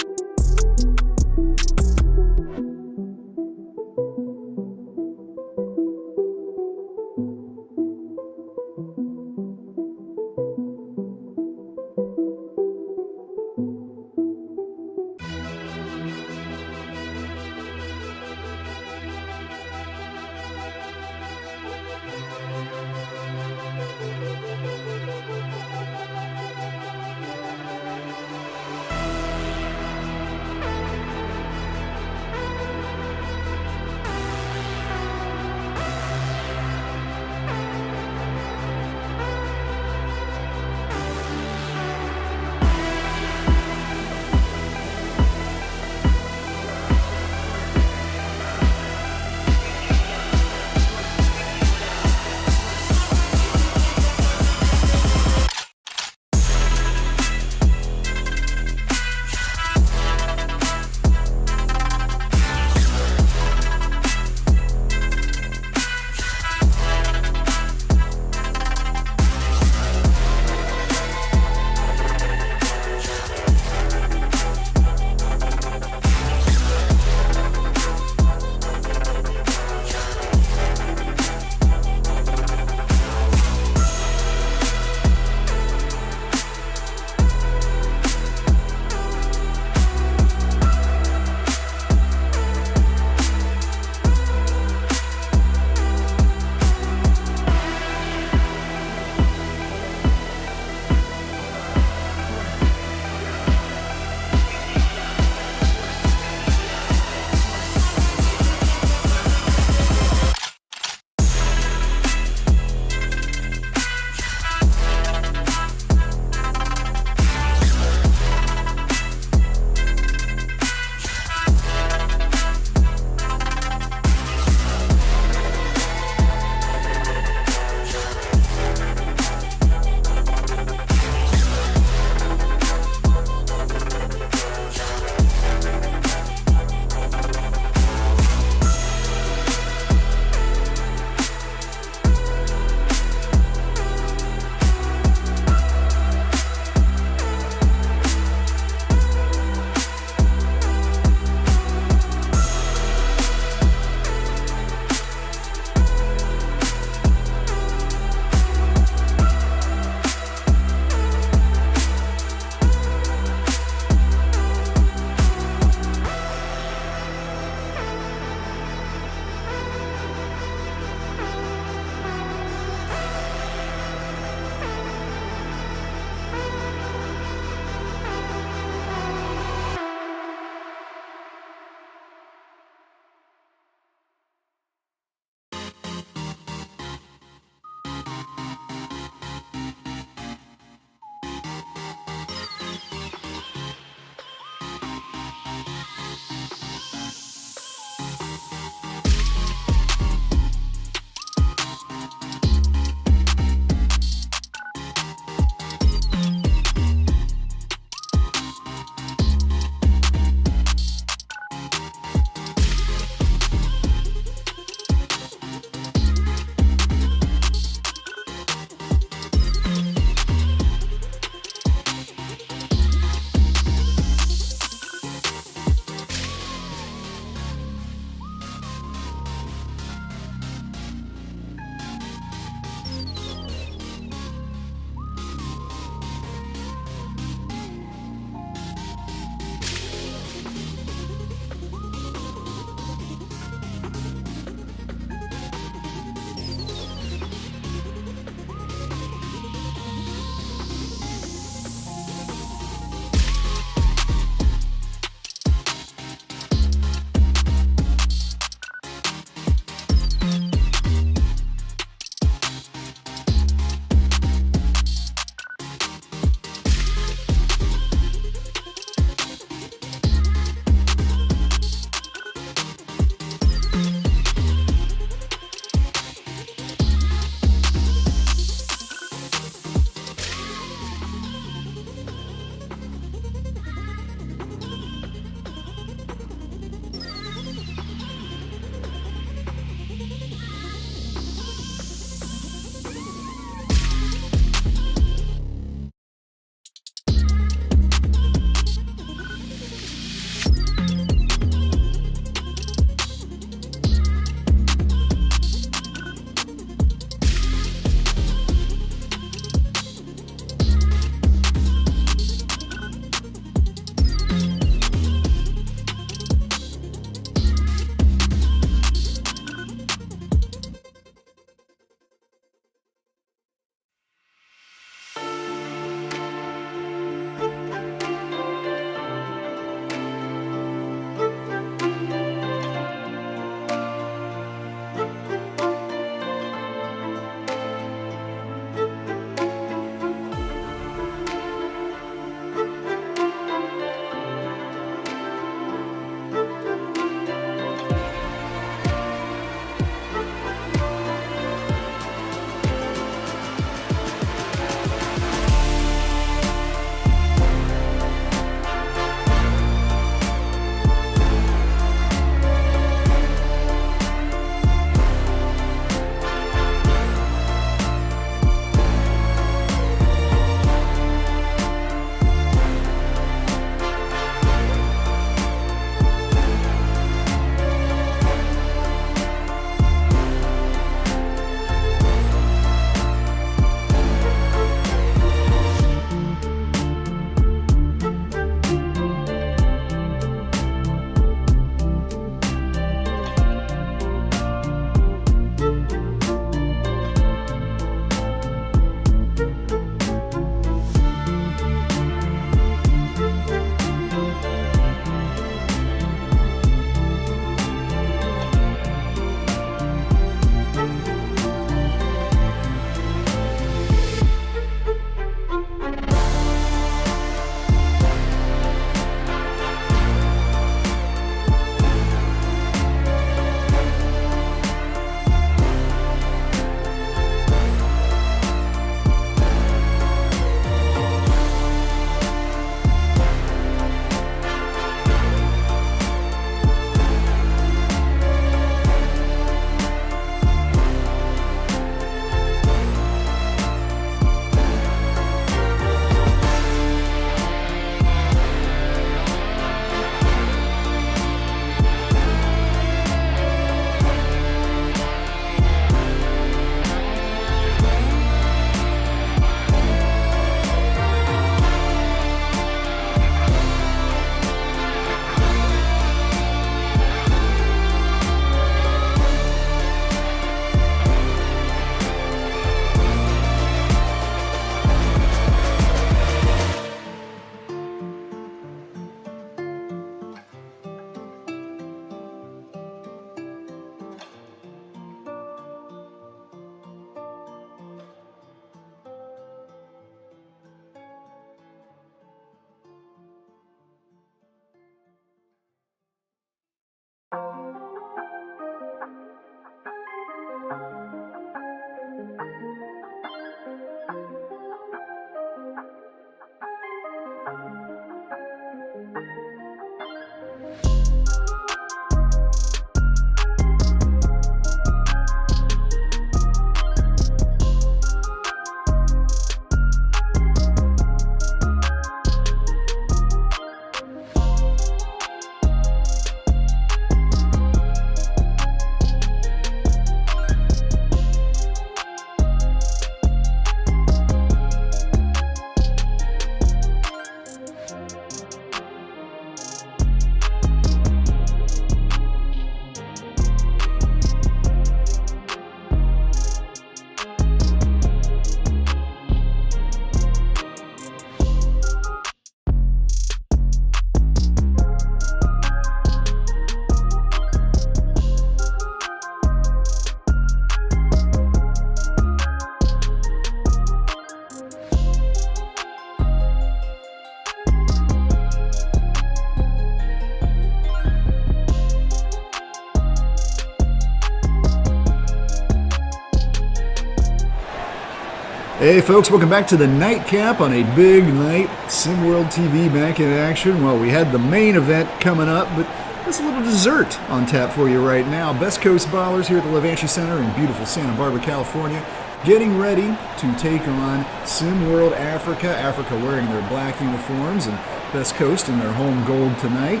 Hey folks, welcome back to the nightcap on a big night. SimWorld TV back in action. Well, we had the main event coming up, but there's a little dessert on tap for you right now. Best Coast Ballers here at the Levanchi Center in beautiful Santa Barbara, California, getting ready to take on SimWorld Africa. Africa wearing their black uniforms and Best Coast in their home gold tonight.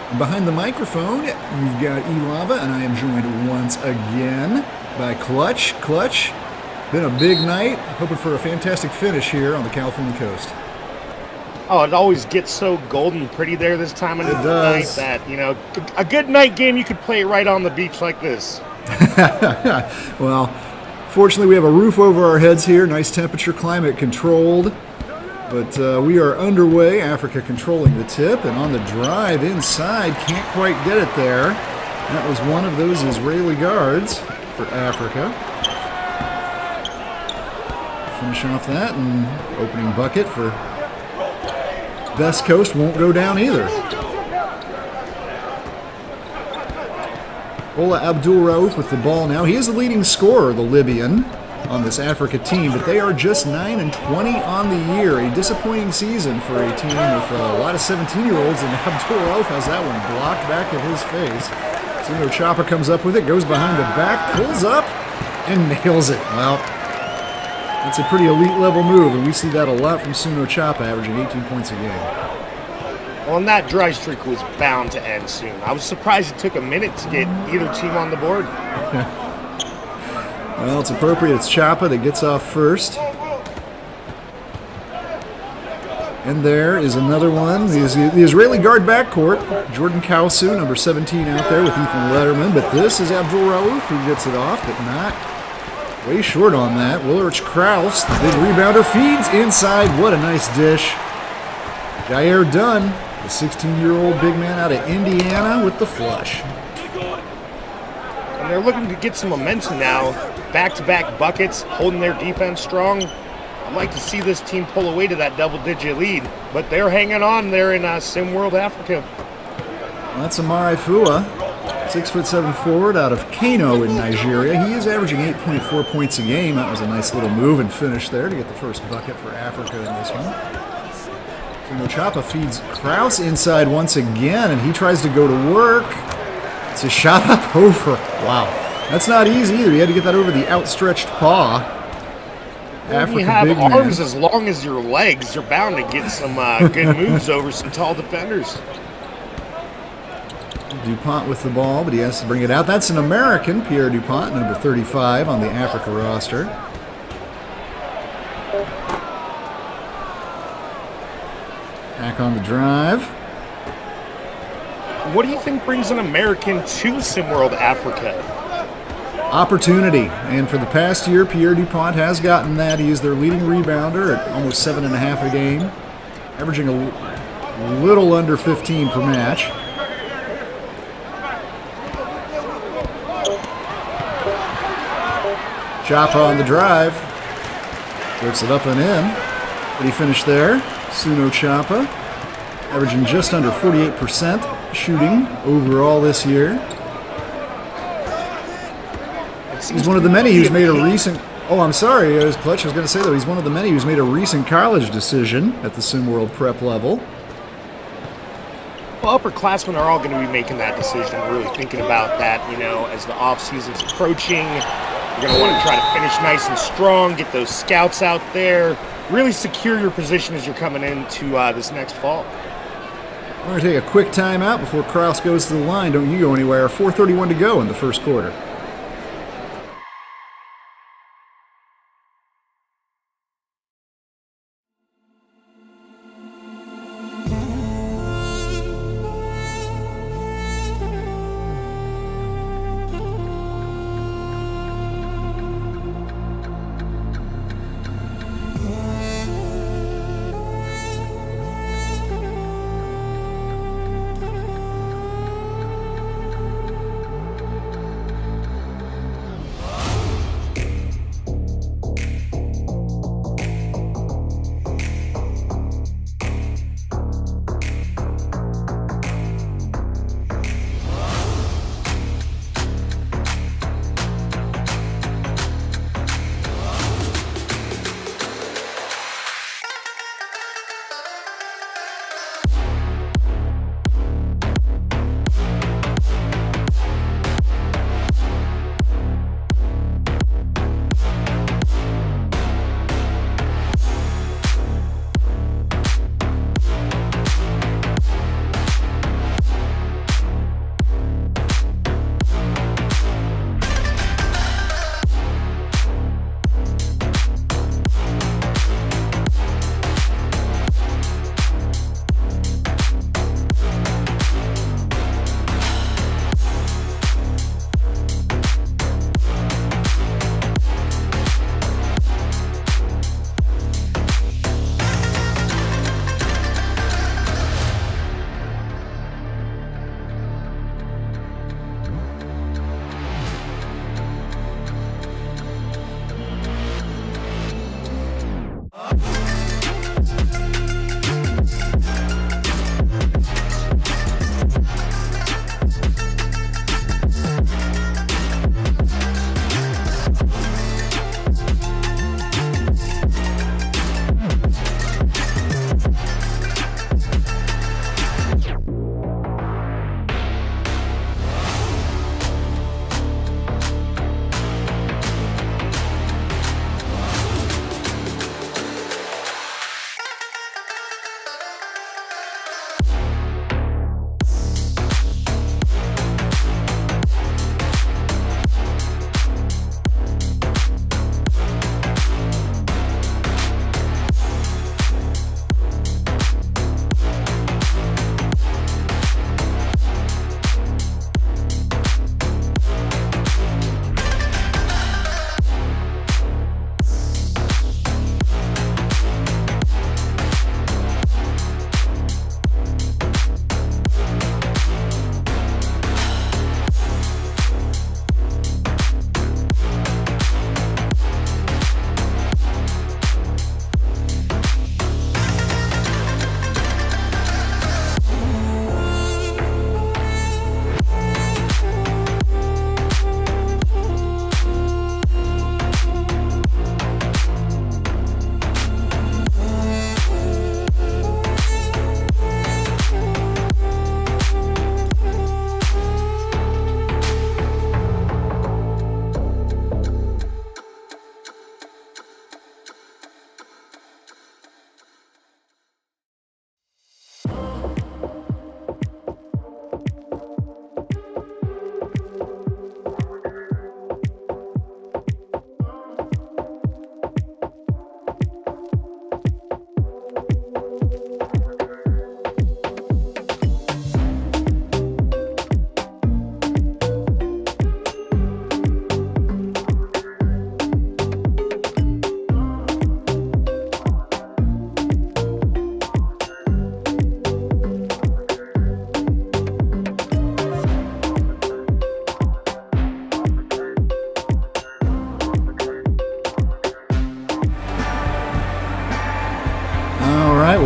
And behind the microphone, you've got Elava, and I am joined once again by Clutch. Clutch, been a big night. Hoping for a fantastic finish here on the California coast. Oh, it always gets so golden pretty there this time of the night that, you know, a good night game, you could play right on the beach like this. Well, fortunately we have a roof over our heads here, nice temperature, climate controlled. But we are underway, Africa controlling the tip, and on the drive inside, can't quite get it there. That was one of those Israeli guards for Africa. Finish off that, and opening bucket for Best Coast won't go down either. Ola Abdul Rauf with the ball now. He is the leading scorer, the Libyan, on this Africa team, but they are just 9-20 on the year. A disappointing season for a team with a lot of 17-year-olds, and Abdul Rauf has that one blocked back at his face. Suno Chapa comes up with it, goes behind the back, pulls up, and nails it. Well, that's a pretty elite level move, and we see that a lot from Suno Chapa, averaging 18 points a game. Well, and that dry streak was bound to end soon. I was surprised it took a minute to get either team on the board. Well, it's appropriate. It's Chapa that gets off first. And there is another one. The Israeli guard backcourt. Jordan Kausu, number 17, out there with Ethan Letterman. But this is Abdul Rauf who gets it off, but not way short on that. Willerich Kraus, the big rebounder, feeds inside. What a nice dish. Jair Dunn, the 16-year-old big man out of Indiana, with the flush. And they're looking to get some momentum now. Back-to-back buckets, holding their defense strong. I'd like to see this team pull away to that double-digit lead, but they're hanging on there in SimWorld Africa. Well, that's Amari Fua, 6'7" forward out of Kano in Nigeria. He is averaging 8.4 points a game. That was a nice little move and finish there to get the first bucket for Africa in this one. Suno Chapa feeds Kraus inside once again, and he tries to go to work. It's a shot up over. Wow, that's not easy either. You had to get that over the outstretched paw. When you have arms as long as your legs, you're bound to get some good moves over some tall defenders. DuPont with the ball, but he has to bring it out. That's an American, Pierre DuPont, number 35 on the Africa roster. Back on the drive. What do you think brings an American to SimWorld Africa? Opportunity. And for the past year, Pierre DuPont has gotten that. He is their leading rebounder at almost 7.5 a game, averaging a little under 15 per match. Chapa on the drive. Works it up and in. But he finished there. Suno Chapa, averaging just under 48% shooting overall this year. He's one of the many who's made a recent... Oh, I'm sorry, Clutch. I was going to say, though, he's one of the many who's made a recent college decision at the SimWorld prep level. Well, upperclassmen are all going to be making that decision, really thinking about that, you know, as the off-season's approaching. You're going to want to try to finish nice and strong, get those scouts out there, really secure your position as you're coming into this next fall. We're going to take a quick timeout before Kraus goes to the line. Don't you go anywhere. 4:31 to go in the first quarter.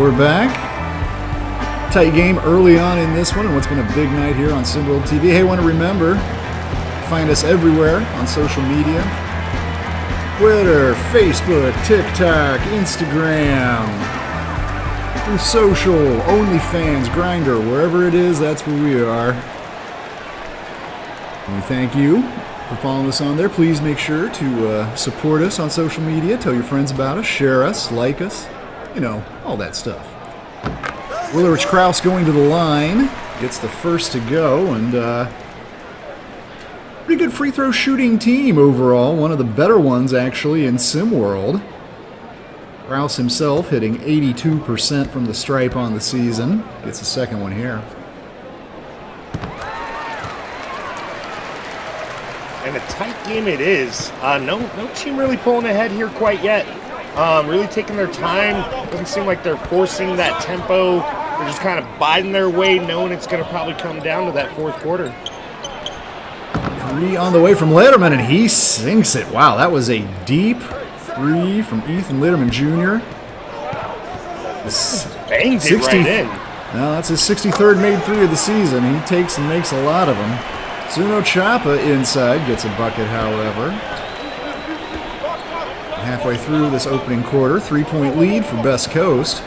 we're back. Tight game early on in this one, and what's been a big night here on SimWorld TV. Hey, want to remember, find us everywhere on social media. Twitter, Facebook, TikTok, Instagram, through social, OnlyFans, Grindr, wherever it is, that's where we are. And we thank you for following us on there. Please make sure to support us on social media. Tell your friends about us, share us, like us, you know, all that stuff. Willerich Kraus going to the line, gets the first to go, and pretty good free throw shooting team overall. One of the better ones, actually, in SimWorld. Kraus himself hitting 82% from the stripe on the season. Gets the second one here. And a tight game it is. No team really pulling ahead here quite yet. Really taking their time. Doesn't seem like they're forcing that tempo. They're just kind of biding their way, knowing it's going to probably come down to that fourth quarter. Three on the way from Letterman, and he sinks it. Wow, that was a deep three from Ethan Letterman Jr. Banged it right in. Well, that's his 63rd made three of the season. He takes and makes a lot of them. Suno Chapa inside gets a bucket, however. Halfway through this opening quarter, 3-point lead for Best Coast.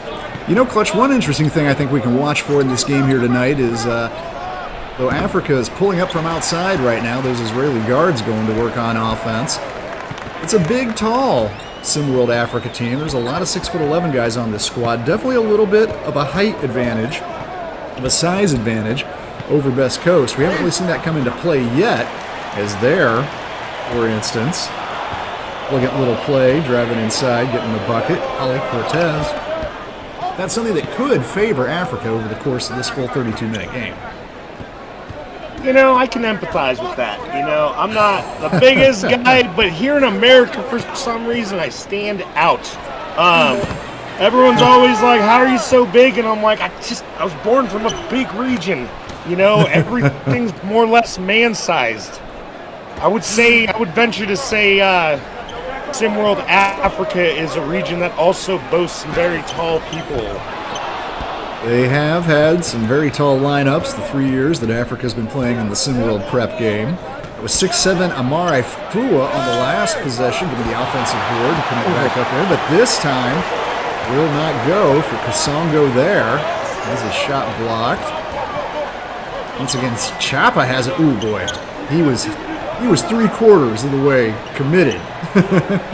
You know, Clutch, one interesting thing I think we can watch for in this game here tonight is, though Africa is pulling up from outside right now, those Israeli guards going to work on offense. It's a big, tall SimWorld Africa team. There's a lot of 6'11" guys on this squad. Definitely a little bit of a height advantage, of a size advantage over Best Coast. We haven't really seen that come into play yet, as there, for instance, elegant little play, driving inside, getting the bucket, Ali Cortez. That's something that could favor Africa over the course of this full 32-minute game. You know, I can empathize with that. You know, I'm not the biggest guy, but here in America, for some reason, I stand out. Everyone's always like, how are you so big? And I'm like, I was born from a big region. You know, everything's more or less man-sized. I would venture to say SimWorld Africa is a region that also boasts some very tall people. They have had some very tall lineups the 3 years that Africa's been playing in the SimWorld prep game. It was 6'7" Amare Fua on the last possession, giving the offensive board to come back up there, but this time will not go for Kasongo there. Has his shot blocked. Once again, Chapa has it. Ooh, boy. He was 3/4 of the way committed to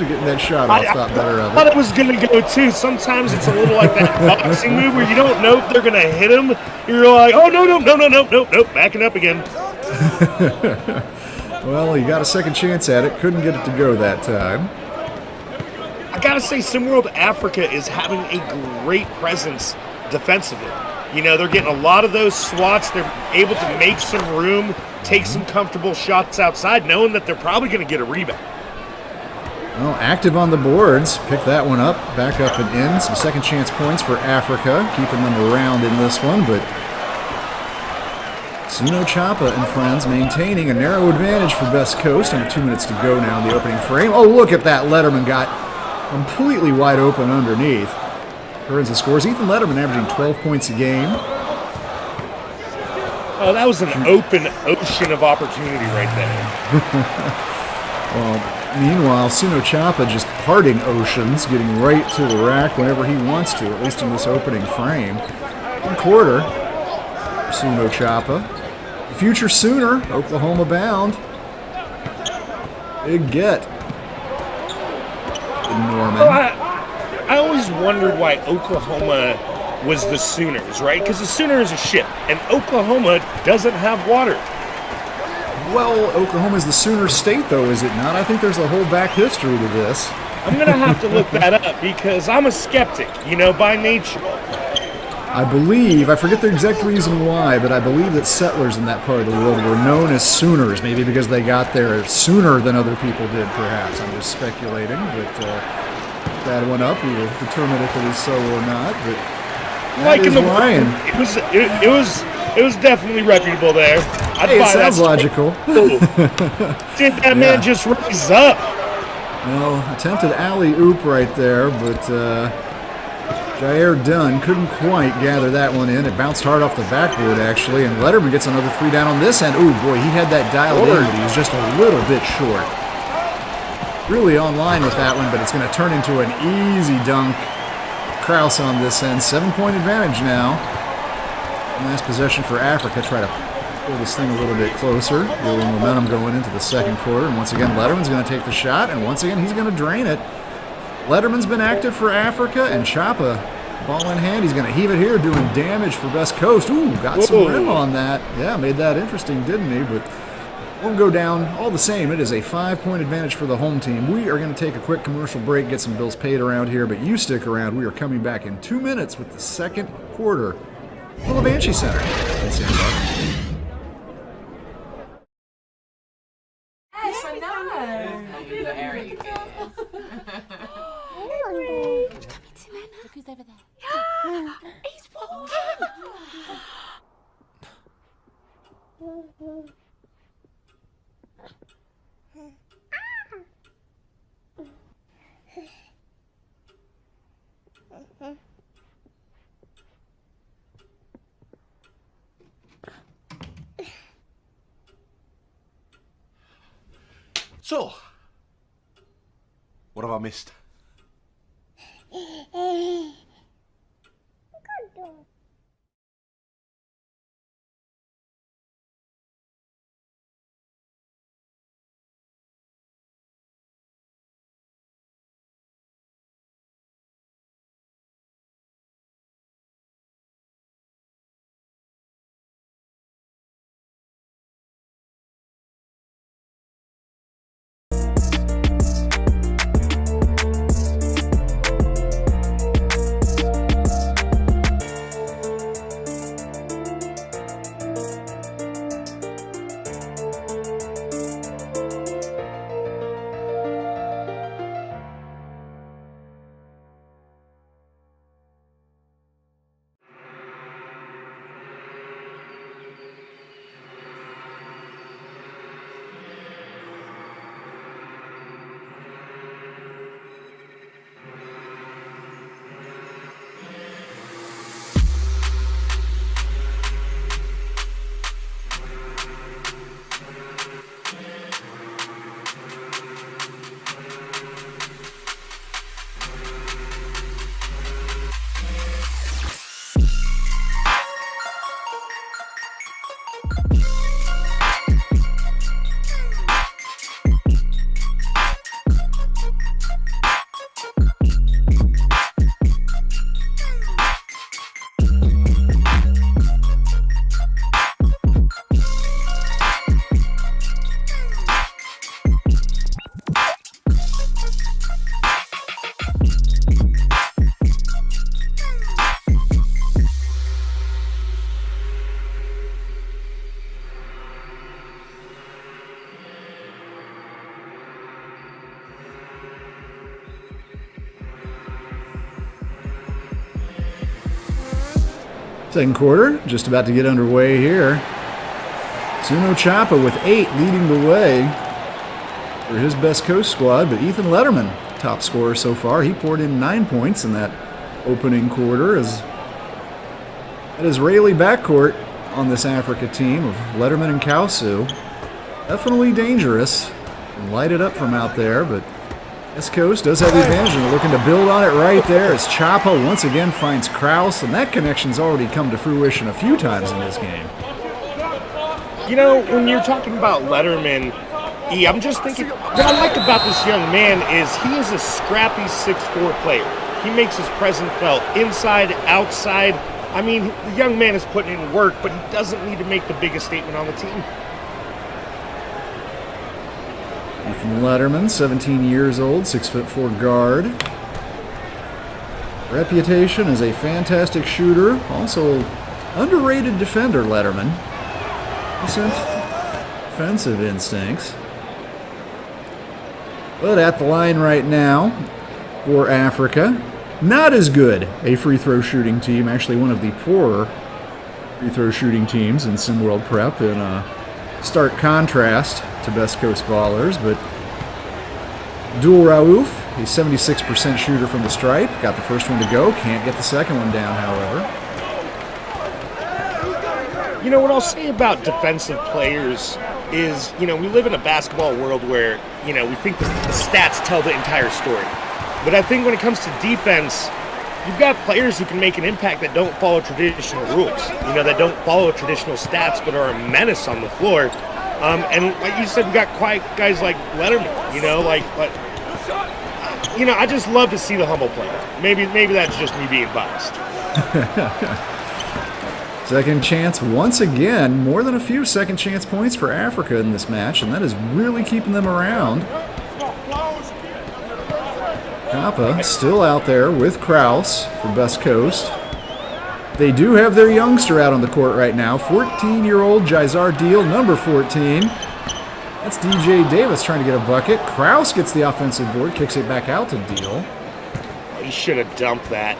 getting that shot off. Thought better of it. I thought it was going to go, too. Sometimes it's a little like that boxing move where you don't know if they're going to hit him. You're like, oh, no, backing up again. Well, he got a second chance at it. Couldn't get it to go that time. I got to say, SimWorld Africa is having a great presence defensively. You know, they're getting a lot of those swats. They're able to make some room, take some comfortable shots outside, knowing that they're probably going to get a rebound. Well, active on the boards. Pick that one up, back up and in. Some second chance points for Africa, keeping them around in this one, but Suno Chapa and friends maintaining a narrow advantage for Best Coast. Under 2 minutes to go now in the opening frame. Oh, look at that. Letterman got completely wide open underneath. Burns the scores. Ethan Letterman averaging 12 points a game. Oh, that was an open ocean of opportunity right there. Well, meanwhile, Suno Chapa just parting oceans, getting right to the rack whenever he wants to, at least in this opening frame. One quarter, Suno Chapa. The future Sooner, Oklahoma bound. Big get. Norman. Well, I always wondered why Oklahoma was the Sooners, right? Because the Sooner is a ship, and Oklahoma doesn't have water. Well, Oklahoma's the Sooner state, though, is it not? I think there's a whole back history to this. I'm going to have to look that up because I'm a skeptic, you know, by nature. I believe, I forget the exact reason why, but I believe that settlers in that part of the world were known as Sooners, maybe because they got there sooner than other people did, perhaps. I'm just speculating, but that one up, we will determine if it is so or not. But like in the Ryan, it was definitely reputable there. Hey, it sounds logical. Did that man just rise up? Well, attempted alley-oop right there, but Jair Dunn couldn't quite gather that one in. It bounced hard off the backboard, actually, and Letterman gets another 3 down on this end. Ooh, boy, he had that dialed in, but he was just a little bit short. Really on line with that one, but it's going to turn into an easy dunk. Kraus on this end. 7-point advantage now. Last possession for Africa. Try to pull this thing a little bit closer. A little momentum going into the second quarter. And once again, Letterman's going to take the shot, and once again, he's going to drain it. Letterman's been active for Africa, and Chapa, ball in hand. He's going to heave it here, doing damage for Best Coast. Ooh, got some rim on that. Yeah, made that interesting, didn't he? But won't go down. All the same, it is a 5-point advantage for the home team. We are going to take a quick commercial break, get some bills paid around here, but you stick around. We are coming back in 2 minutes with the second quarter. The Levanchi Center. That's it. Look who's over there. He's walking. So, what have I missed? Second quarter, just about to get underway here. Zuno Chapa with 8 leading the way for his Best Coast squad, but Ethan Letterman, top scorer so far. He poured in 9 points in that opening quarter as that Israeli backcourt on this Africa team of Letterman and Kausu. Definitely dangerous and light it up from out there, but West Coast does have the advantage, and they're looking to build on it right there as Chapa once again finds Kraus, and that connection's already come to fruition a few times in this game. You know, when you're talking about Letterman, I'm just thinking, what I like about this young man is he is a scrappy 6'4" player. He makes his presence felt inside, outside. I mean, the young man is putting in work, but he doesn't need to make the biggest statement on the team. Ethan Letterman, 17 years old, 6'4" guard. Reputation as a fantastic shooter, also underrated defender, Letterman. Decent defensive instincts. But at the line right now for Africa, not as good a free throw shooting team, actually one of the poorer free throw shooting teams in SimWorld Prep in stark contrast to Best Coast Ballers, but Abdul Raouf a 76% shooter from the stripe. Got the first one to go. Can't get the second one down, however. You know, what I'll say about defensive players is, you know, we live in a basketball world where, you know, we think the stats tell the entire story. But I think when it comes to defense, you've got players who can make an impact that don't follow traditional rules, you know, that don't follow traditional stats but are a menace on the floor. And like you said, we got quiet guys like Letterman, you know, you know, I just love to see the humble player. Maybe that's just me being biased. Second chance once again. More than a few second chance points for Africa in this match, and that is really keeping them around. Kappa still out there with Kraus for Best Coast. They do have their youngster out on the court right now, 14-year-old Jaizar Deal, number 14. That's DJ Davis trying to get a bucket. Kraus gets the offensive board, kicks it back out to Deal. Oh, he should have dumped that.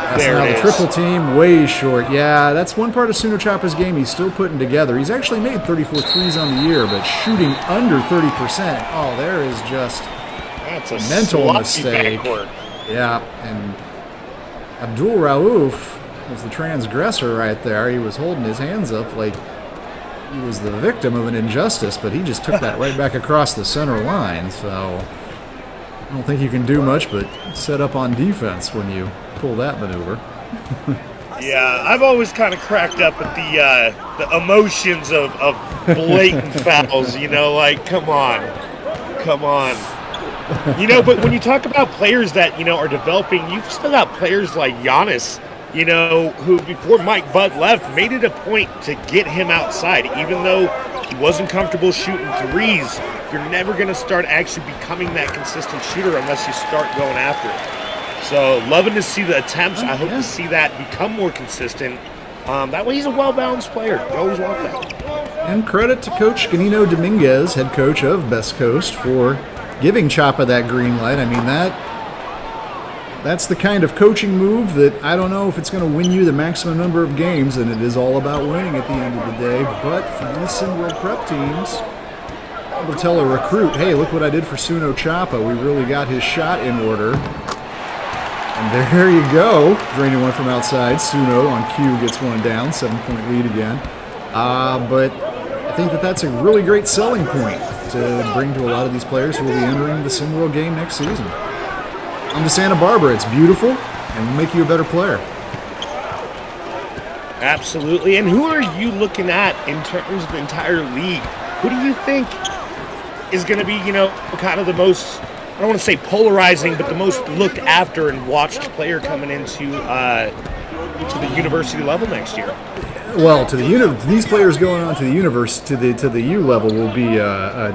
That's now the triple team, way short. Yeah, that's one part of Suno Choppa's game he's still putting together. He's actually made 34 threes on the year, but shooting under 30%. Oh, there is just that's a mental mistake. Backcourt. Yeah, and Abdul Raouf was the transgressor right there. He was holding his hands up like he was the victim of an injustice, but he just took that right back across the center line. So I don't think you can do much but set up on defense when you pull that maneuver. Yeah, I've always kind of cracked up at the emotions of blatant fouls, you know, like, come on. You know, but when you talk about players that, you know, are developing, you've still got players like Giannis, you know, who before Mike Butt left made it a point to get him outside. Even though he wasn't comfortable shooting threes, you're never going to start actually becoming that consistent shooter unless you start going after it. So loving to see the attempts. I hope to see that become more consistent. That way he's a well-balanced player. You always want that. And credit to Coach Ganino Dominguez, head coach of Best Coast, for giving Choppa that green light. I mean, that's the kind of coaching move that I don't know if it's going to win you the maximum number of games, and it is all about winning at the end of the day. But for these SimWorld prep teams, able to tell a recruit, hey, look what I did for Suno Choppa. We really got his shot in order. And there you go. Draining one from outside. Suno on cue gets one down. 7-point lead again. But I think that's a really great selling point to bring to a lot of these players who will be entering the SimWorld game next season. Come to Santa Barbara. It's beautiful and will make you a better player. Absolutely. And who are you looking at in terms of the entire league? Who do you think is going to be, you know, kind of the most, I don't want to say polarizing, but the most looked after and watched player coming into to the university level next year? Well, these players going on to the to the U level will be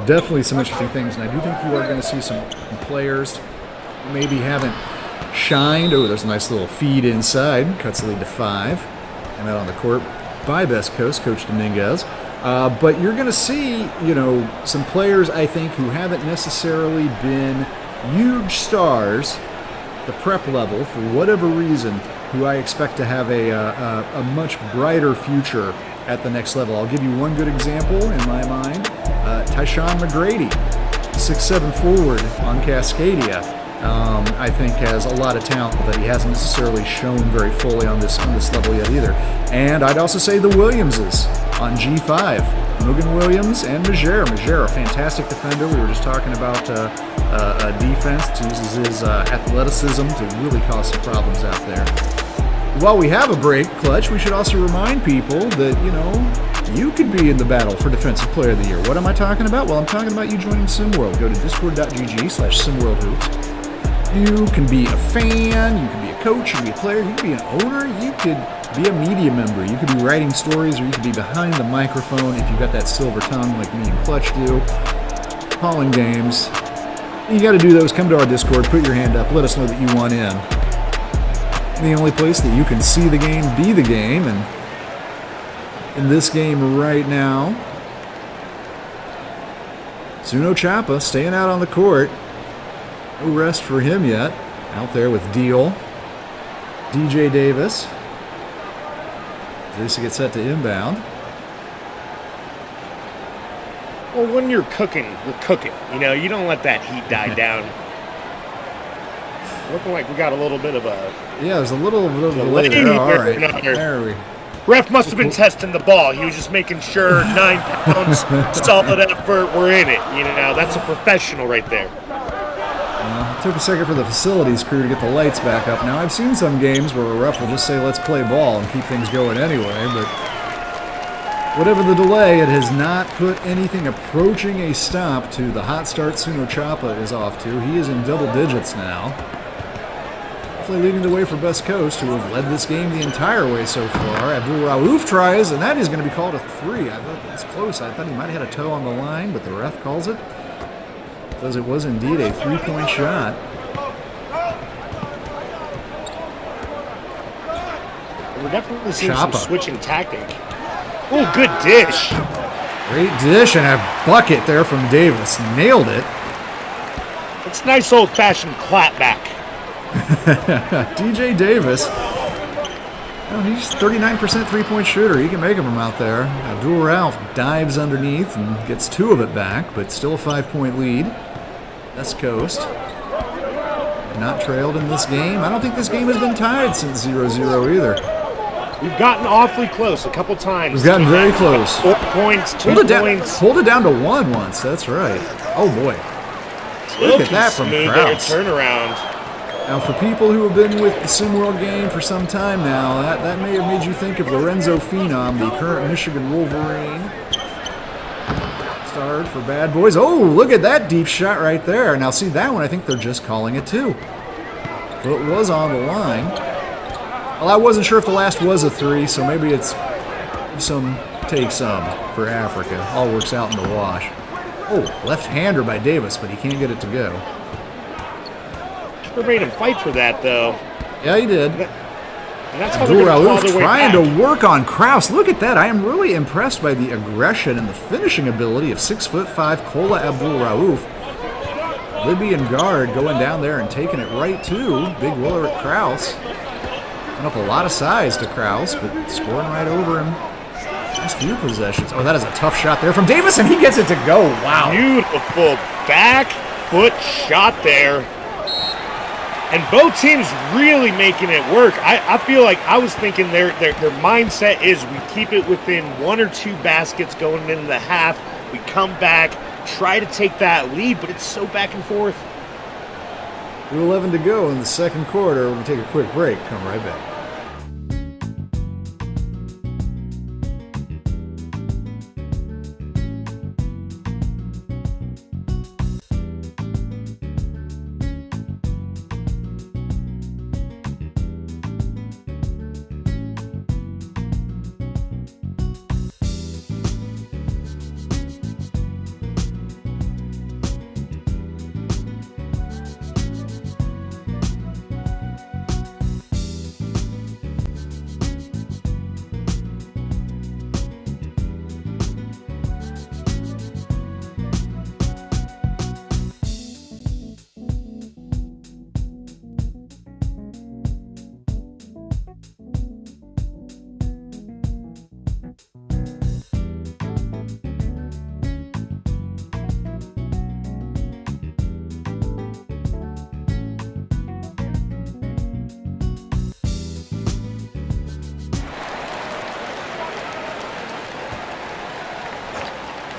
definitely some interesting things, and I do think you are going to see some players who maybe haven't shined. Oh, there's a nice little feed inside, cuts the lead to 5, and out on the court by Best Coast, Coach Dominguez. But you're going to see, you know, some players, I think, who haven't necessarily been huge stars at the prep level for whatever reason, who I expect to have a much brighter future at the next level. I'll give you one good example in my mind. Tyshawn McGrady, 6'7" forward on Cascadia, I think has a lot of talent that he hasn't necessarily shown very fully on this level yet either. And I'd also say the Williamses on G5. Mugen Williams and Majera. Majera, a fantastic defender. We were just talking about defense. Uses his athleticism to really cause some problems out there. While we have a break, Clutch, we should also remind people that, you know, you could be in the battle for Defensive Player of the Year. What am I talking about? Well, I'm talking about you joining SimWorld. Go to discord.gg/SimWorldHoops. You can be a fan, you can be a coach, you can be a player, you can be an owner, you could be a media member, you could be writing stories, or you could be behind the microphone if you've got that silver tongue like me and Clutch do, calling games. You got to do those. Come to our Discord, put your hand up, let us know that you want in. The only place that you can see the game, be the game, and in this game right now, Suno Choppa staying out on the court. No rest for him yet. Out there with Deal. DJ Davis. This gets set to inbound. Well, when you're cooking, you're cooking. You know, you don't let that heat die down. Looking like we got a little bit of a... Yeah, there's a little bit of a delay there. All right, there we Ref must have been testing the ball. He was just making sure 9 pounds, solid effort, we're in it. You know, that's a professional right there. It took a second for the facilities crew to get the lights back up. Now, I've seen some games where a ref will just say, let's play ball and keep things going anyway, but whatever the delay, it has not put anything approaching a stop to the hot start Suno Chapa is off to. He is in double digits now. Hopefully leading the way for Best Coast, who have led this game the entire way so far. Abdul Raouf tries, and that is going to be called a 3. I thought it was close. I thought he might have had a toe on the line, but the ref calls it. Says it was indeed a 3-point shot. We're definitely seeing Chapa. some switching tactic. Oh, good dish. Great dish and a bucket there from Davis. Nailed it. It's nice old-fashioned clapback. DJ Davis. Oh, he's 39% three-point shooter. He can make them from out there. Abdul Raouf dives underneath and gets 2 of it back, but still a 5-point lead. West Coast. Not trailed in this game. I don't think this game has been tied since 0-0 either. We've gotten awfully close a couple times. We've gotten very close. 4 points, 2 points. Hold it down to 1 once. That's right. Oh boy. Look at that from Krause. Turnaround. Now, for people who have been with the SimWorld game for some time now, that may have made you think of Lorenzo Phenom, the current Michigan Wolverine. Starred for Bad Boys. Oh, look at that deep shot right there. Now, see, that one, I think they're just calling it 2. Foot was on the line. Well, I wasn't sure if the last was a 3, so maybe it's some take some for Africa. All works out in the wash. Oh, left-hander by Davis, but he can't get it to go. They made him fight for that, though. Yeah, he did. And that's how Abdul they're going to claw Raouf their way trying back. to work on Krause. Look at that. I am really impressed by the aggression and the finishing ability of 6'5" Kola Abdul Raouf. Libyan guard going down there and taking it right to Big Willard Krause. Went up a lot of size to Krause, but scoring right over him. Nice few possessions. Oh, that is a tough shot there from Davis, and he gets it to go. Wow. Beautiful back foot shot there. And both teams really making it work. I feel like I was thinking their mindset is we keep it within 1 or 2 baskets going into the half. We come back, try to take that lead, but it's so back and forth. 2:11 to go in the second quarter. We're going to take a quick break. Come right back.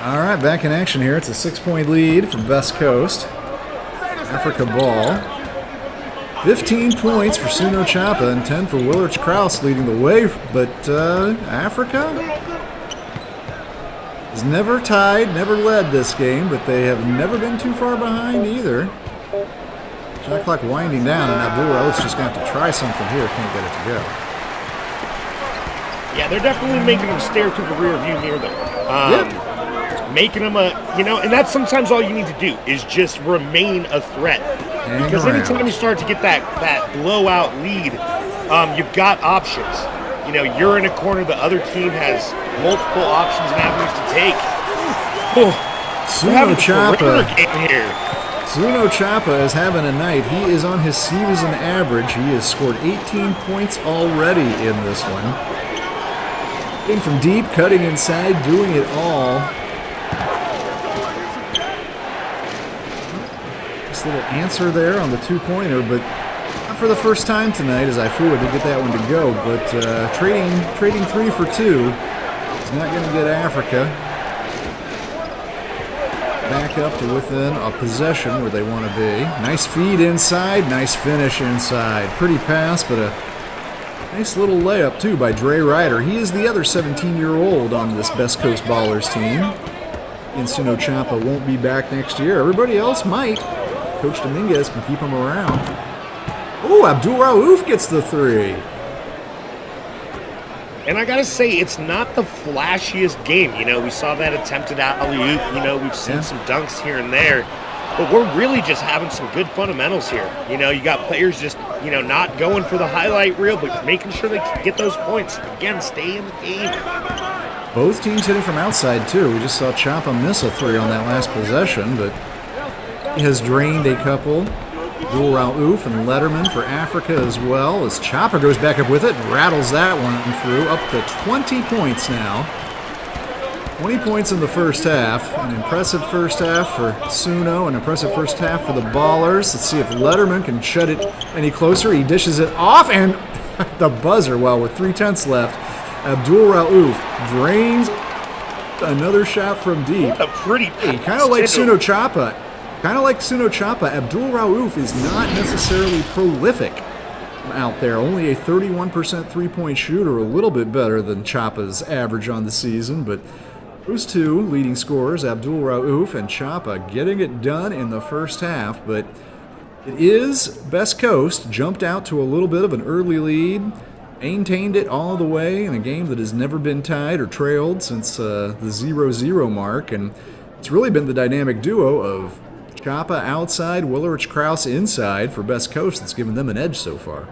All right, back in action here. It's a 6-point lead for Best Coast. Africa ball. 15 points for Suno Chapa and 10 for Willard Krause leading the way. But Africa has never tied, never led this game, but they have never been too far behind either. Shot clock winding down, and Abdul Raouf's just going to have to try something here. Can't get it to go. Yeah, they're definitely making them stare through the rear view mirror, though. Making them and that's sometimes all you need to do is just remain a threat. Because anytime you start to get that blowout lead, you've got options. You know, you're in a corner, the other team has multiple options and avenues to take. Suno Chapa. Here. Suno Chapa is having a night. He is on his season average. He has scored 18 points already in this one. Getting from deep, cutting inside, doing it all. Nice little answer there on the two-pointer, but not for the first time tonight as Ifua did get that one to go. But trading 3 for 2 is not going to get Africa back up to within a possession where they want to be. Nice feed inside, nice finish inside. Pretty pass, but a nice little layup too by Dre Ryder. He is the other 17-year-old on this Best Coast Ballers team. Insuno Champa won't be back next year. Everybody else might. Coach Dominguez can keep him around. Oh, Abdul Raouf gets the 3. And I gotta say, it's not the flashiest game. You know, we saw that attempted alley-oop. You know, we've seen some dunks here and there. But we're really just having some good fundamentals here. You know, you got players just, you know, not going for the highlight reel, but making sure they can get those points. Again, stay in the game. Both teams hitting from outside, too. We just saw Champa miss a 3 on that last possession, but he has drained a couple. Abdul Raouf and Letterman for Africa as well, as Champa goes back up with it and rattles that one through, up to 20 points now. 20 points in the first half. An impressive first half for Suno, an impressive first half for the Ballers. Let's see if Letterman can shut it any closer. He dishes it off, and the buzzer, well, with 3/10 left, Abdul Raouf drains another shot from deep. What a pretty Hey, kind of like Suno Champa. Abdul Raouf is not necessarily prolific out there. Only a 31% three-point shooter, a little bit better than Chapa's average on the season, but those two leading scorers, Abdul Raouf and Champa, getting it done in the first half, but it is Best Coast, jumped out to a little bit of an early lead, maintained it all the way in a game that has never been tied or trailed since the 0-0 mark, and it's really been the dynamic duo of Champa outside, Willerich Krause inside for Best Coast that's given them an edge so far.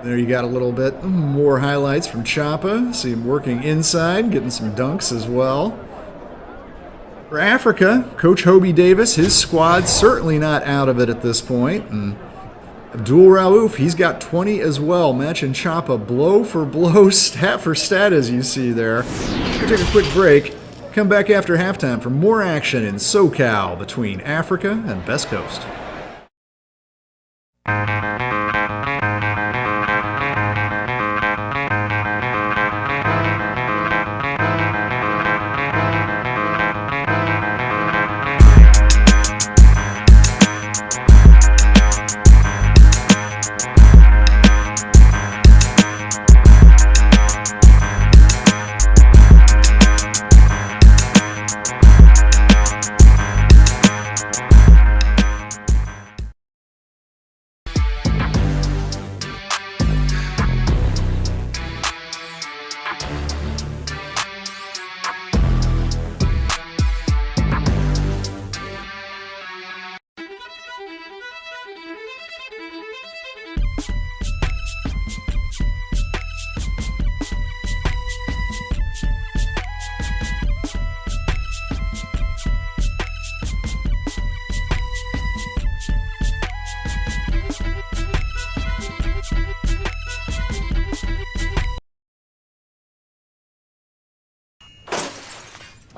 There you got a little bit more highlights from Champa. See him working inside, getting some dunks as well. For Africa, Coach Hobie Davis, his squad certainly not out of it at this point. And Abdul Raouf, he's got 20 as well, matching Champa blow for blow, stat for stat, as you see there. We'll take a quick break. Come back after halftime for more action in SoCal between Africa and Best Coast.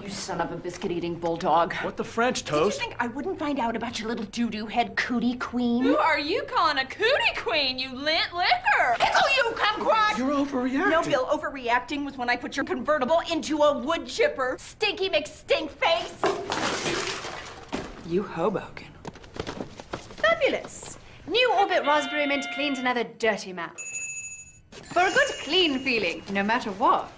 You son of a biscuit-eating bulldog. What the French, Did you Toast? think I wouldn't find out about your little doo-doo head cootie queen? Who are you calling a cootie queen, you lint liquor? Pickle you, kumquat! You're overreacting. No, Bill, overreacting was when I put your convertible into a wood chipper. Stinky McStink face. You Hoboken. Fabulous. New Orbit Raspberry Mint cleans another dirty mouth. For a good clean feeling, no matter what.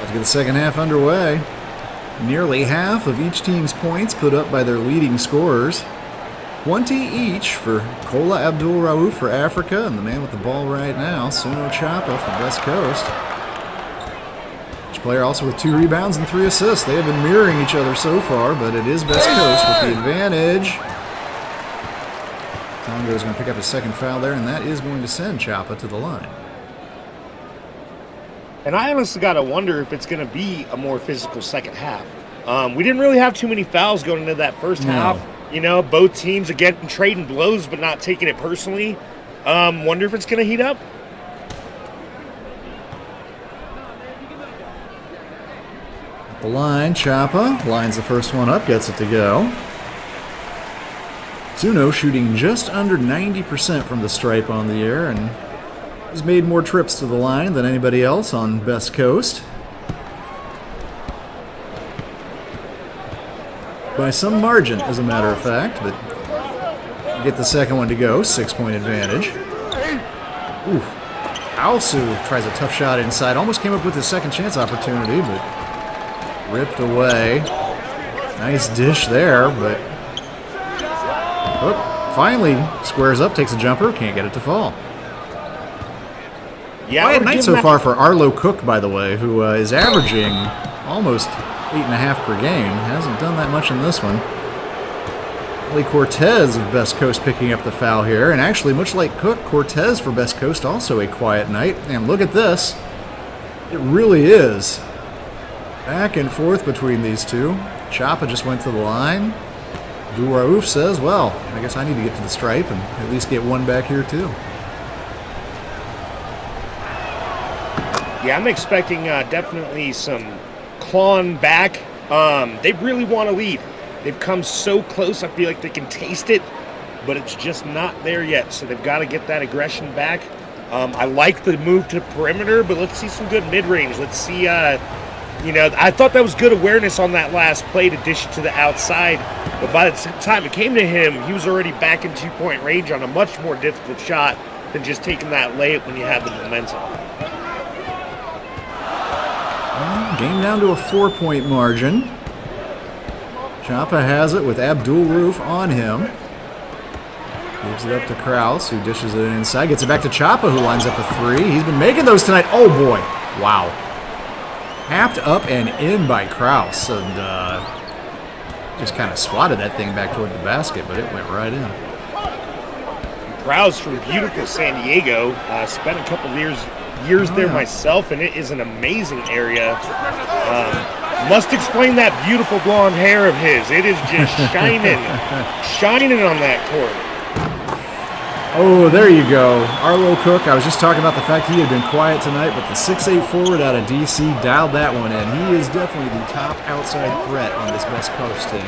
Let's get the second half underway. Nearly half of each team's points put up by their leading scorers. 20 each for Kola Abdul Rauf for Africa, and the man with the ball right now, Suno Chapa for West Coast. Each player also with 2 rebounds and 3 assists. They have been mirroring each other so far, but it is West Coast with the advantage. Tongo is going to pick up his second foul there, and that is going to send Chapa to the line. And I honestly got to wonder if it's going to be a more physical second half. We didn't really have too many fouls going into that first half. You know, both teams again trading blows but not taking it personally. Wonder if it's going to heat up. At the line, Chapa lines the first one up, gets it to go. Zuno shooting just under 90% from the stripe on the air, and has made more trips to the line than anybody else on West Coast. By some margin, as a matter of fact, but get the second one to go, 6-point advantage. Ooh. Alsu tries a tough shot inside, almost came up with his second chance opportunity, but ripped away. Nice dish there, but finally squares up, takes a jumper, can't get it to fall. Yeah, quiet night so far for Arlo Cook, by the way, who is averaging almost 8.5 per game. Hasn't done that much in this one. Lee Cortez of Best Coast picking up the foul here. And actually, much like Cook, Cortez for Best Coast also a quiet night. And look at this. It really is. Back and forth between these two. Chapa just went to the line. Duraouf says, well, I guess I need to get to the stripe and at least get one back here too. Yeah, I'm expecting definitely some clawing back. They really want to lead. They've come so close, I feel like they can taste it, but it's just not there yet. So they've got to get that aggression back. I like the move to perimeter, but let's see some good mid-range. Let's see, I thought that was good awareness on that last play to dish it to the outside. But by the time it came to him, he was already back in 2-point range on a much more difficult shot than just taking that layup when you have the momentum. Game down to a 4-point margin. Chapa has it with Abdul Rauf on him. Gives it up to Kraus, who dishes it inside. Gets it back to Chapa, who lines up a 3. He's been making those tonight. Oh, boy. Wow. Tapped up and in by Kraus. And just kind of swatted that thing back toward the basket, but it went right in. Kraus from beautiful San Diego. Spent a couple years there myself, and it is an amazing area. Must explain that beautiful blonde hair of his. It is just shining on that court. Oh, there you go. Arlo Cook, I was just talking about the fact he had been quiet tonight, but the 6'8" forward out of D.C. dialed that one in. He is definitely the top outside threat on this West Coast team,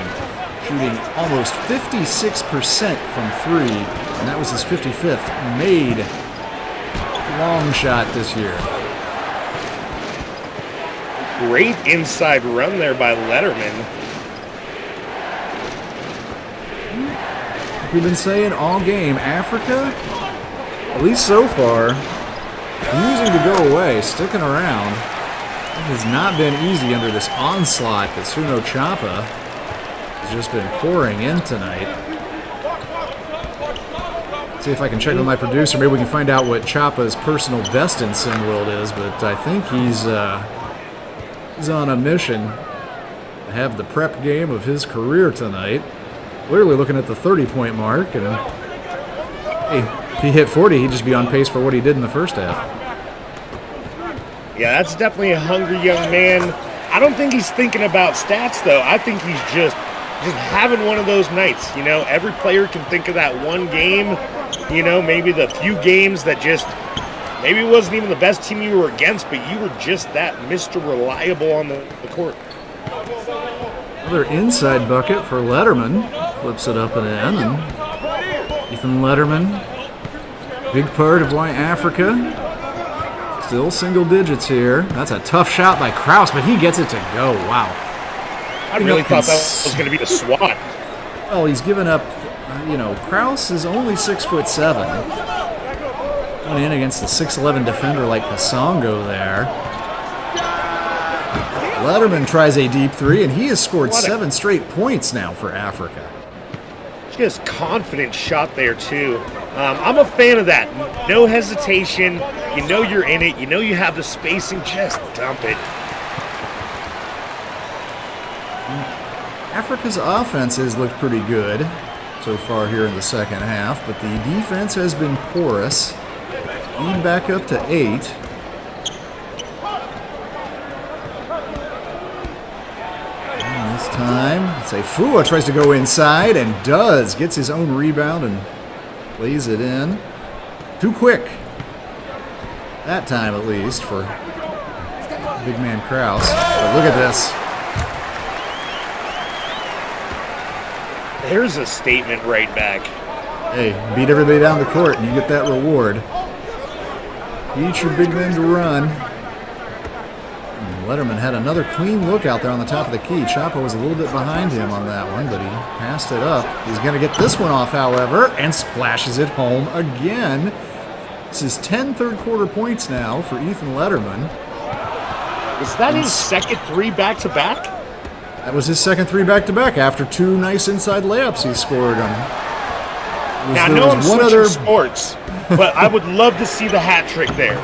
shooting almost 56% from 3, and that was his 55th made long shot this year. Great inside run there by Letterman. We've been saying all game, Africa, at least so far, refusing to go away, sticking around. It has not been easy under this onslaught that Suno Chapa has just been pouring in tonight. See if I can check with my producer. Maybe we can find out what Chapa's personal best in SimWorld is, but I think he's on a mission to have the prep game of his career tonight. Clearly looking at the 30-point mark, and hey, if he hit 40, he'd just be on pace for what he did in the first half. Yeah, that's definitely a hungry young man. I don't think he's thinking about stats, though. I think he's just having one of those nights. You know, every player can think of that one game, you know, maybe the few games that just, maybe it wasn't even the best team you were against, but you were just that Mr. Reliable on the court. Another inside bucket for Letterman. Flips it up and in. And Ethan Letterman, big part of why Africa still single digits here. That's a tough shot by Kraus, but he gets it to go. Wow. I really thought that was going to be the swat. Well, he's given up, Kraus is only 6'7". Going in against the 6'11" defender like Kasongo there. Letterman tries a deep three, and he has scored 7 straight points now for Africa. Just confident shot there, too. I'm a fan of that. No hesitation. You know you're in it. You know you have the spacing. Just dump it. Africa's offenses looked pretty good so far here in the second half, but the defense has been porous. Lead back up to 8. And this time, SWTV tries to go inside and does. Gets his own rebound and lays it in. Too quick. That time, at least, for big man Kraus. But look at this. There's a statement right back. Hey, beat everybody down the court and you get that reward. Beat your big men to run. And Letterman had another clean look out there on the top of the key. Chapo was a little bit behind him on that one, but he passed it up. He's going to get this one off, however, and splashes it home again. This is 10 third-quarter points now for Ethan Letterman. Is that his second 3 back-to-back? That was his second 3 back-to-back after 2 nice inside layups he scored on. Now, I know I'm switching sports, but I would love to see the hat trick there.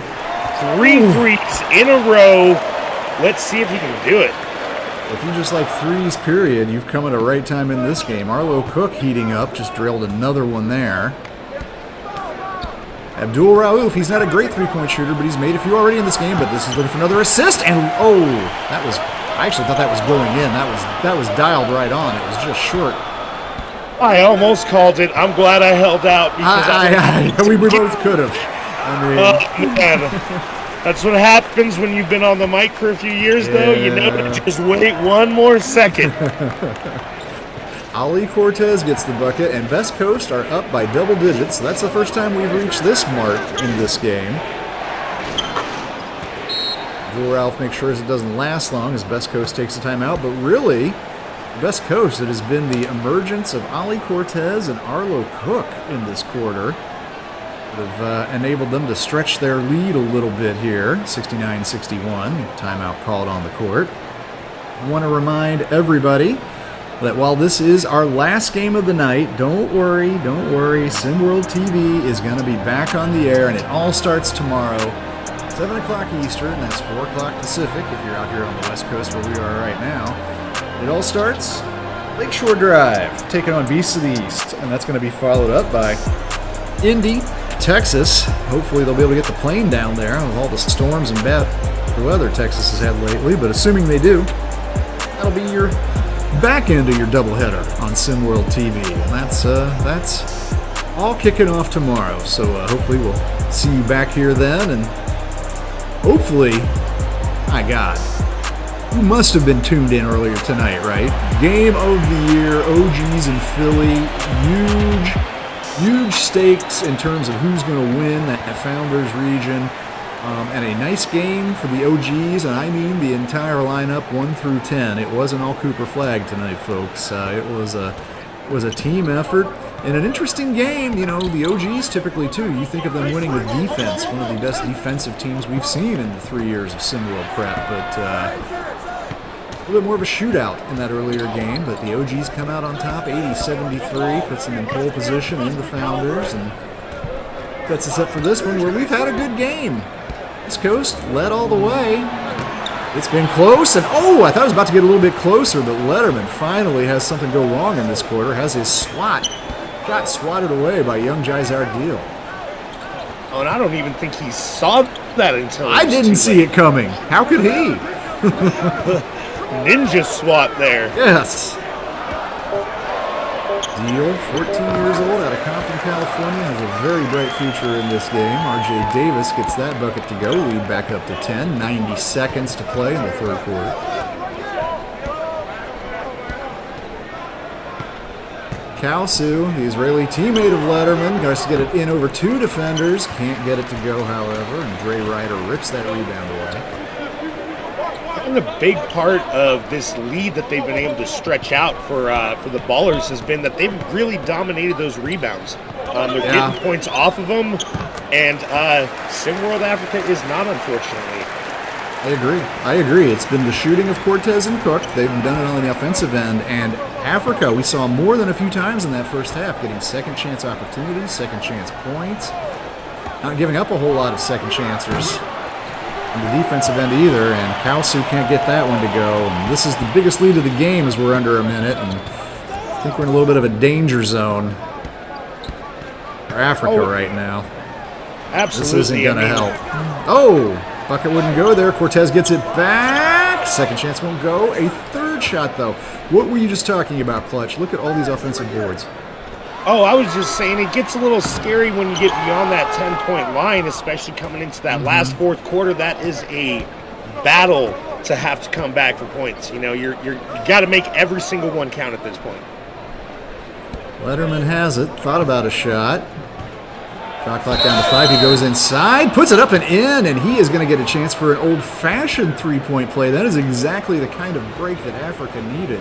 3 threes in a row. Let's see if he can do it. If you just like threes, period, you've come at a right time in this game. Arlo Cook heating up, just drilled another one there. Abdul Raouf, he's not a great three-point shooter, but he's made a few already in this game, but this is looking for another assist, and that was, I actually thought that was going in. That was dialed right on. It was just short. I almost called it. I'm glad I held out. Because we both could have. Man. That's what happens when you've been on the mic for a few years, though. You know to just wait one more second. Ali Cortez gets the bucket, and Best Coast are up by double digits. So that's the first time we've reached this mark in this game. Joel Ralph makes sure it doesn't last long as Best Coast takes a timeout, but really, Best Coast, it has been the emergence of Ali Cortez and Arlo Cook in this quarter that have enabled them to stretch their lead a little bit here, 69-61, timeout called on the court. I want to remind everybody that while this is our last game of the night, don't worry, SimWorld TV is going to be back on the air, and it all starts tomorrow, 7 o'clock Eastern, that's 4 o'clock Pacific if you're out here on the West Coast where we are right now. It all starts Lakeshore Drive, taking on Beasts of the East, and that's going to be followed up by Indy, Texas. Hopefully they'll be able to get the plane down there with all the storms and bad weather Texas has had lately, but assuming they do, that'll be your back end of your doubleheader on SimWorld TV, and that's all kicking off tomorrow. So hopefully we'll see you back here then, and hopefully, my God, you must have been tuned in earlier tonight, right? Game of the year, OGs in Philly, huge stakes in terms of who's going to win that Founders region. And a nice game for the OGs, and I mean the entire lineup 1 through 10. It wasn't all Cooper Flag tonight, folks. It was a team effort and an interesting game. You know, the OGs typically too. You think of them winning with defense, one of the best defensive teams we've seen in the 3 years of SimWorld prep. But a little bit more of a shootout in that earlier game. But the OGs come out on top, 80-73, puts them in pole position in the Founders, and sets us up for this one where we've had a good game. West Coast led all the way. It's been close, and I thought it was about to get a little bit closer, but Letterman finally has something go wrong in this quarter, has his got swatted away by young Jaizar Deal. Oh, and I don't even think he saw that until I didn't see it coming. How could he? Ninja swat there. Yes. Deal, 14 years old, out of Compton, California, has a very bright future in this game. RJ Davis gets that bucket to go, lead back up to 10, 90 seconds to play in the third quarter. Kalsu, the Israeli teammate of Letterman, tries to get it in over 2 defenders, can't get it to go, however, and Dre Ryder rips that rebound away. And a big part of this lead that they've been able to stretch out for the Ballers has been that they've really dominated those rebounds. They're getting points off of them, and SimWorld Africa is not, unfortunately. I agree. It's been the shooting of Cortez and Cook. They've done it on the offensive end. And Africa, we saw more than a few times in that first half, getting second chance opportunities, second chance points. Not giving up a whole lot of second chancers on the defensive end either. And Kausu can't get that one to go. And this is the biggest lead of the game as we're under a minute. And I think we're in a little bit of a danger zone for Africa right now. Absolutely. This isn't going to help. Oh! Bucket wouldn't go there. Cortez gets it back. Second chance won't go. A third shot, though. What were you just talking about, Clutch? Look at all these offensive boards. Oh, I was just saying it gets a little scary when you get beyond that 10-point line, especially coming into that last fourth quarter. That is a battle to have to come back for points. You know, you got to make every single one count at this point. Letterman has it. Thought about a shot. Shot clock down to 5. He goes inside, puts it up and in, and he is going to get a chance for an old-fashioned three-point play. That is exactly the kind of break that Africa needed.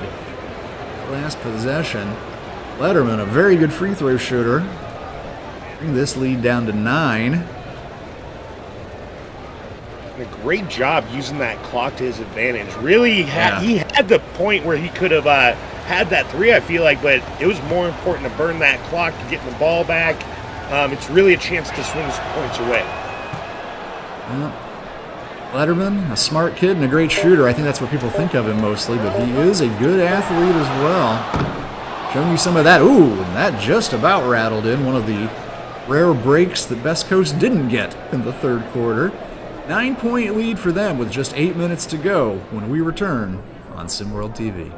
Last possession. Letterman, a very good free throw shooter. Bring this lead down to 9. And a great job using that clock to his advantage. Really, he had the point where he could have had that three, I feel like, but it was more important to burn that clock to get the ball back. It's really a chance to swing some points away. Letterman, a smart kid and a great shooter. I think that's what people think of him mostly, but he is a good athlete as well. Showing you some of that. Ooh, and that just about rattled in. One of the rare breaks that Best Coast didn't get in the third quarter. 9-point lead for them with just 8 minutes to go when we return on SimWorld TV.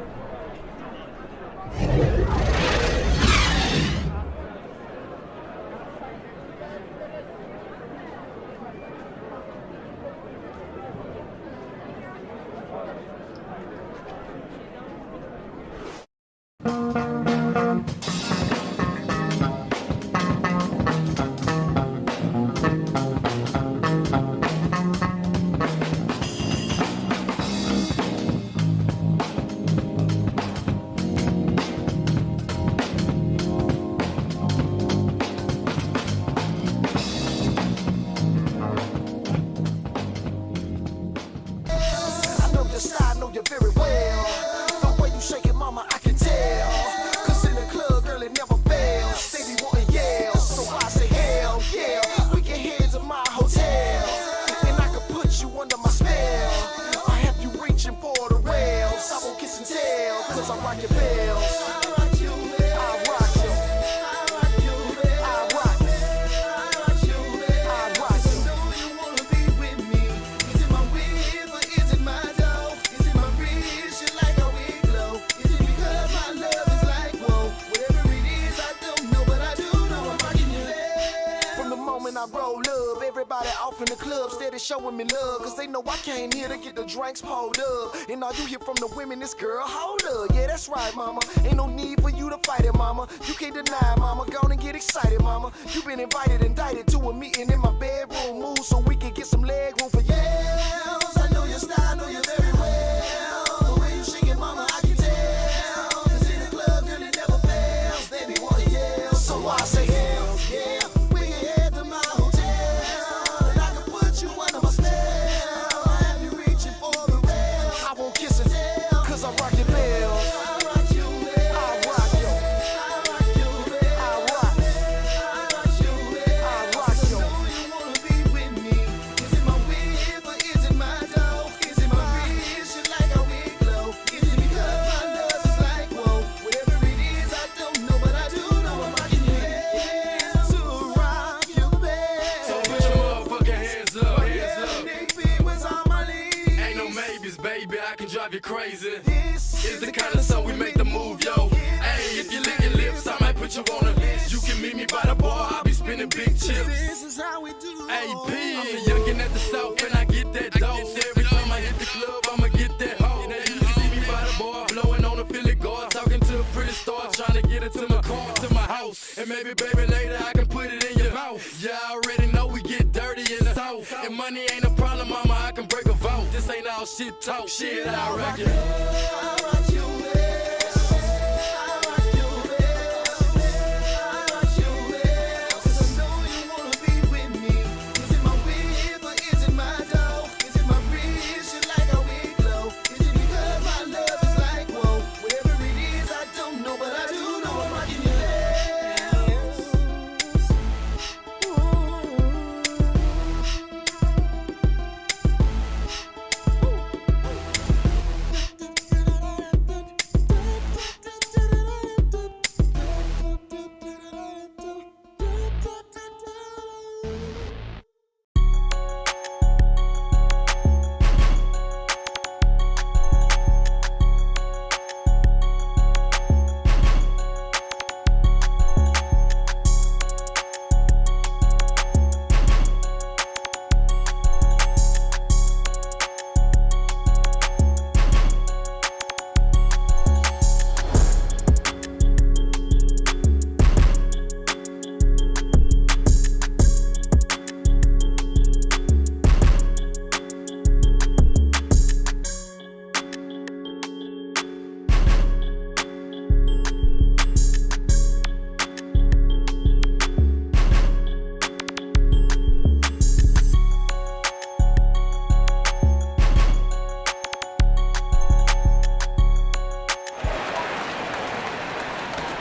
Showing me love, cause they know I came here to get the drinks pulled up. And all you hear from the women is, girl, hold up. Yeah, that's right, mama. Ain't no need for you to fight it, mama. You can't deny, mama. Go on and get excited, mama. You been invited, indicted to a meeting in my bedroom. Move so we can get some leg room for yells. I know your style, I know you very well. The way you shake it, mama, I can tell. Cause in the club, girl, it never fails. They be wanting yell, so I say hell, yeah. We can head to my hotel. Crazy. It's the kind of song we make the move, yo. Hey, if you lick your lips, I might put you on a list. You can meet me by the bar, I'll be spinning big chips. This is how we do. AP, I'm the youngin' at the south, and I get that dough. Every time I hit the club, I'ma get that hoe. You can see me by the bar, blowing on a Philly guard, talking to a pretty star, trying to get it to my car, to my house. And maybe, baby, later I can put it in your mouth. Yeah, I already know we get dirty in the south. And money ain't a problem, mama, I can break a vote. This ain't all shit talk, shit, I reckon.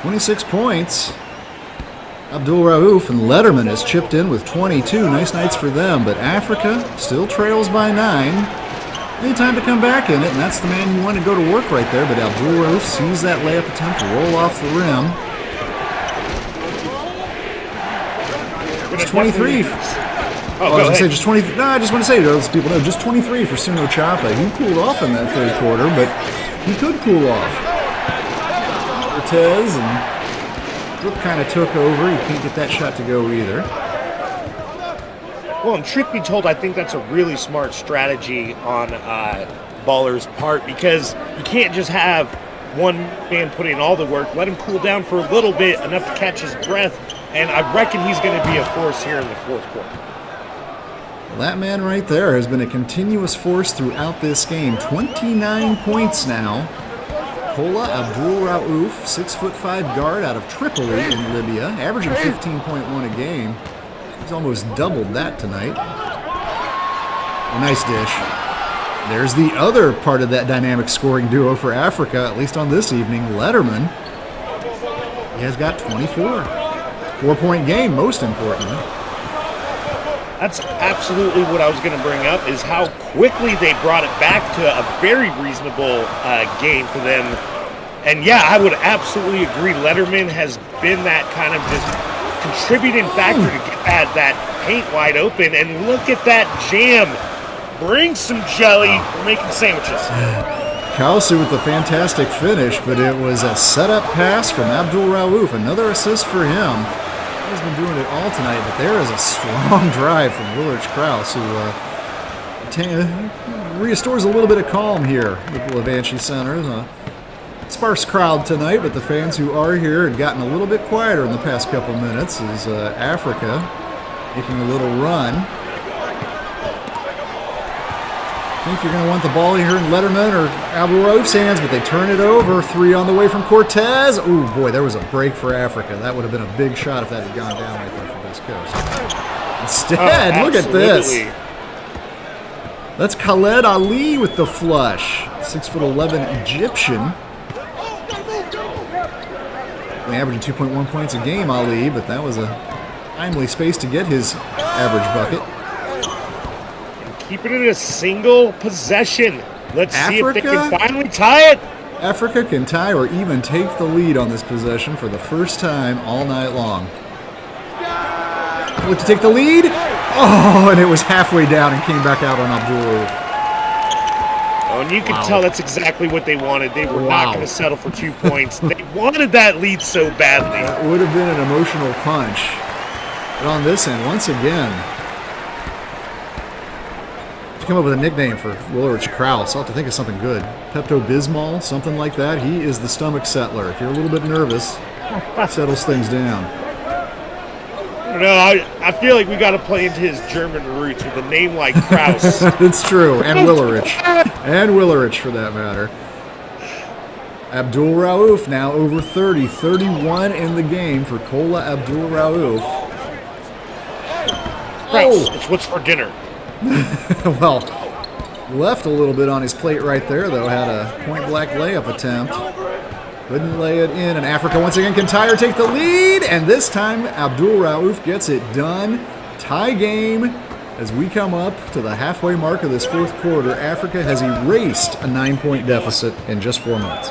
26 points. Abdul Rauf and Letterman has chipped in with 22. Nice nights for them, but Africa still trails by 9. Any time to come back in it, and that's the man you want to go to work right there, but Abdul Rauf sees that layup attempt to roll off the rim. It's 23. I just want to say to those people, no, just 23 for Suno Chapa. He cooled off in that third quarter, but he could cool off. Cortez and Brooke kind of took over. You can't get that shot to go either. Well, and truth be told, I think that's a really smart strategy on Baller's part, because you can't just have one man put in all the work. Let him cool down for a little bit, enough to catch his breath, and I reckon he's going to be a force here in the fourth quarter. Well, that man right there has been a continuous force throughout this game. 29 points now. Kola Abdul Rauf, 6'5" guard out of Tripoli in Libya, averaging 15.1 a game. He's almost doubled that tonight. A nice dish. There's the other part of that dynamic scoring duo for Africa, at least on this evening, Letterman. He has got 24. 4-point game, most importantly. That's absolutely what I was going to bring up, is how quickly they brought it back to a very reasonable game for them. And yeah, I would absolutely agree. Letterman has been that kind of just contributing factor to get that paint wide open. And look at that jam. Bring some jelly. We're making sandwiches. Kausu with the fantastic finish, but it was a setup pass from Abdul Rauf. Another assist for him. He's been doing it all tonight, but there is a strong drive from Willards Krause, who restores a little bit of calm here at the Levanchi Center. Sparse crowd tonight, but the fans who are here had gotten a little bit quieter in the past couple minutes as Africa making a little run. I think you're going to want the ball here in Letterman or Abdul Rauf's hands, but they turn it over. 3 on the way from Cortez. Oh boy, there was a break for Africa. That would have been a big shot if that had gone down right there for West Coast. Instead, look at this. That's Khaled Ali with the flush. 6'11" Egyptian. Only averaging 2.1 points a game, Ali, but that was a timely space to get his average bucket. Keeping it a single possession. Let's see if they can finally tie it. Africa can tie or even take the lead on this possession for the first time all night long. Look to take the lead. Oh, and it was halfway down and came back out on Abdul Rauf. Oh, and you can tell that's exactly what they wanted. They were not going to settle for 2 points. They wanted that lead so badly. That would have been an emotional punch. But on this end, once again, come up with a nickname for Willards Krause. I'll have to think of something good. Pepto-Bismol, something like that. He is the stomach settler. If you're a little bit nervous, settles things down. I don't know. I feel like we got to play into his German roots with a name like Krause. It's true. And Willarich. And Willarich, for that matter. Abdul Rauf now over 30. 31 in the game for Kola Abdul Rauf. Krause, it's what's for dinner. Well, left a little bit on his plate right there, though. Had a point-blank layup attempt. Couldn't lay it in, and Africa once again can tie or take the lead, and this time Abdul Rauf gets it done. Tie game as we come up to the halfway mark of this fourth quarter. Africa has erased a 9-point deficit in just 4 minutes.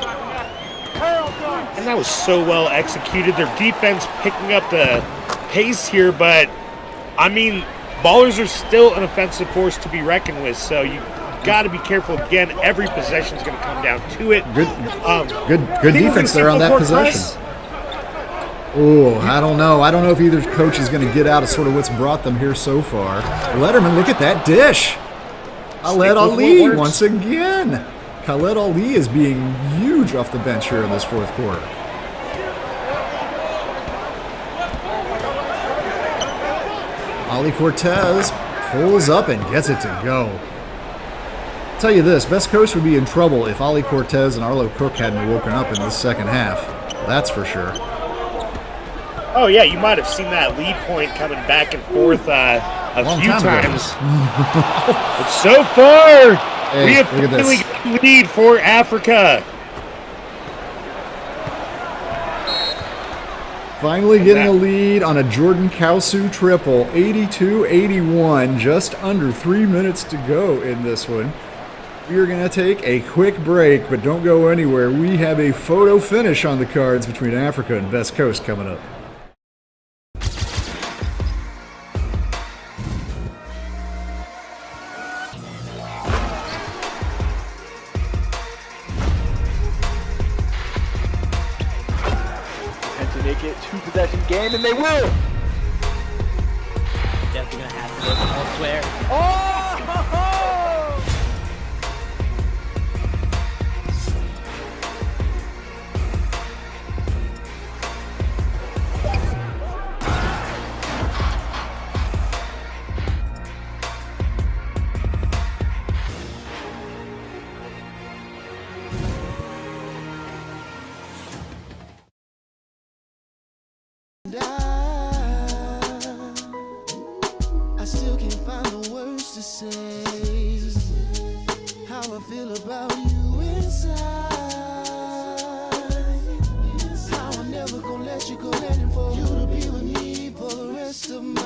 And that was so well executed. Their defense picking up the pace here, but, I mean, Ballers are still an offensive force to be reckoned with, so you got to be careful. Again, every possession is going to come down to it. Good defense there on that possession. Oh, I don't know. I don't know if either coach is going to get out of sort of what's brought them here so far. Letterman, look at that dish. Khaled Ali once again. Khaled Ali is being huge off the bench here in this fourth quarter. Ali Cortez pulls up and gets it to go. I'll tell you this, Best Coast would be in trouble if Ali Cortez and Arlo Cook hadn't woken up in the second half. That's for sure. Oh, yeah, you might have seen that lead point coming back and forth a few times. But so far, we have finally got the lead for Africa. Finally getting a lead on a Jordan Kausu triple, 82-81, just under 3 minutes to go in this one. We are going to take a quick break, but don't go anywhere. We have a photo finish on the cards between Africa and Best Coast coming up. To make it 2-possession game, and they will. Definitely gonna have to look elsewhere. Oh! I still can't find the words to say how I feel about you inside. How I'm never gonna let you go, letting for you to be with me for the rest of my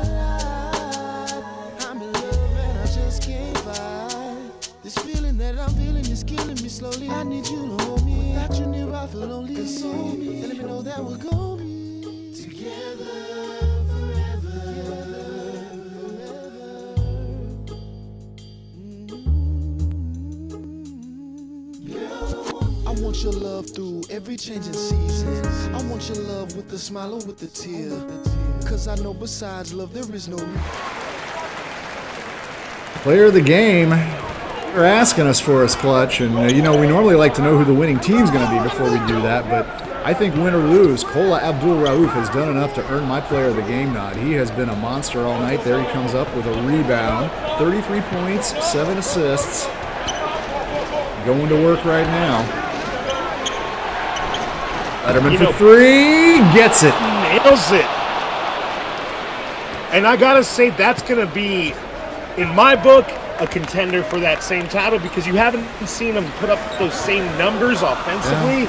life. I'm in love and I just can't fight. This feeling that I'm feeling is killing me slowly. I need you to hold me. Without you near, I feel lonely. Console me and let me know that we're gonna be together. I want your love through every changing season. I want your love with the smile or with the tear. Cause I know besides love there is no. Player of the game. They're asking us for us, Clutch, and we normally like to know who the winning team's going to be before we do that, but I think win or lose, Kola Abdul Rauf has done enough to earn my player of the game nod. He has been a monster all night. There he comes up with a rebound, 33 points, 7 assists. Going to work right now. Letterman for three, gets it. Nails it. And I gotta say, that's gonna be, in my book, a contender for that same title, because you haven't seen him put up those same numbers offensively,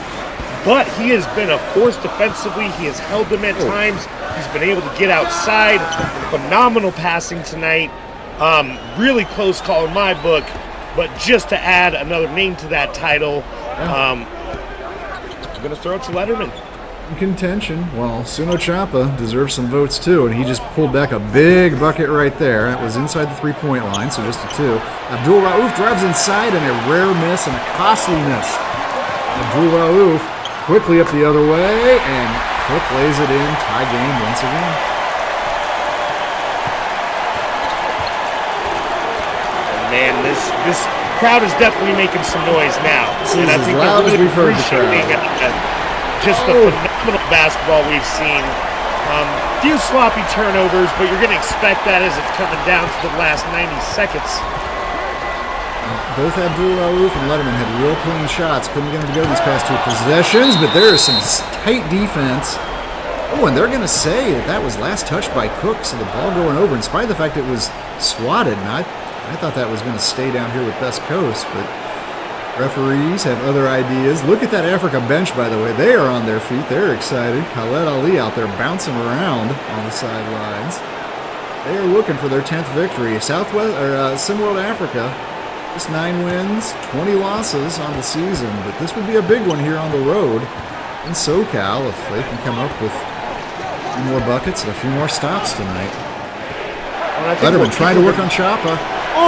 but he has been a force defensively. He has held them at times. He's been able to get outside. Phenomenal passing tonight. Really close call in my book, but just to add another name to that title, I'm going to throw it to Letterman. In contention, well, Suno Chapa deserves some votes too, and he just pulled back a big bucket right there. That was inside the three-point line, so just a 2. Abdul Rauf drives inside, and a rare miss and a costly miss. Abdul Rauf quickly up the other way, and Cook lays it in. Tie game once again. And man, this crowd is definitely making some noise now. This is as loud as we've heard the crowd. Just the phenomenal basketball we've seen. Few sloppy turnovers, but you're going to expect that as it's coming down to the last 90 seconds. Both Abdul Rauf and Letterman had real clean shots. Couldn't get them to go these past 2 possessions, but there is some tight defense. Oh, and they're going to say that was last touched by Cook, so the ball going over, in spite of the fact it was swatted. And I thought that was going to stay down here with Best Coast, but referees have other ideas. Look at that Africa bench, by the way. They are on their feet. They're excited. Khaled Ali out there bouncing around on the sidelines. They are looking for their 10th victory. SimWorld Africa, just 9 wins, 20 losses on the season, but this would be a big one here on the road in SoCal if they can come up with a few more buckets and a few more stops tonight. Letterman trying to work on Chapa.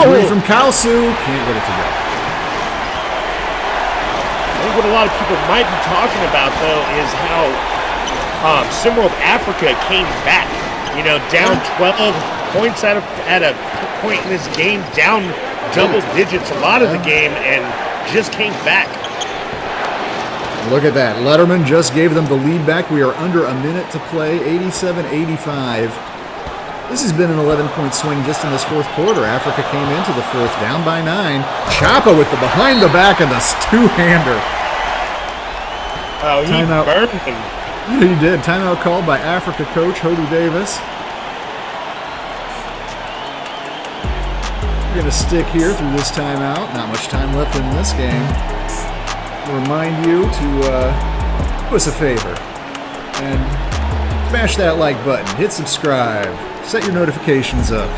Away from Kausu. Can't get it to go. What a lot of people might be talking about, though, is how SimWorld Africa came back. Down 12 points at a point in this game, down double digits a lot of the game, and just came back. Look at that. Letterman just gave them the lead back. We are under a minute to play, 87-85. This has been an 11-point swing just in this fourth quarter. Africa came into the fourth, down by 9. Chapa with the behind the back and the two-hander. Oh, he burned him. He did. Timeout called by Africa coach HOU Davis. We're going to stick here through this timeout. Not much time left in this game. I'll remind you to do us a favor and Smash that like button, hit subscribe, set your notifications up.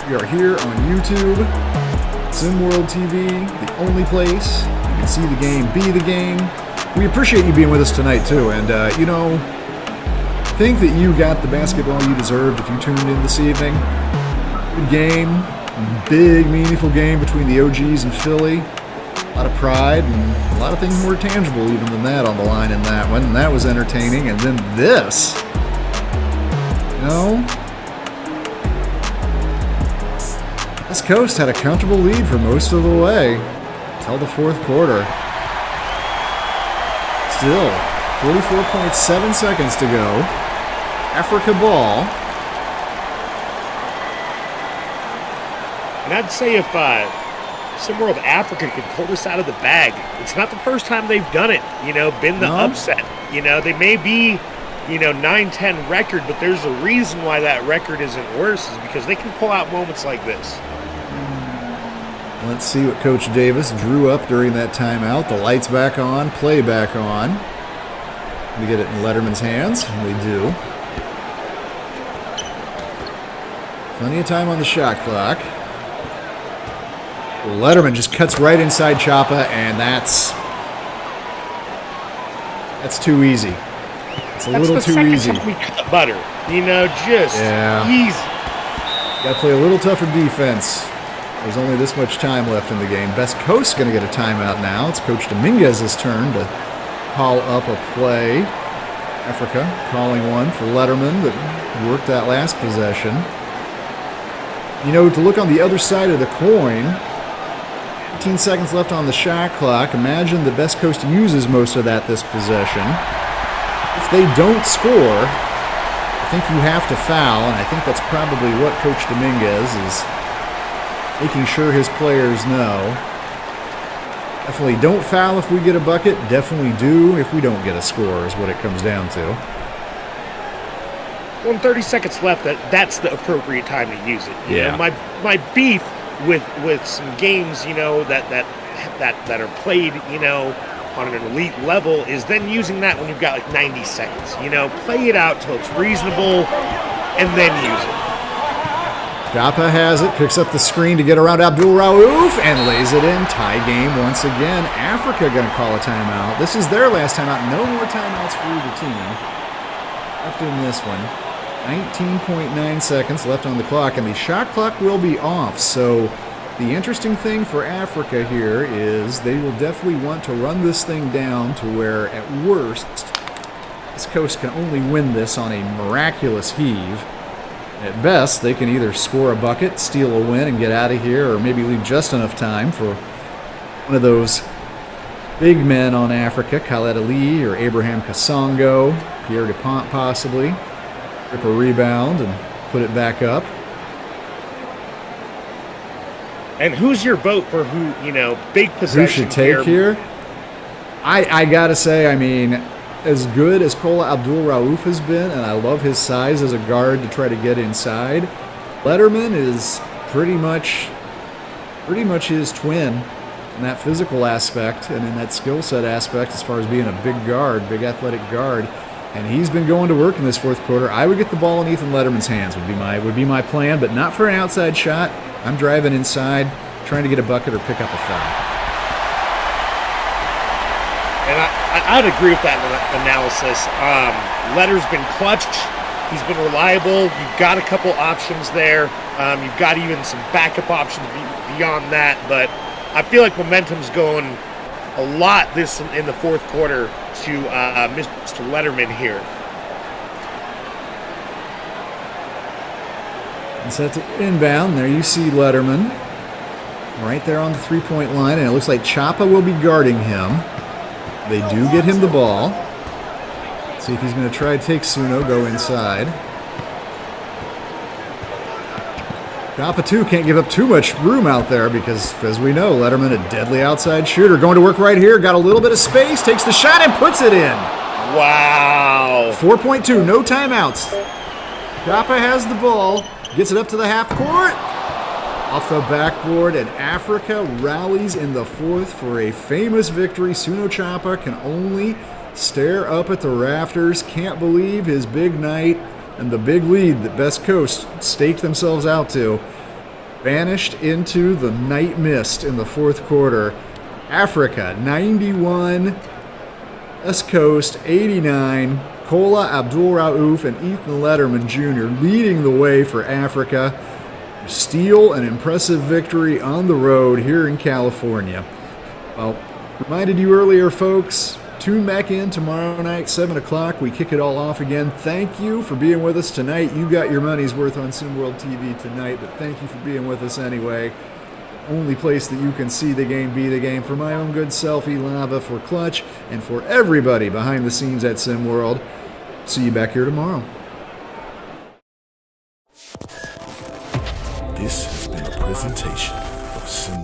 We are here on YouTube, SWTV, the only place you can see the game, be the game. We appreciate you being with us tonight too, and you know, think that you got the basketball you deserved if you tuned in this evening. Good game, big meaningful game between the OGs and Philly. A lot of pride and a lot of things more tangible even than that on the line in that one, and that was entertaining. And then this, you know, West Coast had a comfortable lead for most of the way until the fourth quarter. Still, 44.7 seconds to go. Africa ball. And I'd say if SimWorld Africa could pull this out of the bag, it's not the first time they've done it, you know, been the upset. You know, they may be, you know, 9-10 record, but there's a reason why that record isn't worse, is because they can pull out moments like this. Let's see what Coach Davis drew up during that timeout. The lights back on, play back on. We get it in Letterman's hands, and we do. Plenty of time on the shot clock. Letterman just cuts right inside Chapa, and that's too easy. It's a little too easy. We got the butter, you know, just easy. Got to play a little tougher defense. There's only this much time left in the game. Best Coast's going to get a timeout now. It's Coach Dominguez's turn to call up a play. Africa calling one for Letterman that worked that last possession. You know, to look on the other side of the coin, 15 seconds left on the shot clock. Imagine the Best Coast uses most of this possession. If they don't score, I think you have to foul, and I think that's probably what Coach Dominguez is making sure his players know. Definitely don't foul if we get a bucket. Definitely do if we don't get a score, is what it comes down to. 30 seconds left. That's the appropriate time to use it. You know, my beef with some games, you know, that are played, you know, on an elite level is then using that when you've got like 90 seconds. You know, play it out till it's reasonable, and then use it. Chapa has it, picks up the screen to get around Abdul Rauf, and lays it in. Tie game once again. Africa going to call a timeout. This is their last timeout. No more timeouts for either team. Left in this one. 19.9 seconds left on the clock, and the shot clock will be off. So the interesting thing for Africa here is they will definitely want to run this thing down to where, at worst, this Coast can only win this on a miraculous heave. At best, they can either score a bucket, steal a win, and get out of here, or maybe leave just enough time for one of those big men on Africa, Khaled Ali or Abraham Kasongo, Pierre DuPont possibly, rip a rebound and put it back up. And who's your vote for who, you know, big possession Who should take here? I gotta say, I mean, as good as Kola Abdul Rauf has been, and I love his size as a guard to try to get inside, Letterman is pretty much his twin in that physical aspect and in that skill set aspect as far as being a big guard, big athletic guard. And he's been going to work in this fourth quarter. I would get the ball in Ethan Letterman's hands would be my plan, but not for an outside shot. I'm driving inside, trying to get a bucket or pick up a foul. And I'd agree with that analysis. Letter's been clutched. He's been reliable. You've got a couple options there. You've got even some backup options beyond that. But I feel like momentum's going a lot in the fourth quarter to Mr. Letterman here. And set to inbound. There you see Letterman right there on the three-point line, and it looks like Chapa will be guarding him. They do get him the ball. Let's see if he's going to try to take Suno, go inside. Chapa, too, can't give up too much room out there because, as we know, Letterman, a deadly outside shooter. Going to work right here. Got a little bit of space. Takes the shot and puts it in. Wow. 4.2. No timeouts. Chapa has the ball. Gets it up to the half court. Off the backboard, and Africa rallies in the fourth for a famous victory. Suno Chapa can only stare up at the rafters, can't believe his big night and the big lead that Best Coast staked themselves out to vanished into the night mist in the fourth quarter. Africa 91, West Coast 89. Kola Abdul Rauf and Ethan Letterman Jr. leading the way for Africa. Steal an impressive victory on the road here in California. Well, reminded you earlier, folks, tune back in tomorrow night, 7 o'clock. We kick it all off again. Thank you for being with us tonight. You got your money's worth on SimWorld TV tonight, but thank you for being with us anyway. Only place that you can see the game, be the game. For my own good self, Elava, for Clutch, and for everybody behind the scenes at SimWorld. See you back here tomorrow. This has been a presentation of SimWorld.